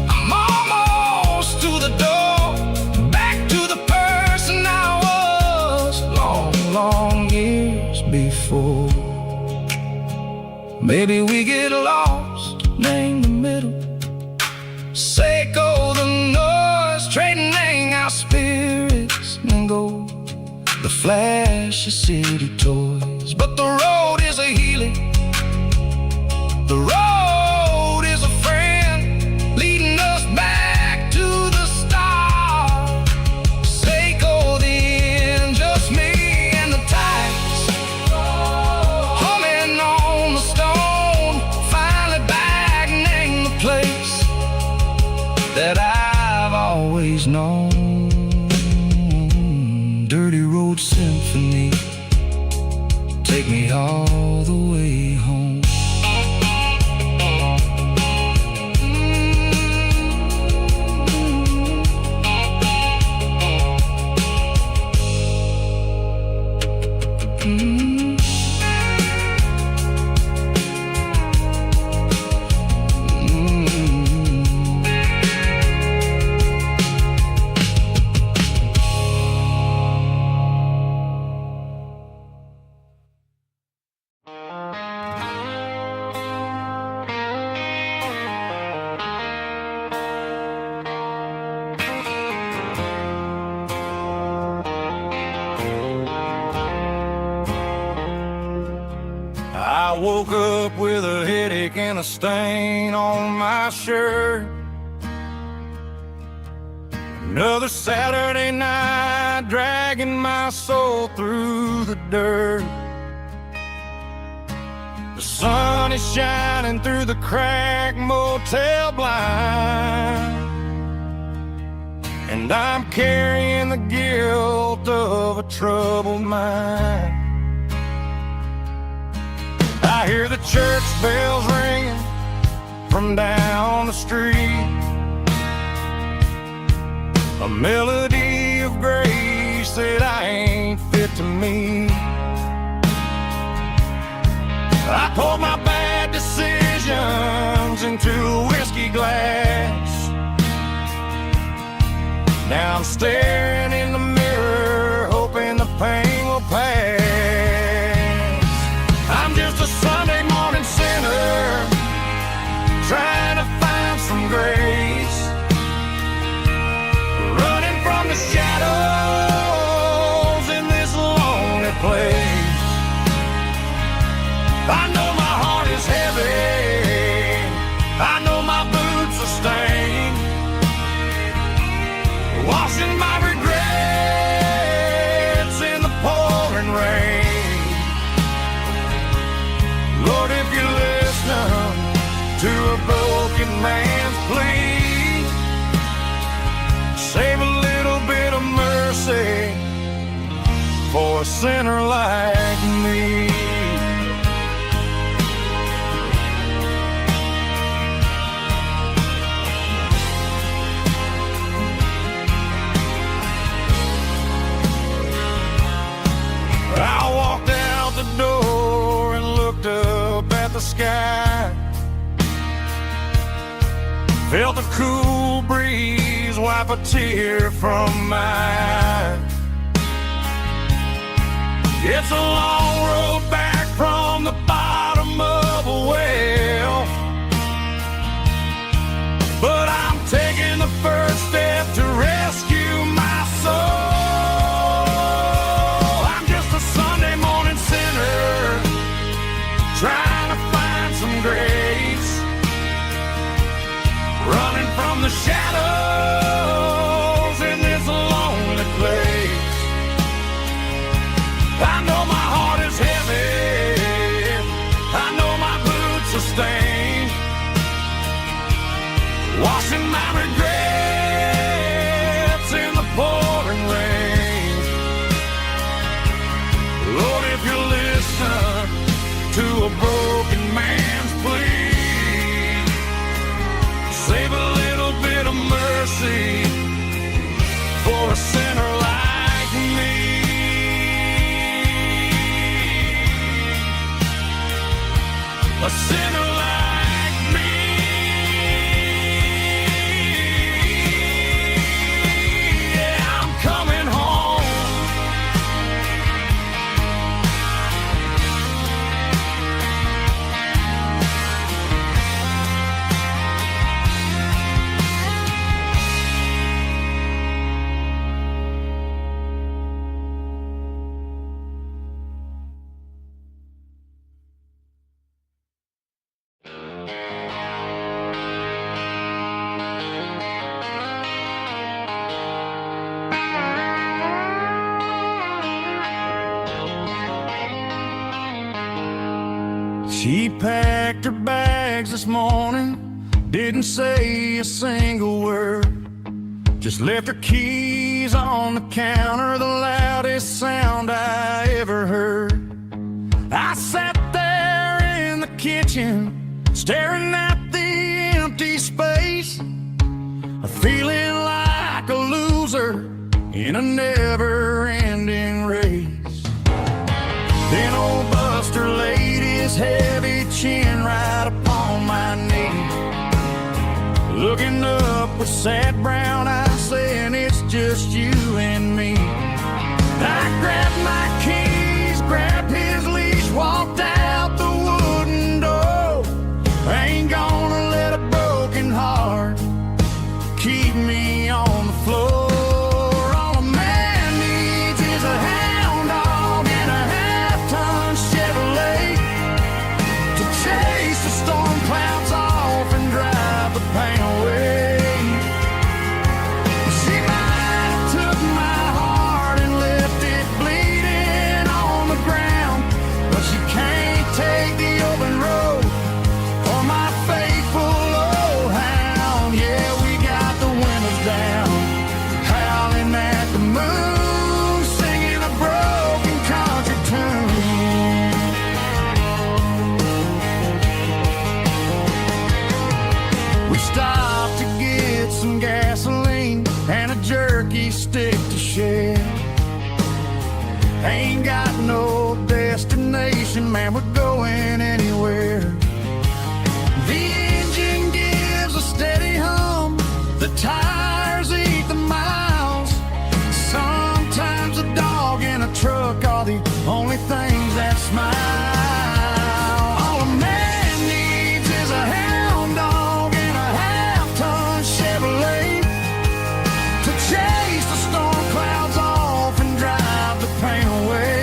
I'm almost to the door, back to the person I was long, long years before. Maybe we get lost, name the middle, sickle the noise, trading our spirits and go the flash of city toys. But the road is a healing, the road is a friend, leading us back to the start. Sickle the end, just me and the tides, humming on the stone, finally back, name the place that I've always known. Dirty road symphony, take me all the way home. I woke up with a headache and a stain on my shirt. Another Saturday night, dragging my soul through the dirt. The sun is shining through the cracked motel blind, and I'm carrying the guilt of a troubled mind. I hear the church bells ringing from down the street, a melody of grace that I ain't fit to meet. I poured my bad decisions into a whiskey glass. Now I'm staring in the mirror, hoping the pain will pass. I'm just a Sunday morning sinner, trying to find some grace, running from the shadows in this lonely place. I know my heart is heavy, I know my boots are stained, washing my regrets in the pouring rain. Lord, if you listen to a broken man's plea, save a little bit of mercy for a sinner like me. I walked out the door and looked up at the sky, felt the cool breeze wipe a tear from my eye. It's a long road back from the bottom of a well, but I'm taking the first step to rescue my soul. Trying to find some grace, running from the shadows in this lonely place. I know my heart is heavy, I know my boots are stained, washing my regrets in the pouring rain. Lord, if you listen to a broken man's plea, save a little bit of mercy for a sinner like me. A sinner like me. Yeah, I'm coming home. She packed her bags this morning, didn't say a single word, just left her keys on the counter, the loudest sound I ever heard. I sat there in the kitchen, staring at the empty space, feeling like a loser in a never-ending race. Then old Buster laid his heavy chin right upon my knee, looking up with sad brown eyes, saying it's just you and me. I grabbed my keys, grabbed his leash, walked out the wooden door. I ain't gonna let a broken heart keep me on the floor. All a man needs is a hound dog and a half-ton Chevrolet to chase the storm clouds off and drive the pain away. See, my Ain't got no destination, man, we're going anywhere. The engine gives a steady hum, the tires eat the miles. Sometimes a dog in a truck are the only things that smile. All a man needs is a hound dog and a half-ton Chevrolet to chase the storm clouds off and drive the pain away.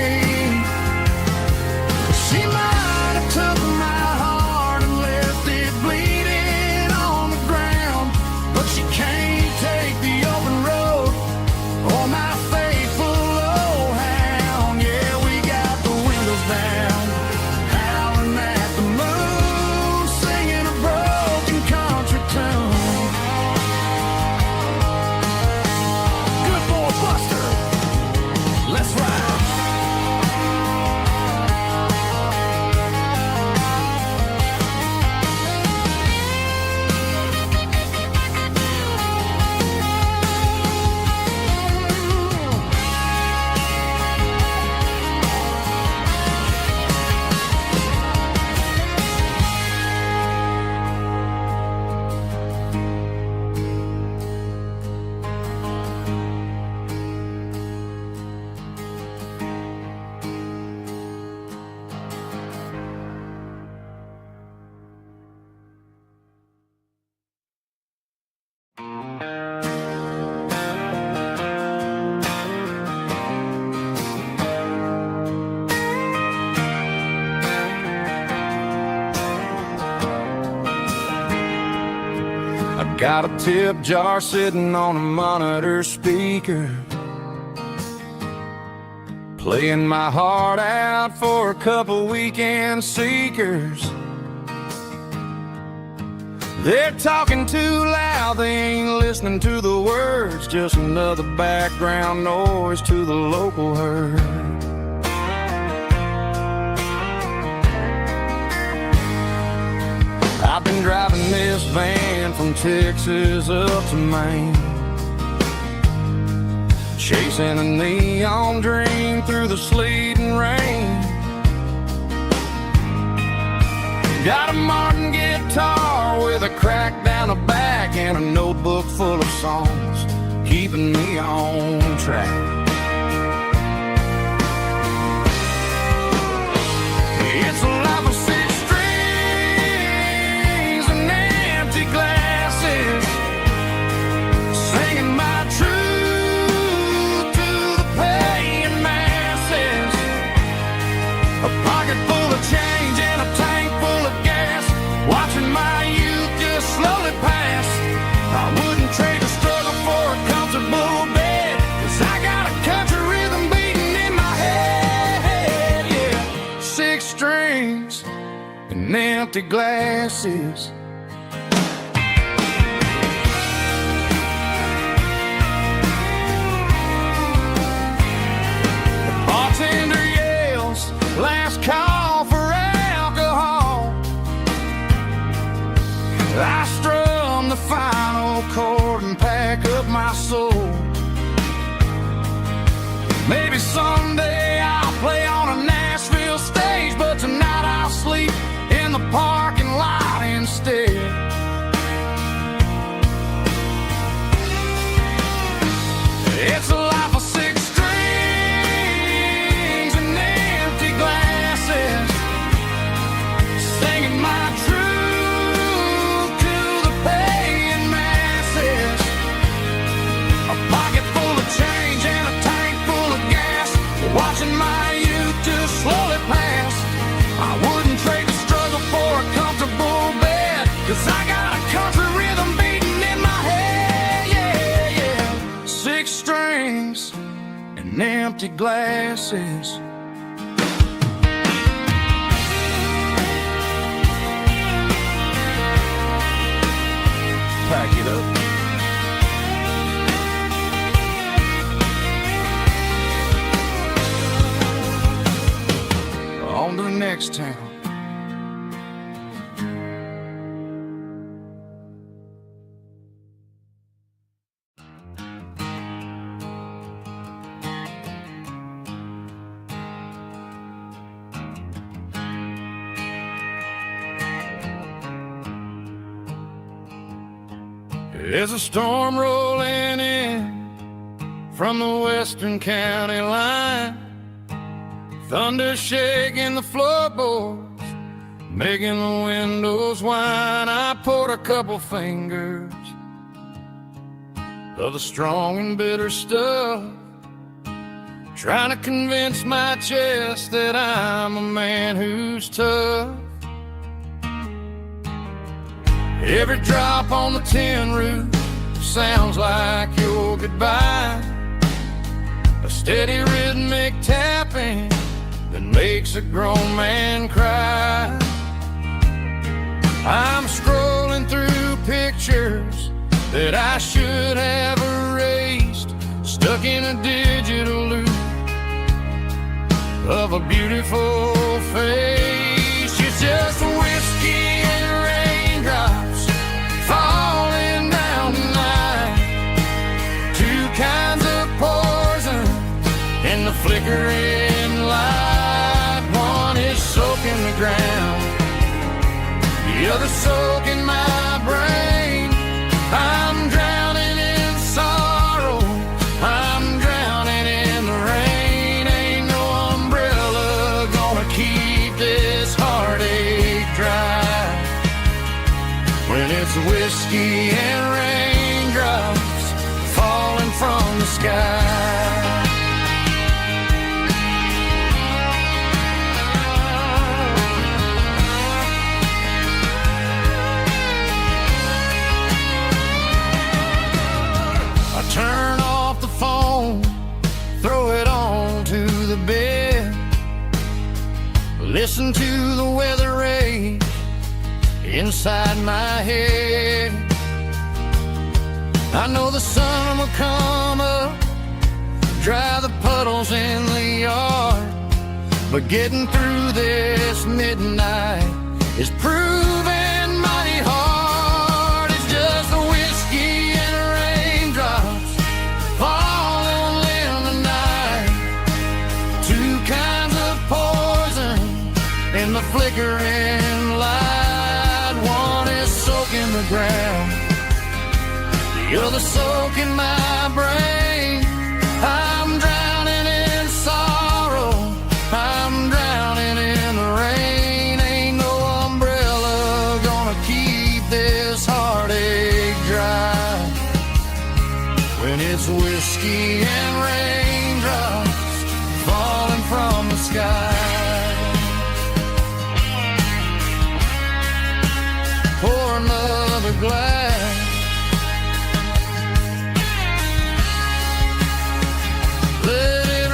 She might have took my heart and left it bleeding on the ground, but she can't take the open road or my faithful old hound. Yeah, we got the windows down, howling at the moon, singing a broken country tune. Good boy Buster, let's ride. Got a tip jar sitting on a monitor speaker, playing my heart out for a couple weekend seekers. They're talking too loud, they ain't listening to the words, just another background noise to the local herd. I've been driving this van from Texas up to Maine, chasing a neon dream through the sleet and rain. Got a Martin guitar with a crack down the back and a notebook full of songs, keeping me on track. It's a life of six strings and empty glasses, singing my truth to the paying masses. A pocket full of change and a tank full of gas, watching my youth just slowly pass. I wouldn't trade the struggle for a comfortable bed, 'cause I got a country rhythm beating in my head. Yeah, six strings and empty glasses. The bartender yells, last call for alcohol. I strum the final chord and pack up my soul. Maybe someday I'll play on a Nashville stage, but tonight I'll sleep in the parking lot instead. It's a life of six strings and empty glasses, singing my truth to the paying masses. A pocket full of change and a tank full of gas, watching my youth just slowly pass. I wouldn't trade the struggle for a comfortable bed, 'cause I got a country rhythm beating in my head. Yeah, yeah. Six strings and empty glasses. Pack it up. On to the next town. There's a storm rolling in from the western county line, thunder shaking the floorboards, making the windows whine. I poured a couple fingers of the strong and bitter stuff, trying to convince my chest that I'm a man who's tough. Every drop on the tin roof sounds like your goodbye, a steady rhythmic tapping that makes a grown man cry. I'm scrolling through pictures that I should have erased, stuck in a digital loop of a beautiful face. It's just whiskey and raindrops falling down tonight, two kinds of poison in the flickering light. One is soaking the ground, the other soaking my brain. I'm drowning in sorrow, I'm drowning in the rain. Ain't no umbrella gonna keep this heartache dry when it's whiskey and raindrops falling from the sky. Turn off the phone, throw it on to the bed, listen to the weather rage inside my head. I know the sun will come up, dry the puddles in the yard, but getting through this midnight is proving mighty hard. It's just a whiskey and raindrops falling in the night, two kinds of poison in the flickering light. One is soaking the ground, the other soaking my brain. I'm drowning in sorrow, I'm drowning in the rain. Ain't no umbrella gonna keep this heartache dry when it's whiskey and raindrops falling from the sky. Pour another glass, let it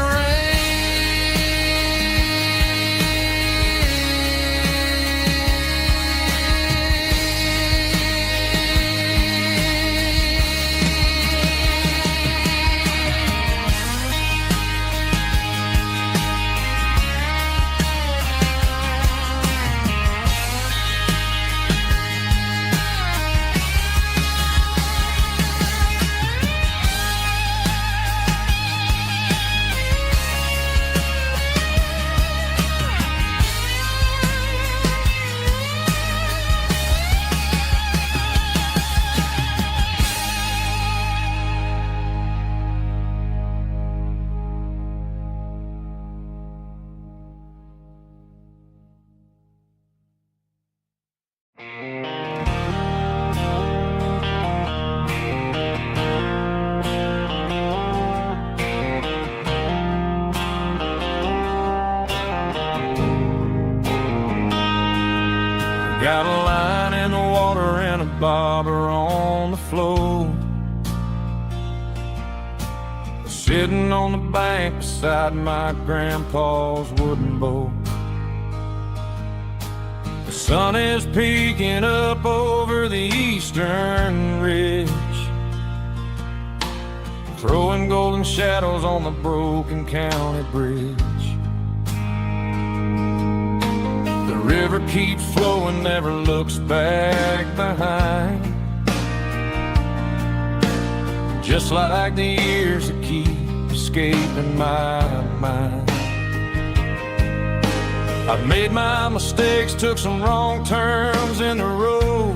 got a line in the water and a bobber on the floor, sitting on the bank beside my grandpa's wooden boat. The sun is peeking up over the eastern ridge, throwing golden shadows on the broken county bridge. The river keeps flowing, never looks back behind, just like the years that keep escaping my mind. I've made my mistakes, took some wrong turns in the road,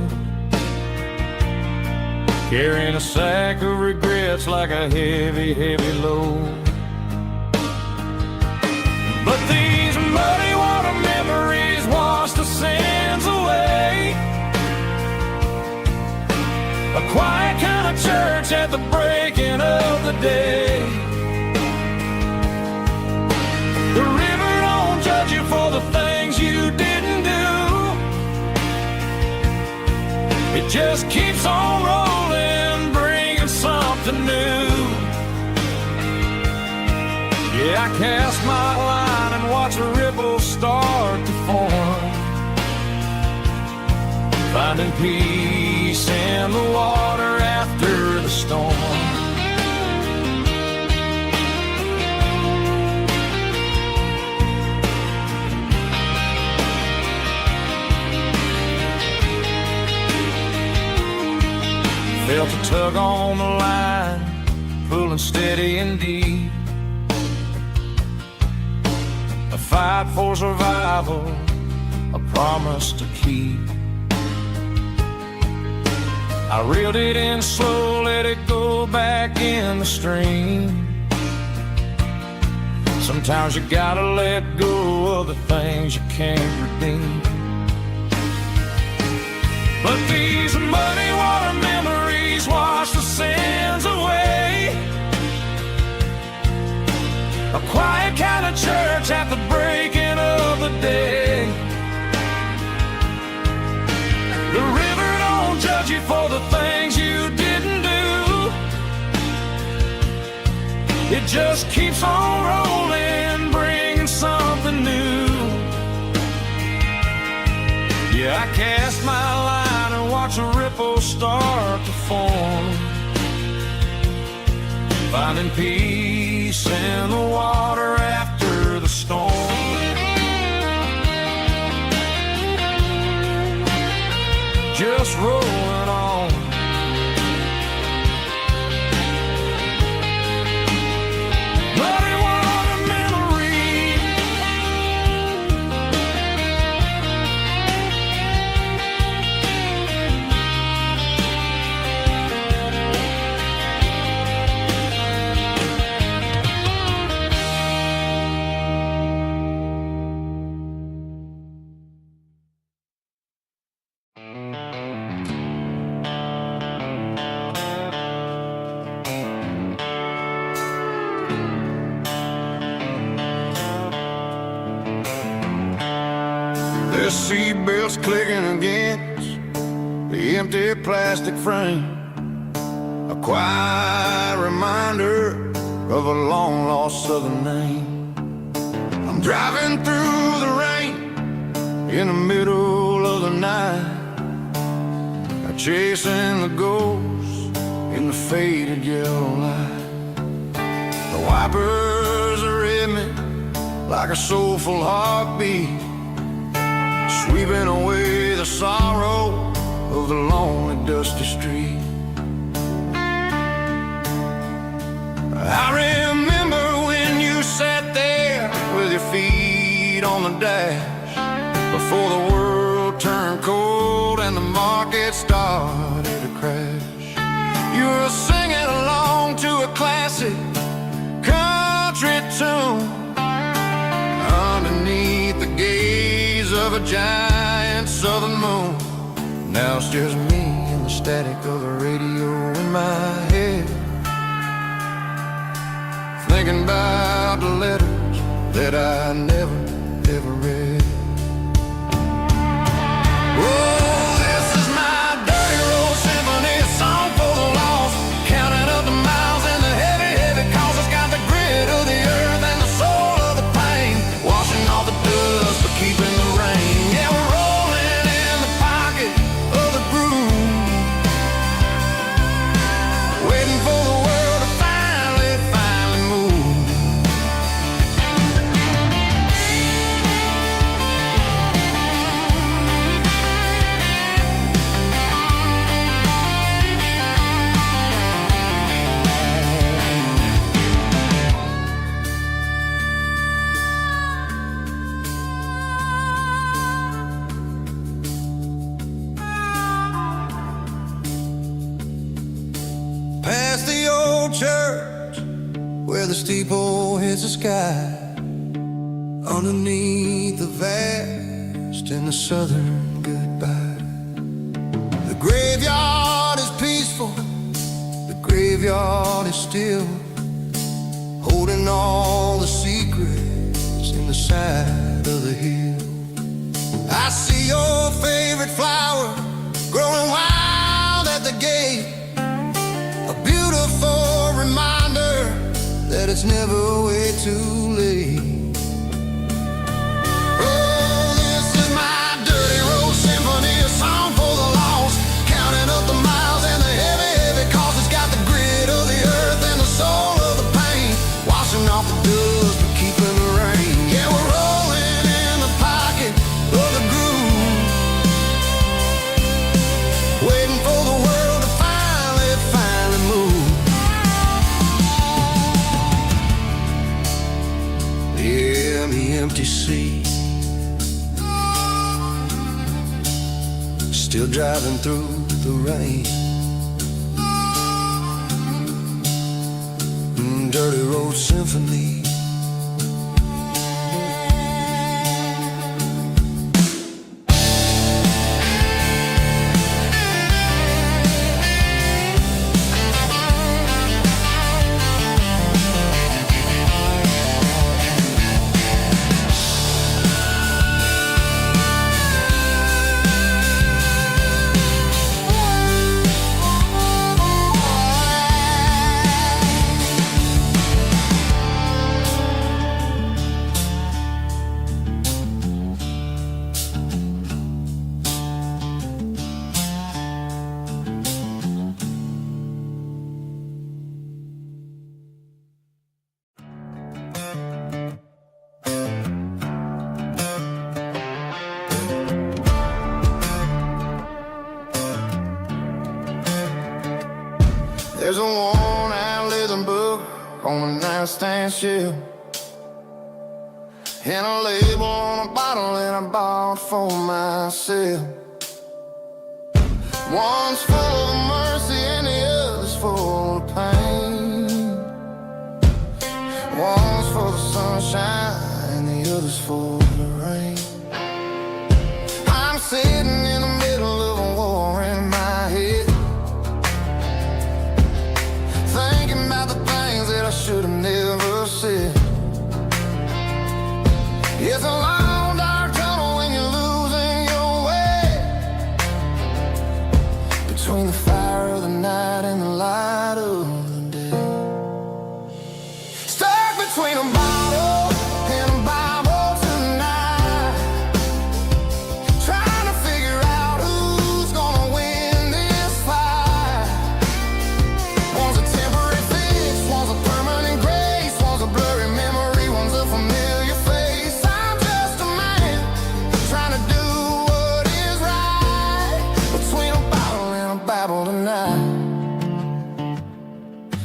carrying a sack of regrets like a heavy, heavy load. But these muddy water memories wash the sins away. A quiet kind of church at the breaking of the day. The river don't judge you for the things you didn't do. It just keeps on rolling, bringing something new. Yeah, I cast my line and watch a ripple start to form, finding peace in the water after the storm. Felt a tug on the line, pulling steady and deep. A fight for survival, a promise to keep. I reeled it in slow, let it go back in the stream. Sometimes you gotta let go of the things you can't redeem. But these muddy water memories wash the sins away. A quiet kind of church at the breaking of the day. The river don't judge you for the things you didn't do. It just keeps on rolling, bringing something new. Yeah, I cast my line and watch a ripple start to form, finding peace in the water after the storm. Just rolling on. Muddy water memory. The seatbelt's clicking against the empty plastic frame, a quiet reminder of a long-lost southern name. I'm driving through the rain in the middle of the night, chasing the ghosts in the faded yellow light. The wipers are in me like a soulful heartbeat, sweeping away the sorrow of the lonely, dusty street. I remember when you sat there with your feet on the dash, before the world turned cold and the market started to crash. You were singing along to a classic country tune underneath the gaze of a giant southern moon. Now it's just me and the static of the radio in my head, thinking about the letters that I never, ever read. Oh, this is my dirty road symphony, a song for the lost, counting up the miles and the heavy, heavy cost. It's got the grit of the earth and the soul of the pain, washing off the dust but keeping the rain. Yeah, we're rolling in the pocket of the groove, waiting for the world to finally move. church where the steeple hits the sky, underneath the vast and the southern goodbye. The graveyard is peaceful, the graveyard is still, holding all the secrets in the side of the hill. I see your favorite flower growing wild at the gate, a beautiful reminder that it's never way too late. Oh, this is my dirty road symphony, a song for the lost, counting up the miles and the heavy, heavy cost. It's got the grit of the earth and the soul of the pain, washing off the dust but keeping the rain. Yeah, we're rolling in the pocket of the groove, waiting for the world to finally move. Yeah, the empty sea, still driving through the rain. Dirty road symphony. There's a worn-out leather book on the nightstand shelf, and a label on a bottle that I bought for myself. One's full of mercy and the other's full of pain. One's for the sunshine and the other's for the rain. I'm sitting in the middle of a war in my head, thinking about the things that I should have never said. It's a long dark tunnel when you're losing your way, between the fire of the night and the light of the day. Stuck between a bottle and a Bible tonight, trying to figure out who's gonna win this fight. One's a temporary fix, one's a permanent grace, one's a blurry memory, one's a familiar face. I'm just a man trying to do what is right, between a bottle and a Bible tonight.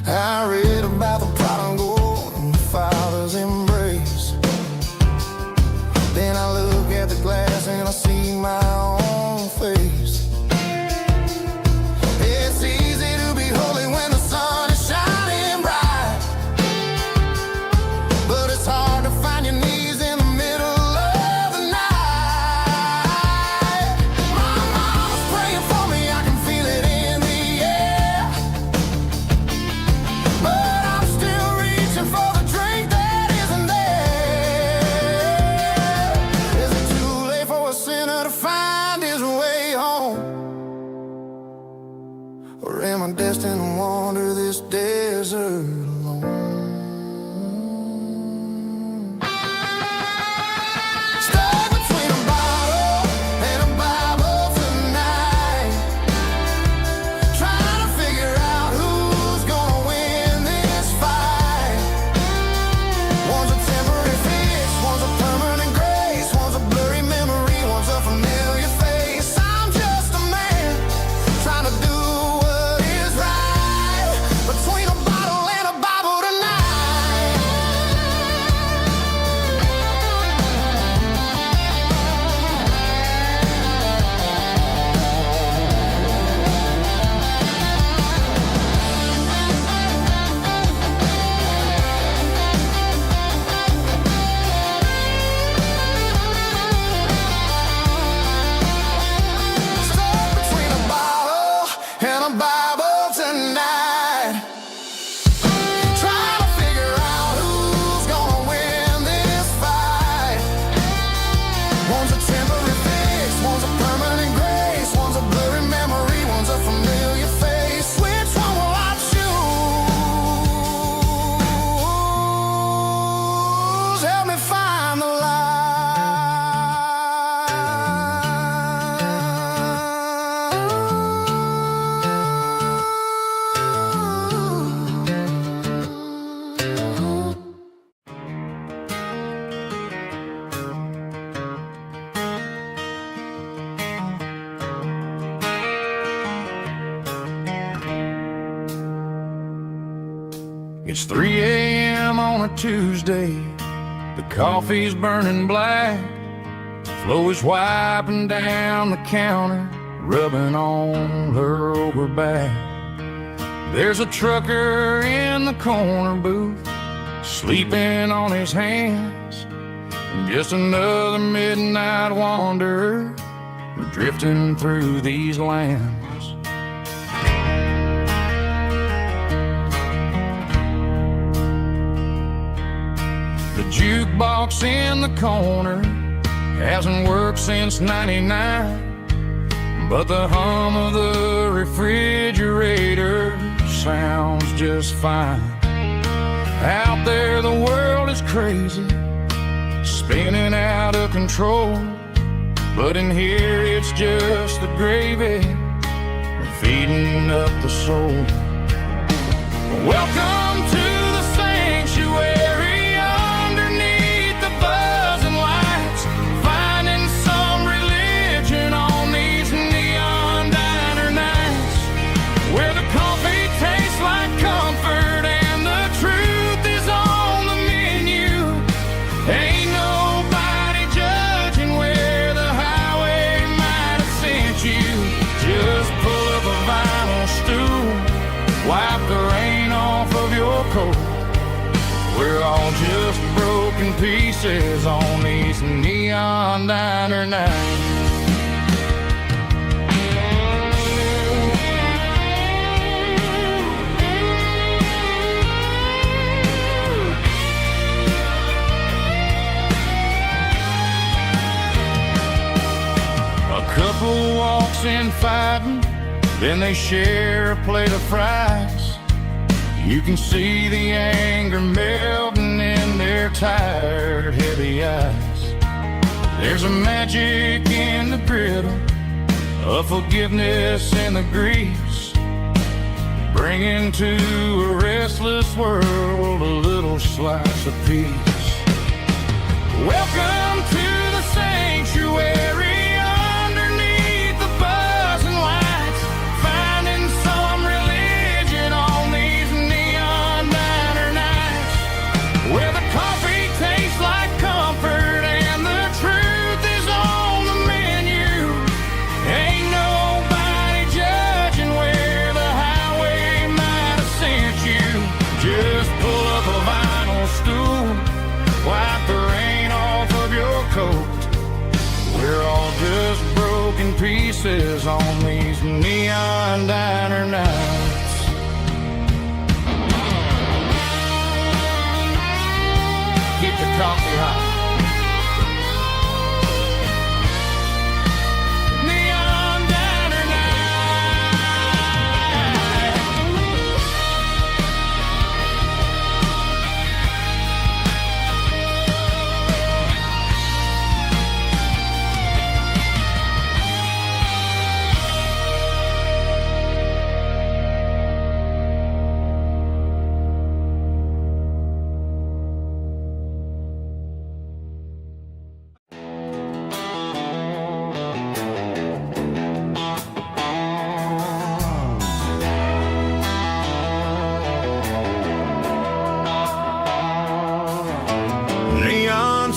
I read about the prodigal and the father's embrace. Then I look at the glass and I see my own face. It's easy to be holy when the sun is shining bright, but it's hard to find your knees in the middle of the night. My mama's praying for me, I can feel it in the air, but I'm still reaching for the drink that isn't there. Is it too late for a sinner to find It's 3 a.m. on a Tuesday. The coffee's burning black. Flo is wiping down the counter, rubbing on her over back. There's a trucker in the corner booth, sleeping on his hands. Just another midnight wanderer, drifting through these lands. The jukebox in the corner hasn't worked since '99, but the hum of the refrigerator sounds just fine. Out there the world is crazy, spinning out of control, but in here it's just the gravy feeding up the soul. Welcome to the sanctuary underneath the buzzing lights, finding some religion on these neon diner nights, where the coffee tastes like comfort and the truth is on the menu. Ain't nobody judging where the highway might have sent you. Just pull up a vinyl stool, wipe the rain off of your coat. We're all just broken pieces on these neon diner nights. A couple walks in fighting, then they share a plate of fries. You can see the anger melting in their tired, heavy eyes. There's a magic in the griddle, a forgiveness in the grease, bringing to a restless world a little slice of peace. Welcome to the sanctuary. We're all just broken pieces on these neon diner nights. Keep the coffee hot.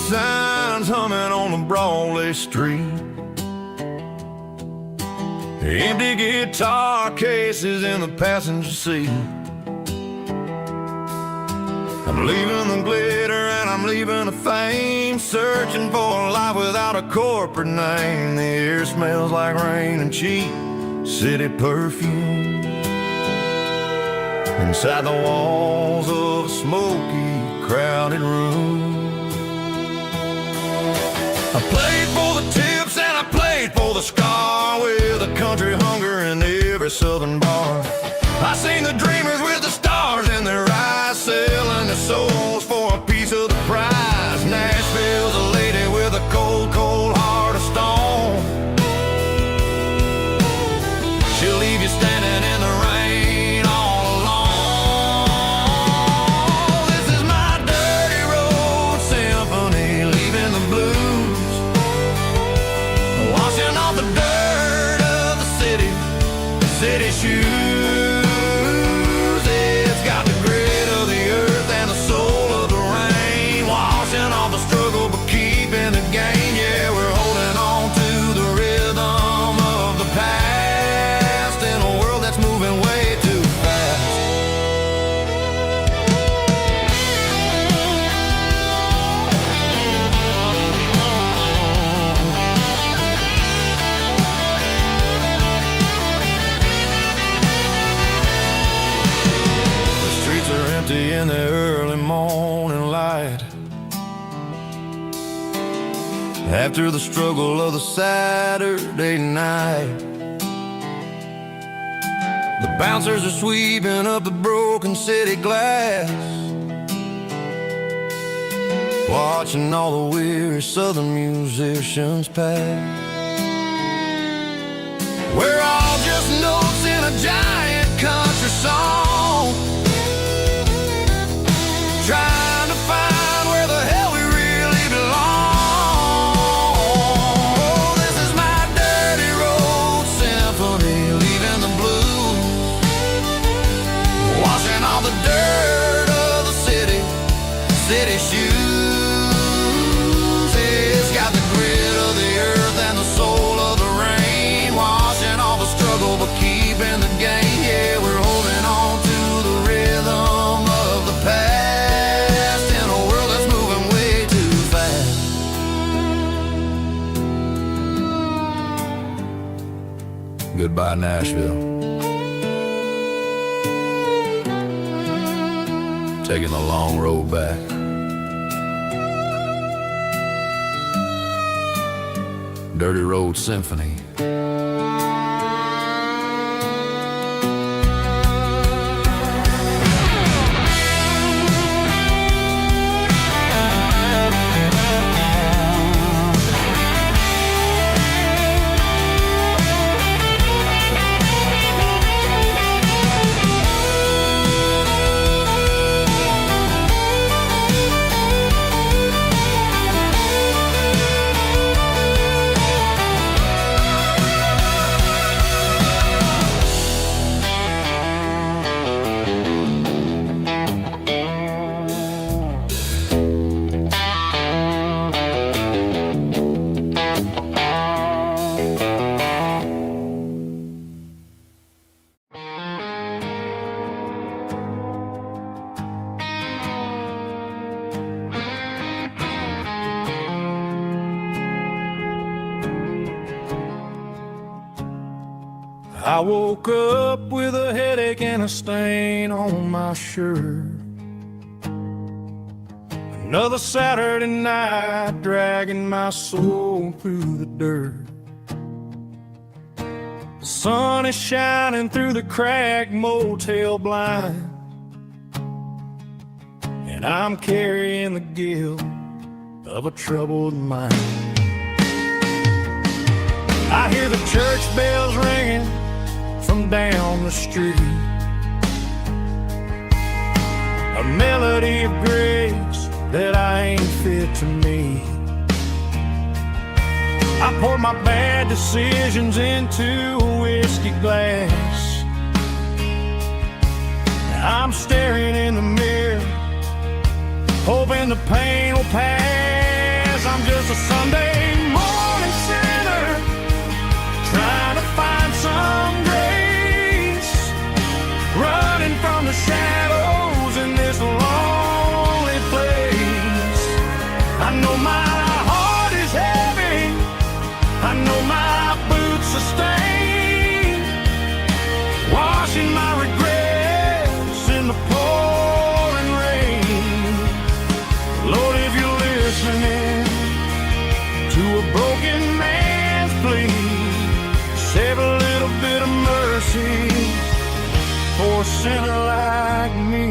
Signs humming on the Broadway street, empty guitar cases in the passenger seat. I'm leaving the glitter and I'm leaving the fame, searching for a life without a corporate name. The air smells like rain and cheap city perfume inside the walls of a smoky, crowded room. I played for the tips and I played for the scar, with a country hunger in every southern bar. I seen the dreamers with the stars in their eyes, selling their souls for a piece of the prize. Nashville's a lady with a cold, cold heart of stone. She'll leave you standing in the rain all alone. This is my dirty road symphony, leaving the blues, washing off the dirt of the city shoes. after the struggle of the Saturday night. The bouncers are sweeping up the broken city glass, watching all the weary southern musicians pass. We're all just notes in a giant country song, trying to find where the hell we really belong. Oh, this is my dirty road symphony, leaving the blues, washing all the dirt of the city shoes. It's got the grit of the earth and the soul of the rain, washing all the struggle but keeping the game. Yeah, we're holding on to the rhythm of the past in a world that's moving way too fast. Goodbye, Nashville. Taking the long road back. Dirty Road Symphony. I woke up with a headache and a stain on my shirt. Another Saturday night dragging my soul through the dirt. The sun is shining through the cracked motel blind, and I'm carrying the guilt of a troubled mind. I hear the church bells ringing from down the street, a melody of grace that I ain't fit to meet. I poured my bad decisions into a whiskey glass. I'm staring in the mirror, hoping the pain will pass. I'm just a Sunday morning sinner, trying to find some grace, running from the shadows in this lonely place. I know my heart is heavy, I know my boots are stained, washing my regrets in the pouring rain. Lord, if you're listening to a broken man's plea, save a little bit of mercy for a sinner like me.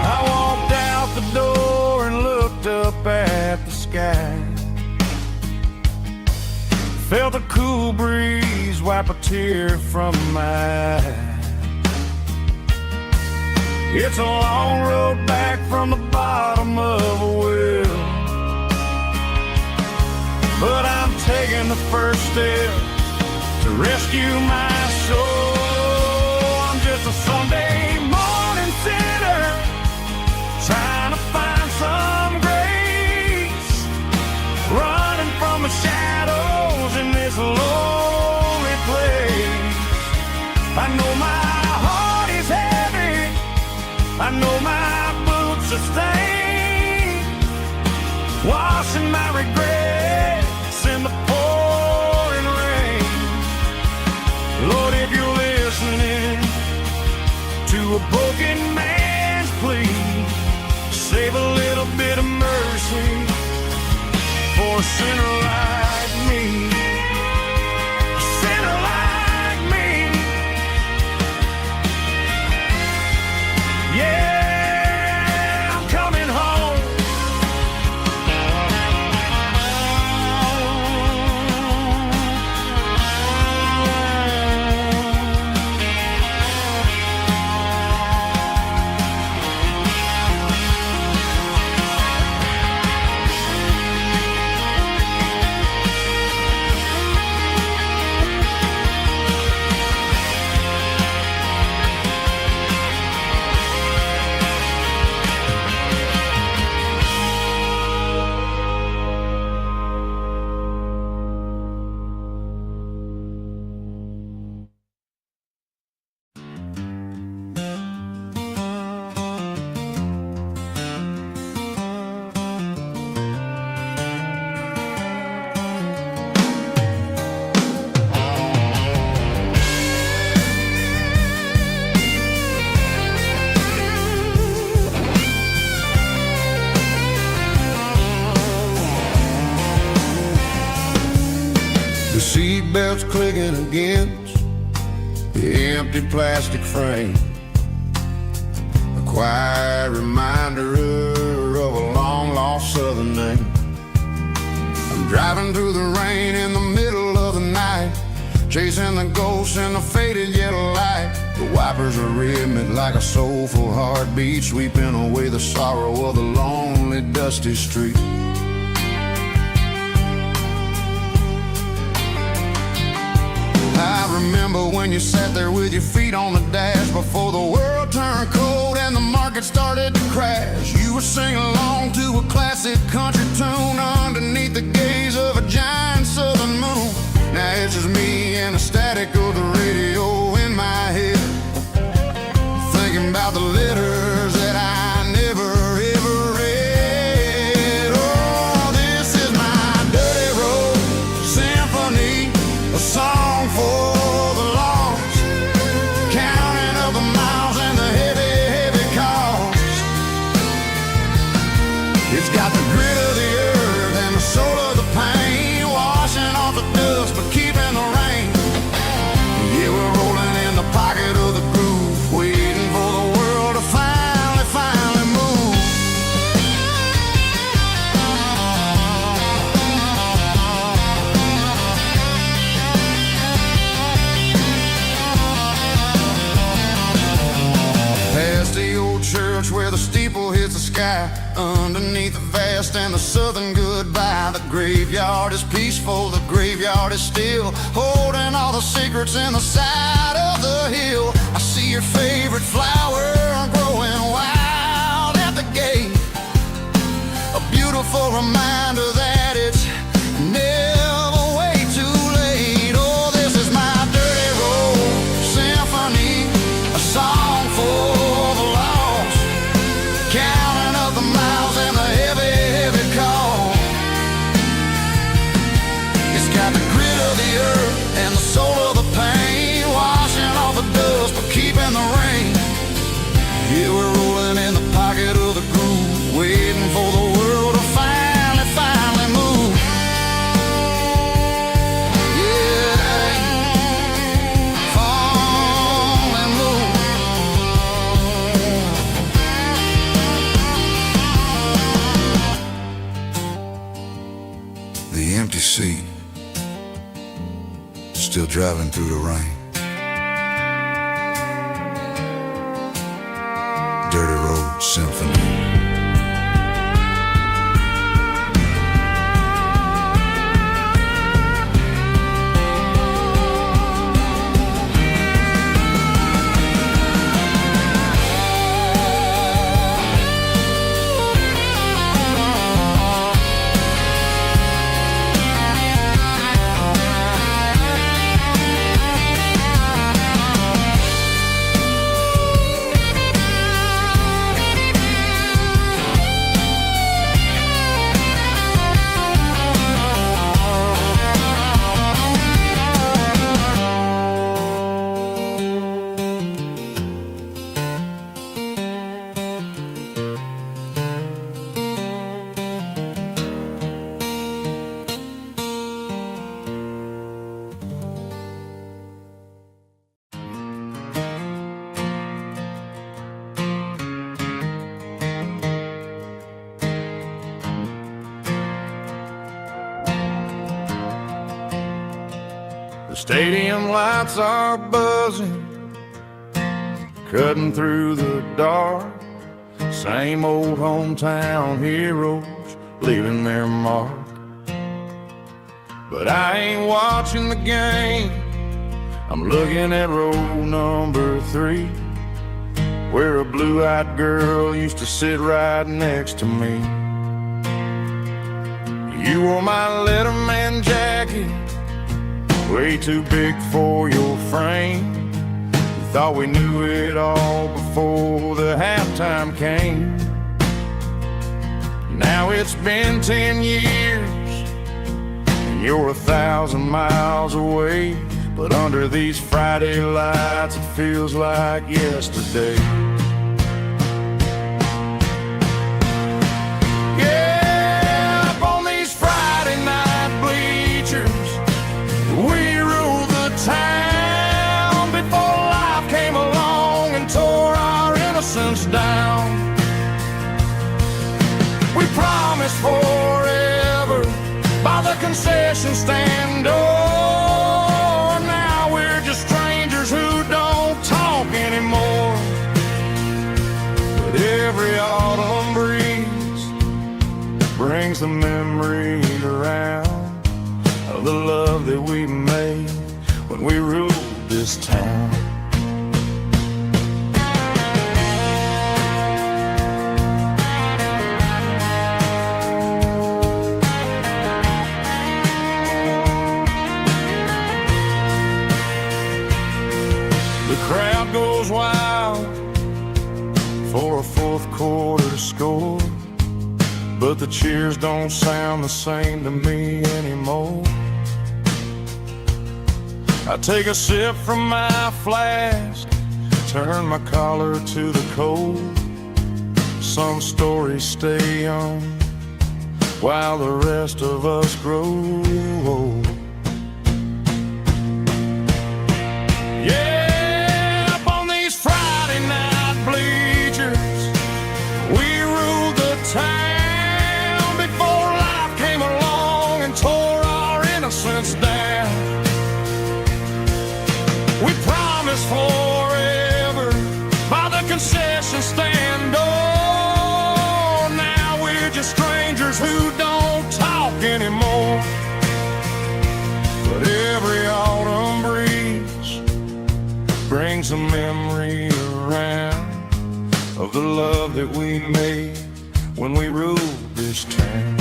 I walked out the door and looked up at the sky, felt a cool breeze wipe a tear from my eye. It's a long road back from the bottom of a well, but I'm taking the first step to rescue my soul. I'm just a Sunday morning sinner, trying to find some grace, running from the shadows in this lonely place. I know my heart is heavy, I know my boots are stained, washing my regrets in the pouring rain. Lord, if you're listening to a broken man's plea, save a little bit of mercy for a sinner like me. A sinner like me. Yeah, I'm coming home. The seatbelt's clicking against the empty plastic frame, a quiet reminder of a long-lost southern name. I'm driving through the rain in the middle of the night, chasing the ghosts in the faded yellow light. The wipers are rhythmic like a soulful heartbeat, sweeping away the sorrow of the lonely, dusty street. I remember when you sat there with your feet on the dash before the world turned cold and the market started to crash. You were singing along to a classic country tune underneath the gaze of a giant southern moon. Now it's just me and the static of the radio in my head, thinking about the letters that I never ever read. Oh, this is my dirty road symphony, a song for the lost, counting up the miles and the heavy, heavy cost. It's got the grit of the earth and the soul of the pain, washing off the dust but keeping the rain. Yeah, we're rolling in the pocket of the groove, waiting for the world to finally move. Past the old church where the steeple hits the sky, underneath the vast and the southern goodbye. The graveyard is peaceful, the graveyard is still, holding all the secrets in the side of the hill. I see your favorite flower growing wild at the gate, a beautiful reminder that it's never way too late. Oh, this is my dirty road symphony, a song for the lost, counting up the miles and the heavy, heavy call. It's got the grit of the earth and the soul of the pain, washing off the dust but keeping the rain. Yeah, we're rolling in the pocket of the groove, waiting for the world to finally move. Yeah, finally move. The empty seat, still driving through the rain. Dirty road symphony. The stadium lights are buzzing, cutting through the dark. Same old hometown heroes leaving their mark. But I ain't watching the game, I'm looking at row number 3, where a blue-eyed girl used to sit right next to me. You wore my Letterman jacket, way too big for your frame. We thought we knew it all before the halftime came. Now it's been 10 years, and you're 1,000 miles away. But under these Friday lights, it feels like yesterday. Yeah, up on these Friday night bleachers, we ruled the town before life came along and tore our innocence down. We promised forever by the concession stand door. Who don't talk anymore. But every autumn breeze brings the memory around of the love that we made when we ruled this town. Crowd goes wild for a fourth quarter score, but the cheers don't sound the same to me anymore. I take a sip from my flask, turn my collar to the cold. Some stories stay young while the rest of us grow old. Town before life came along and tore our innocence down. We promised forever by the concession stand door. Now we're just strangers who don't talk anymore. But every autumn breeze brings a memory around of the love that we made when we ruled this town.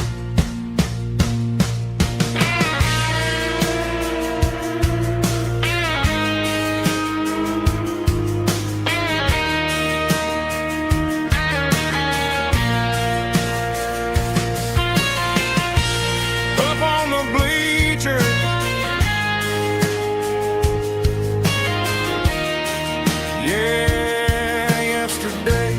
Up on the bleachers, yeah, yesterday.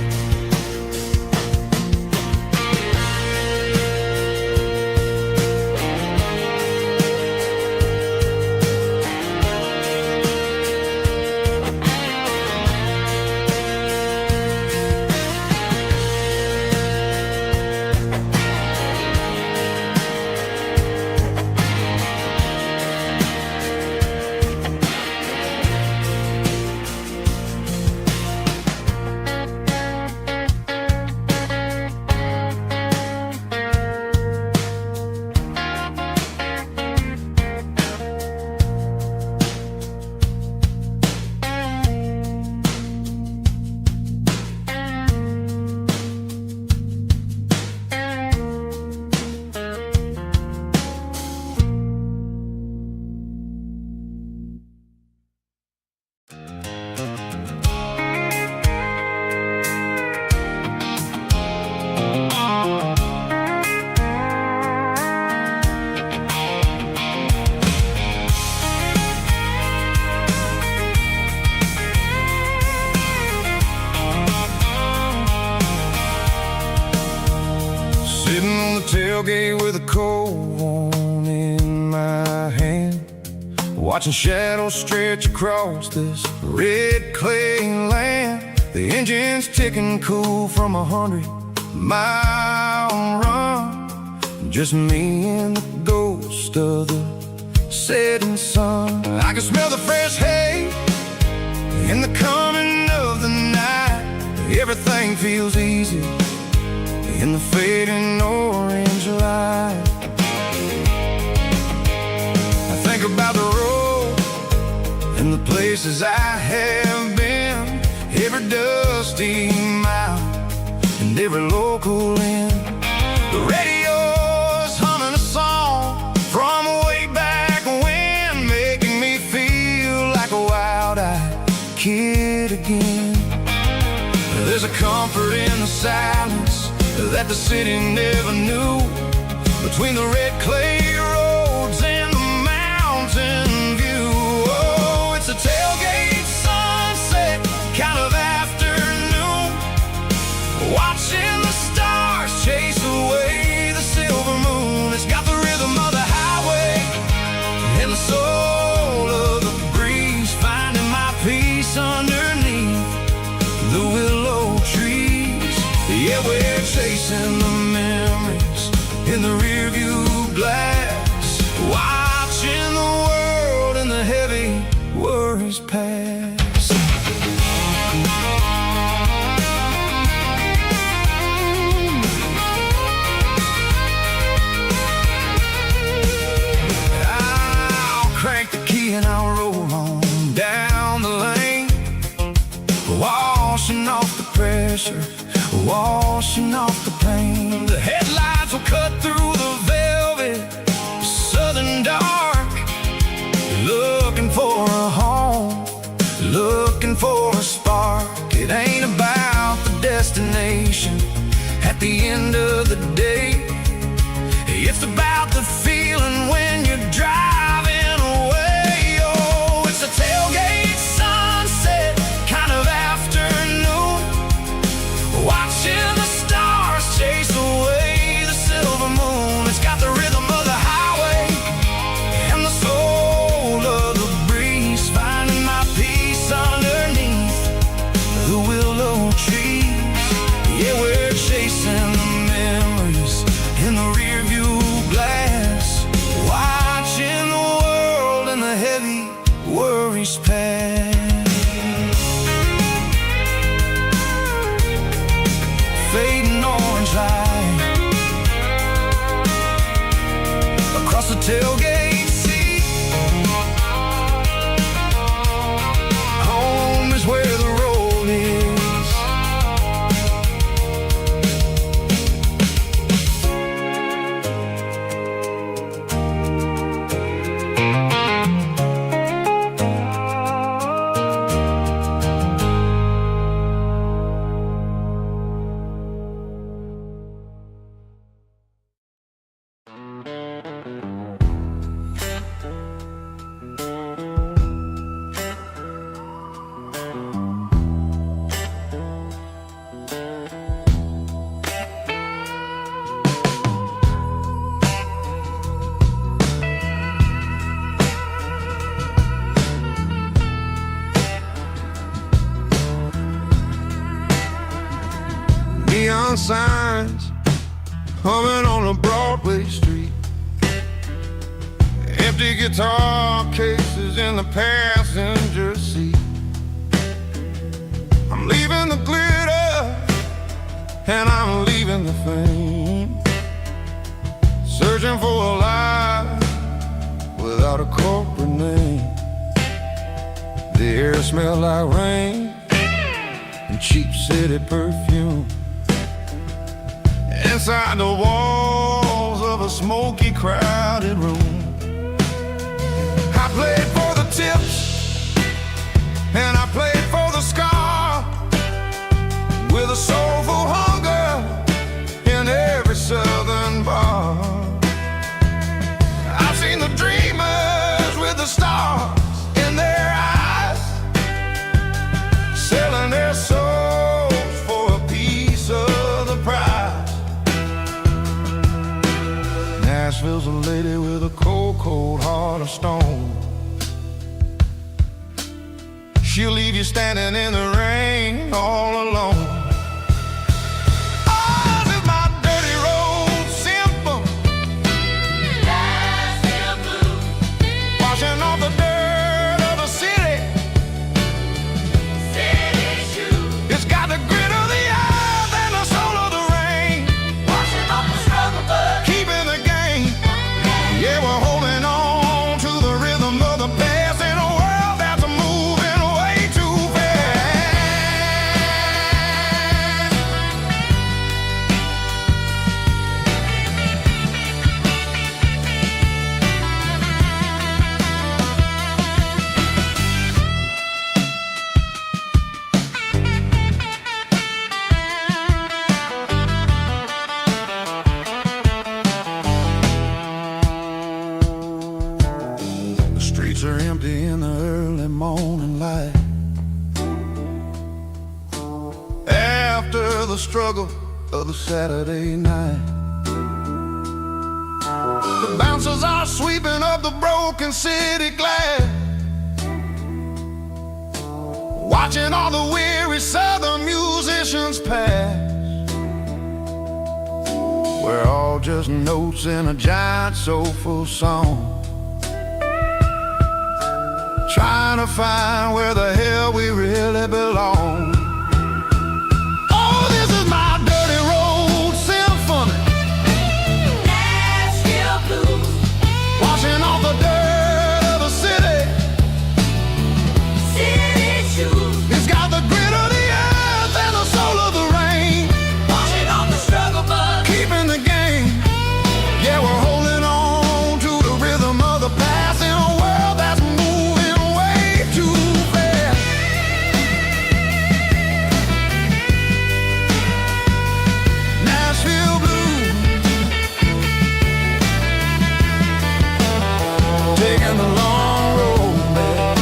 tailgate with a cold one in my hand, watching shadows stretch across this red clay land. The engine's ticking cool from 100-mile run. Just me and the ghost of the setting sun. I can smell the fresh hay in the coming of the night. Everything feels easy in the fading orange light. I think about the road and the places I have been, every dusty mile and every local inn. The radio's humming a song from way back when, making me feel like a wild-eyed kid again. There's a comfort in the silence that the city never knew, between the red clay roads and the mountain view. Oh, it's a tailgate sunset kind of afternoon, watching the stars chase away the silver moon. It's got the rhythm of the highway and the soul of the breeze, finding my peace underneath the willow trees. Yeah, we're chasing the memories in the rearview glass, watching the world and the heavy worries pass. I'll crank the key and I'll roll on down the lane, washing off the pressure, washing off the pain. The headlights will cut through the velvet southern dark, looking for a home, looking for a spark. It ain't about the destination at the end of the day, it's about the feeling when you're driving away. Oh, it's a tailgate sunset kind of afternoon, watching the stars chase away the silver moon. It's got the rhythm of the highway and the soul of the breeze, finding my peace underneath the willow trees. Yeah, we're chasing the memories in the rearview glass, watching the world and the heavy worries pass. Fading orange light across the tailgate seat. Home is where the road is. Neon signs humming on a Broadway street, empty guitar cases in the passenger seat. I'm leaving the glitter and I'm leaving the fame, searching for a life without a corporate name. The air smells like rain and cheap city perfume. Inside the walls of a smoky, crowded room, I played for the tips and I played for the scar, with a soulful hunger in every southern bar. I've seen the dreamers with the stars in their eyes, selling their souls for a piece of the prize. Nashville's a lady with a cold, cold heart of stone. She'll leave you standing in the rain all alone. Oh, is my dirty road simple? Nashville blues. streets are empty in the early morning light. After the struggle of the Saturday night, the bouncers are sweeping up the broken city glass, watching all the weary southern musicians pass. We're all just notes in a giant soulful song, trying to find where the hell we really belong. Oh, this is my dirty road symphony, Nashville blues, washing off the dirt of the city. city shoes, It's got the grit of the earth and the soul of the rain, washing off the struggle bug. keeping the game. Yeah, we're holding on to the rhythm of the past in a world that's moving way too fast. Nashville blues, taking the long road back.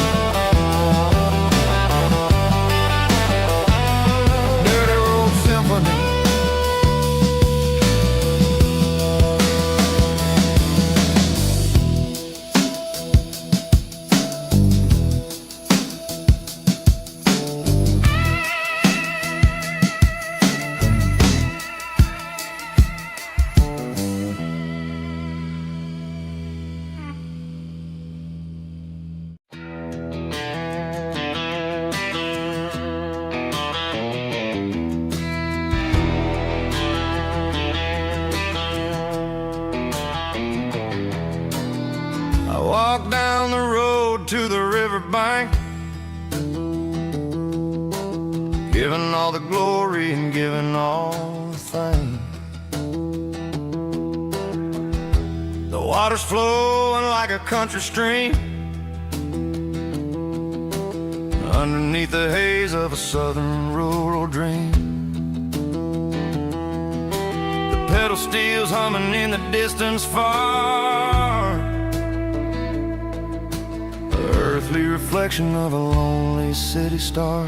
Dirty road symphony. I walk down the road to the riverbank, giving all the glory and giving all the thanks. The water's flowing like a country stream, underneath the haze of a southern rural dream. The pedal steel's humming in the distance far, earthly reflection of a lonely city star.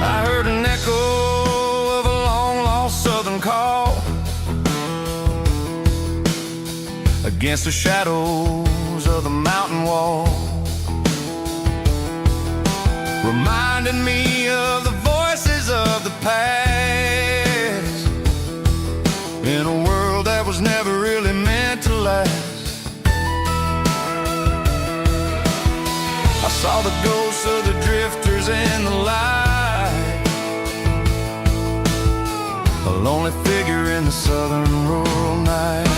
I heard an echo of a long-lost southern call against the shadows of the mountain wall, reminding me of the voices of the past in a world that was never really meant to last. I saw the ghosts of the drifters in the light, a lonely figure in the southern rural night.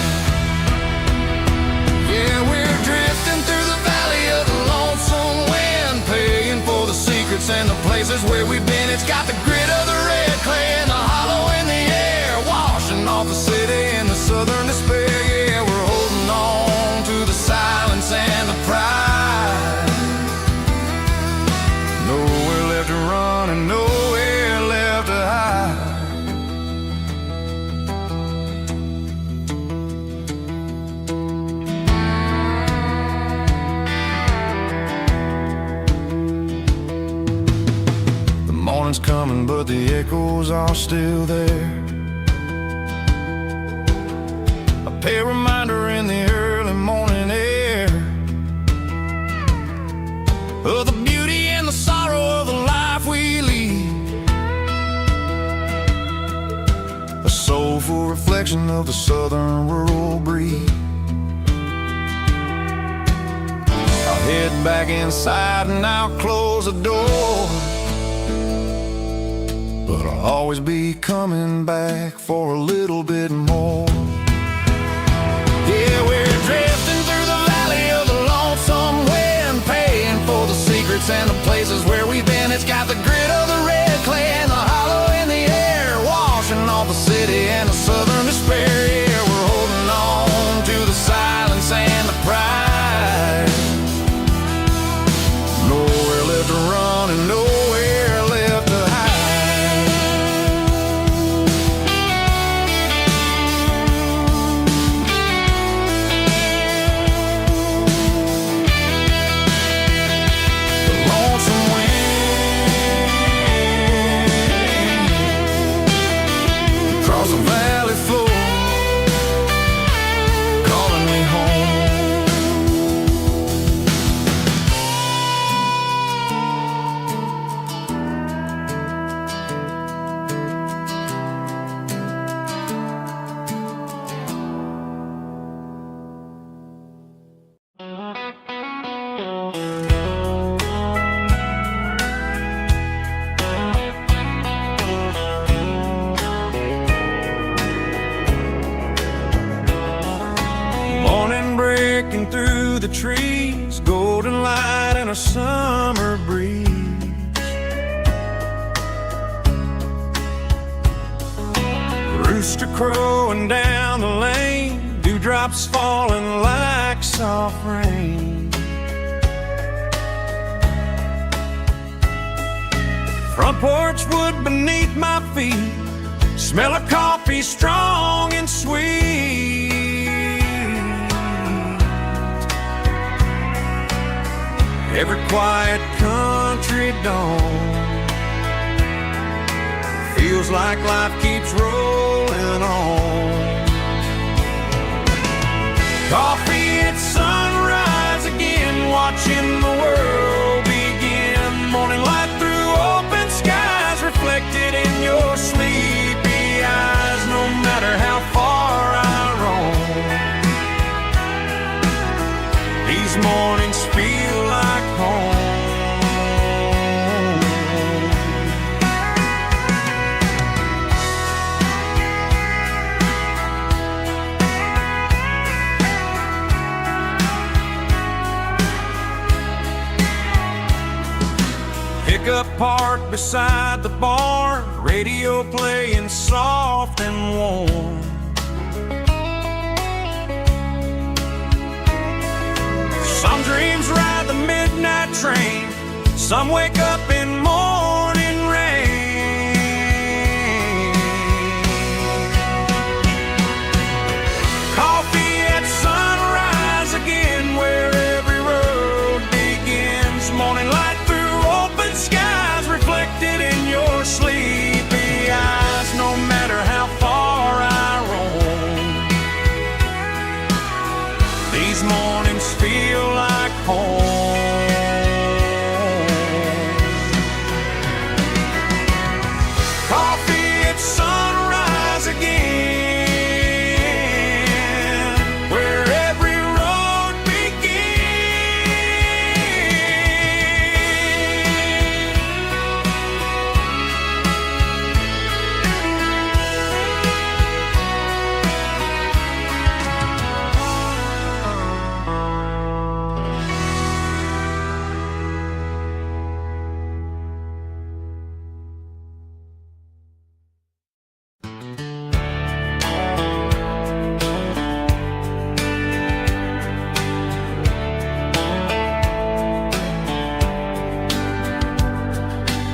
Yeah, we're drifting through the valley of the lonesome wind, paying for the secrets and the places where we've been. It's got the grit of the red clay and the hollow in the air, washing off the city and the southern despair. Yeah, we're holding on to the silence and the pride. Nowhere left to run and nowhere left to hide. The morning's coming, but the echoes are still there. A pale reminder in the early morning air of the beauty and the sorrow of the life we lead, a soulful reflection of the southern rural breed. I'll head back inside and I'll close the door, but I'll always be coming back for a little bit more. Yeah, we're drifting through the valley of the lonesome wind, paying for the secrets and the places where we've been. It's got the grit of the red clay and the hollow in the air, washing off the city and the southern despair. Yeah, we're holding on to the silence and the pride. Nowhere left to run and nowhere left to hide. the trees, golden light and a summer breeze. Rooster crowing down the lane, dewdrops falling like soft rain. Front porch wood beneath my feet, smell of coffee strong and sweet. Every quiet country dawn feels like life keeps rolling on. Coffee at sunrise again, watching the world begin. Morning light through open skies, reflected in your sleepy eyes. No matter how far I roam, these mornings feel like home. Pickup parked beside the barn, radio playing soft and warm. Some dreams ride the midnight train, some wake up in morning rain. Coffee at sunrise again, where every road begins. Morning light through open skies, reflected in your sleepy eyes. No matter how far I roam, these mornings feel like home. Coffee at sunrise again, where every road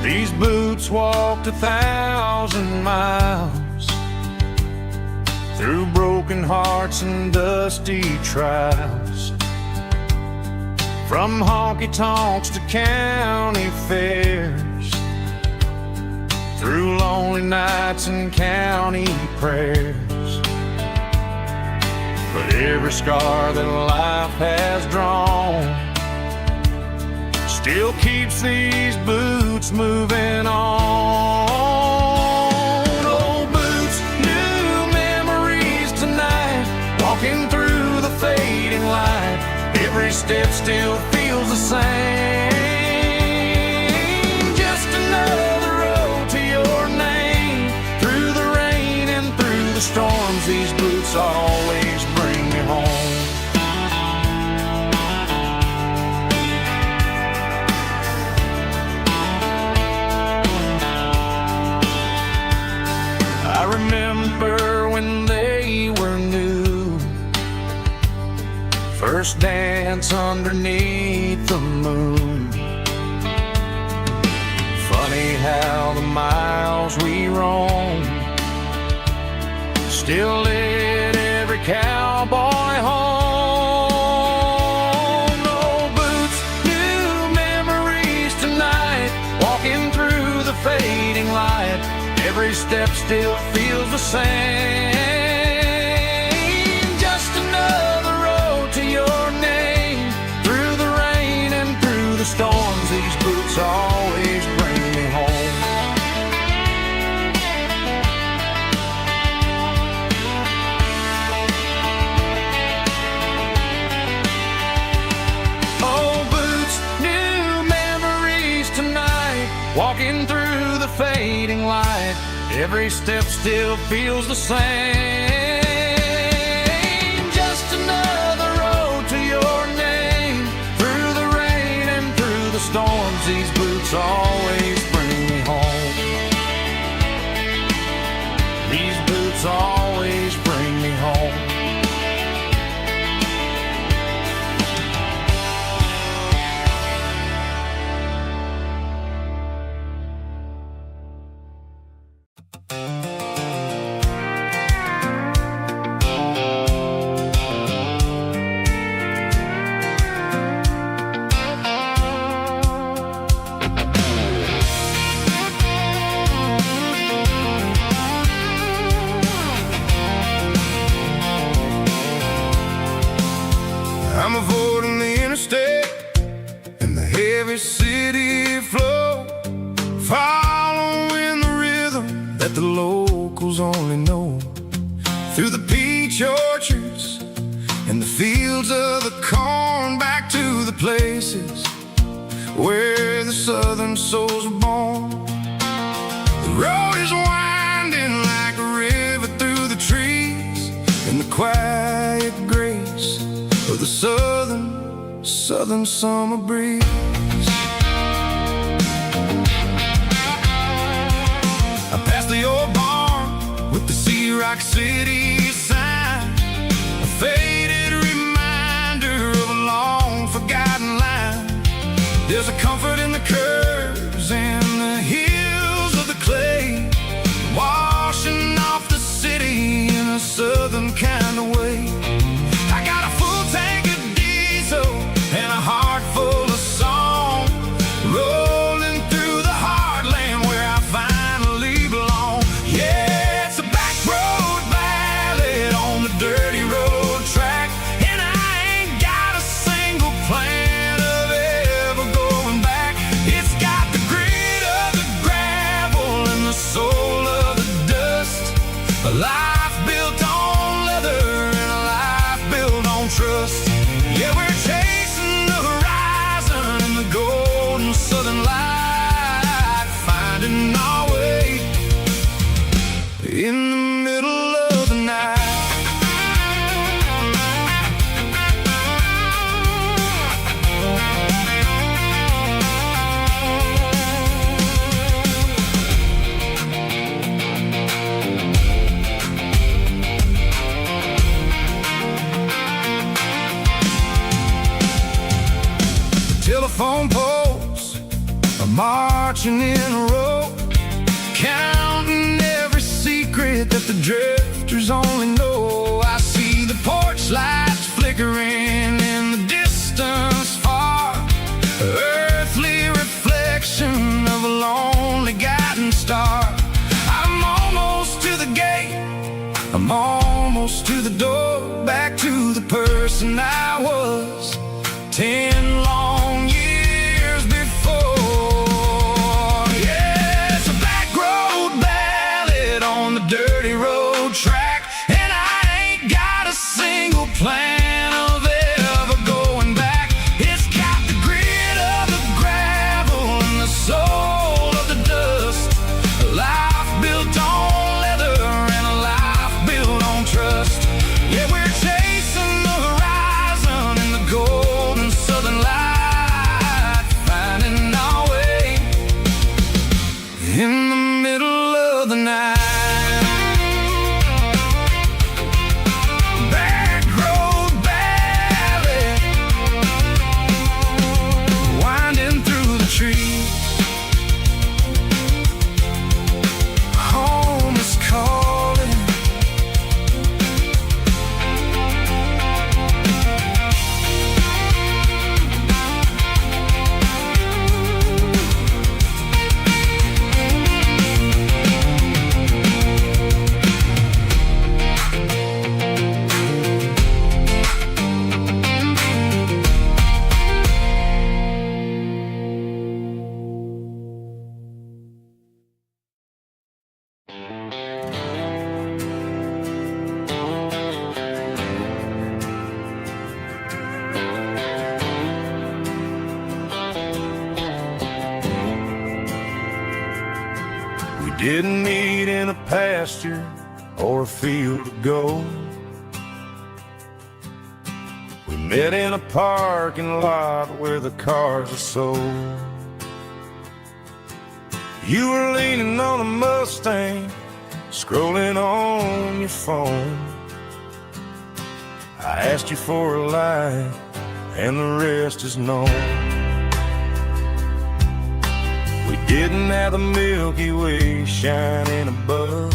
These boots walked 1,000 miles through broken hearts and dusty trials, from honky-tonks to county fairs, through lonely nights and county prayers. But every scar that life has drawn still keeps these boots moving on. Old boots, new memories tonight, walking through the fading light. Every step still feels the same. Just another road to your name. Through the rain and through the storms, these boots always bring me home. I remember when they were new, first dance underneath the moon. Funny how the miles we roam still lit every cowboy home. Old boots, new memories tonight, walking through the fading light. Every step still feels the same. Just another road to your name. Through the rain and through the storms, these boots always bring me home. Old boots, new memories tonight, walking through the fading light. Every step still feels the same. Just another road to your name. these boots always bring me home. These boots always bring me home. I'm avoiding the interstate and the heavy city flow, following the rhythm that the locals only know. Through the peach orchards and the fields of the corn, back to the places where the southern souls were born. The road is winding like a river through the trees, in the quiet grace of the southern summer breeze. I passed the old barn with the Sea Rock City sign, a faded reminder of a long forgotten line. There's a comfort in the curves and the hills of the clay, washing off the city in a southern kind of way. I got a full tank of diesel and a heart full of song, rolling through the heartland where I finally belong. Yeah, it's a back road ballad on the dirty road track, and I ain't got a single plan of ever going back. It's got the grit of the gravel and the soul of the dust, a life built on leather and a life built on trust. Yeah, we're chasing the horizon in the golden southern light, finding our way in the middle of the night. Telephone poles are marching in a row, counting every secret that the drifters only know. I see the porch lights flickering in the distance far, earthly reflection of a lonely guiding star. I'm almost to the gate, I'm almost to the door, back to the person I was 10 long years before. Yeah, it's a back road ballad on the dirty road track, and I ain't got a single plan of ever going back. It's got the grit of the gravel and the soul of the dust, a life built on leather and a life built on trust. Yeah, we're chasing the horizon in the golden southern light, finding our way in the middle of the night. Back road ballad, winding through the trees. Home is calling. Didn't meet in a pasture or a field of gold. We met in a parking lot where the cars are sold. You were leaning on a Mustang, scrolling on your phone. I asked you for a light, and the rest is known. We didn't have the Milky Way shining above,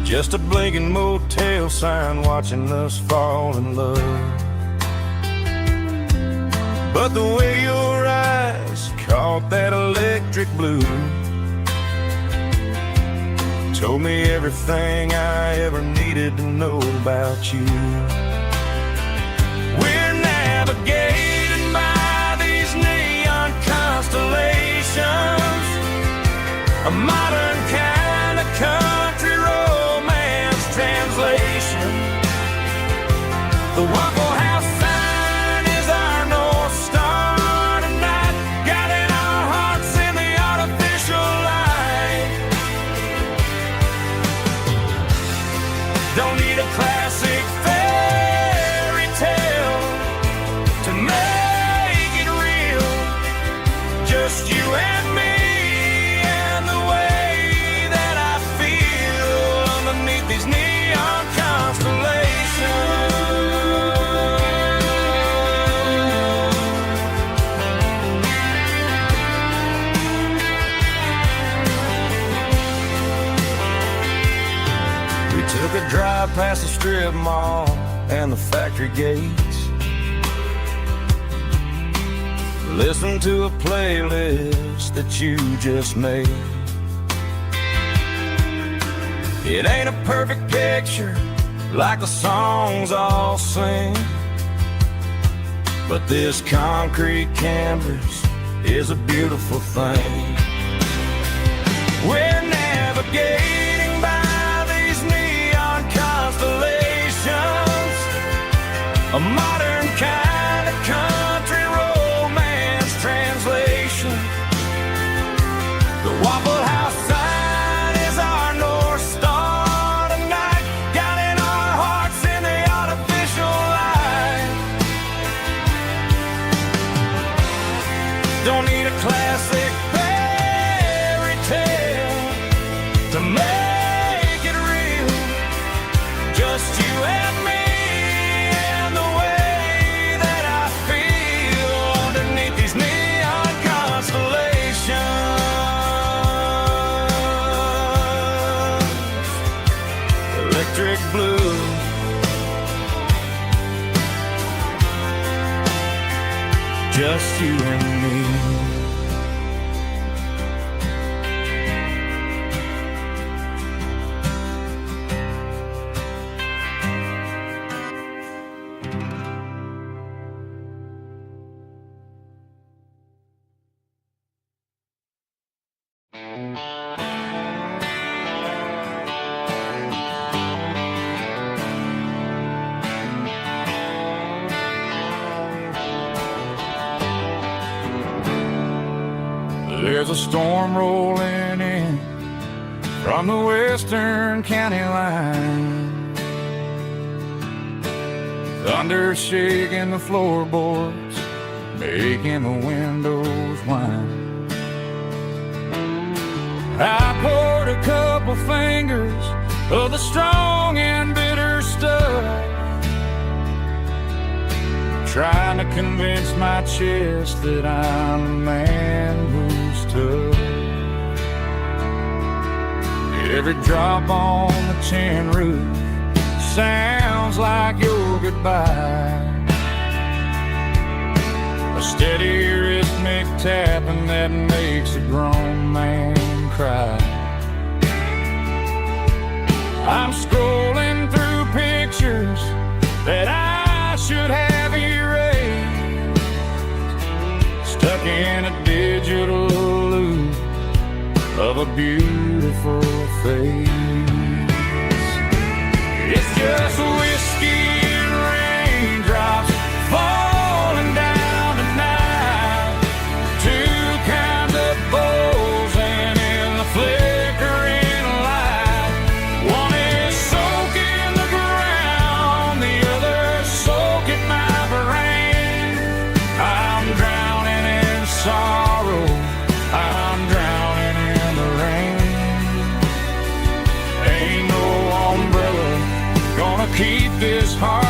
just a blinking motel sign watching us fall in love. But the way your eyes caught that electric blue told me everything I ever needed to know about you. We're navigating by these neon constellations, a modern kind of country romance translation. The Waffle House sign is our North Star tonight, guiding our hearts in the artificial light. Don't need a classic fairy tale to make it real, just you and me and the way that I feel underneath these neon constellations. We took a drive past the strip mall and the factory gates, listened to a playlist that you just made. It ain't a perfect picture like the songs all sing, but this concrete canvas is a beautiful thing. We're navigating by these neon constellations, a modern kind of country romance translation. The Waffle House sign is our North Star tonight, guiding our hearts in the artificial light. Don't need a classic fairy tale to make it real, just you and me and the way that I feel underneath these neon constellations. Electric blue, just you and me. There's a storm rolling in from the western county line, thunder shaking the floorboards, making the windows whine. I poured a couple fingers of the strong and bitter stuff, trying to convince my chest that I'm a man who's tough. Every drop on the tin roof sounds like your goodbye, a steady rhythmic tapping that makes a grown man cry. I'm scrolling through pictures that I should have erased, stuck in a digital loop of a beautiful face. It's just whiskey and raindrops falling down tonight, two kinds of bowls and in the flickering light. One is soaking the ground, the other soaking my brain. I'm drowning in sorrow keep this heart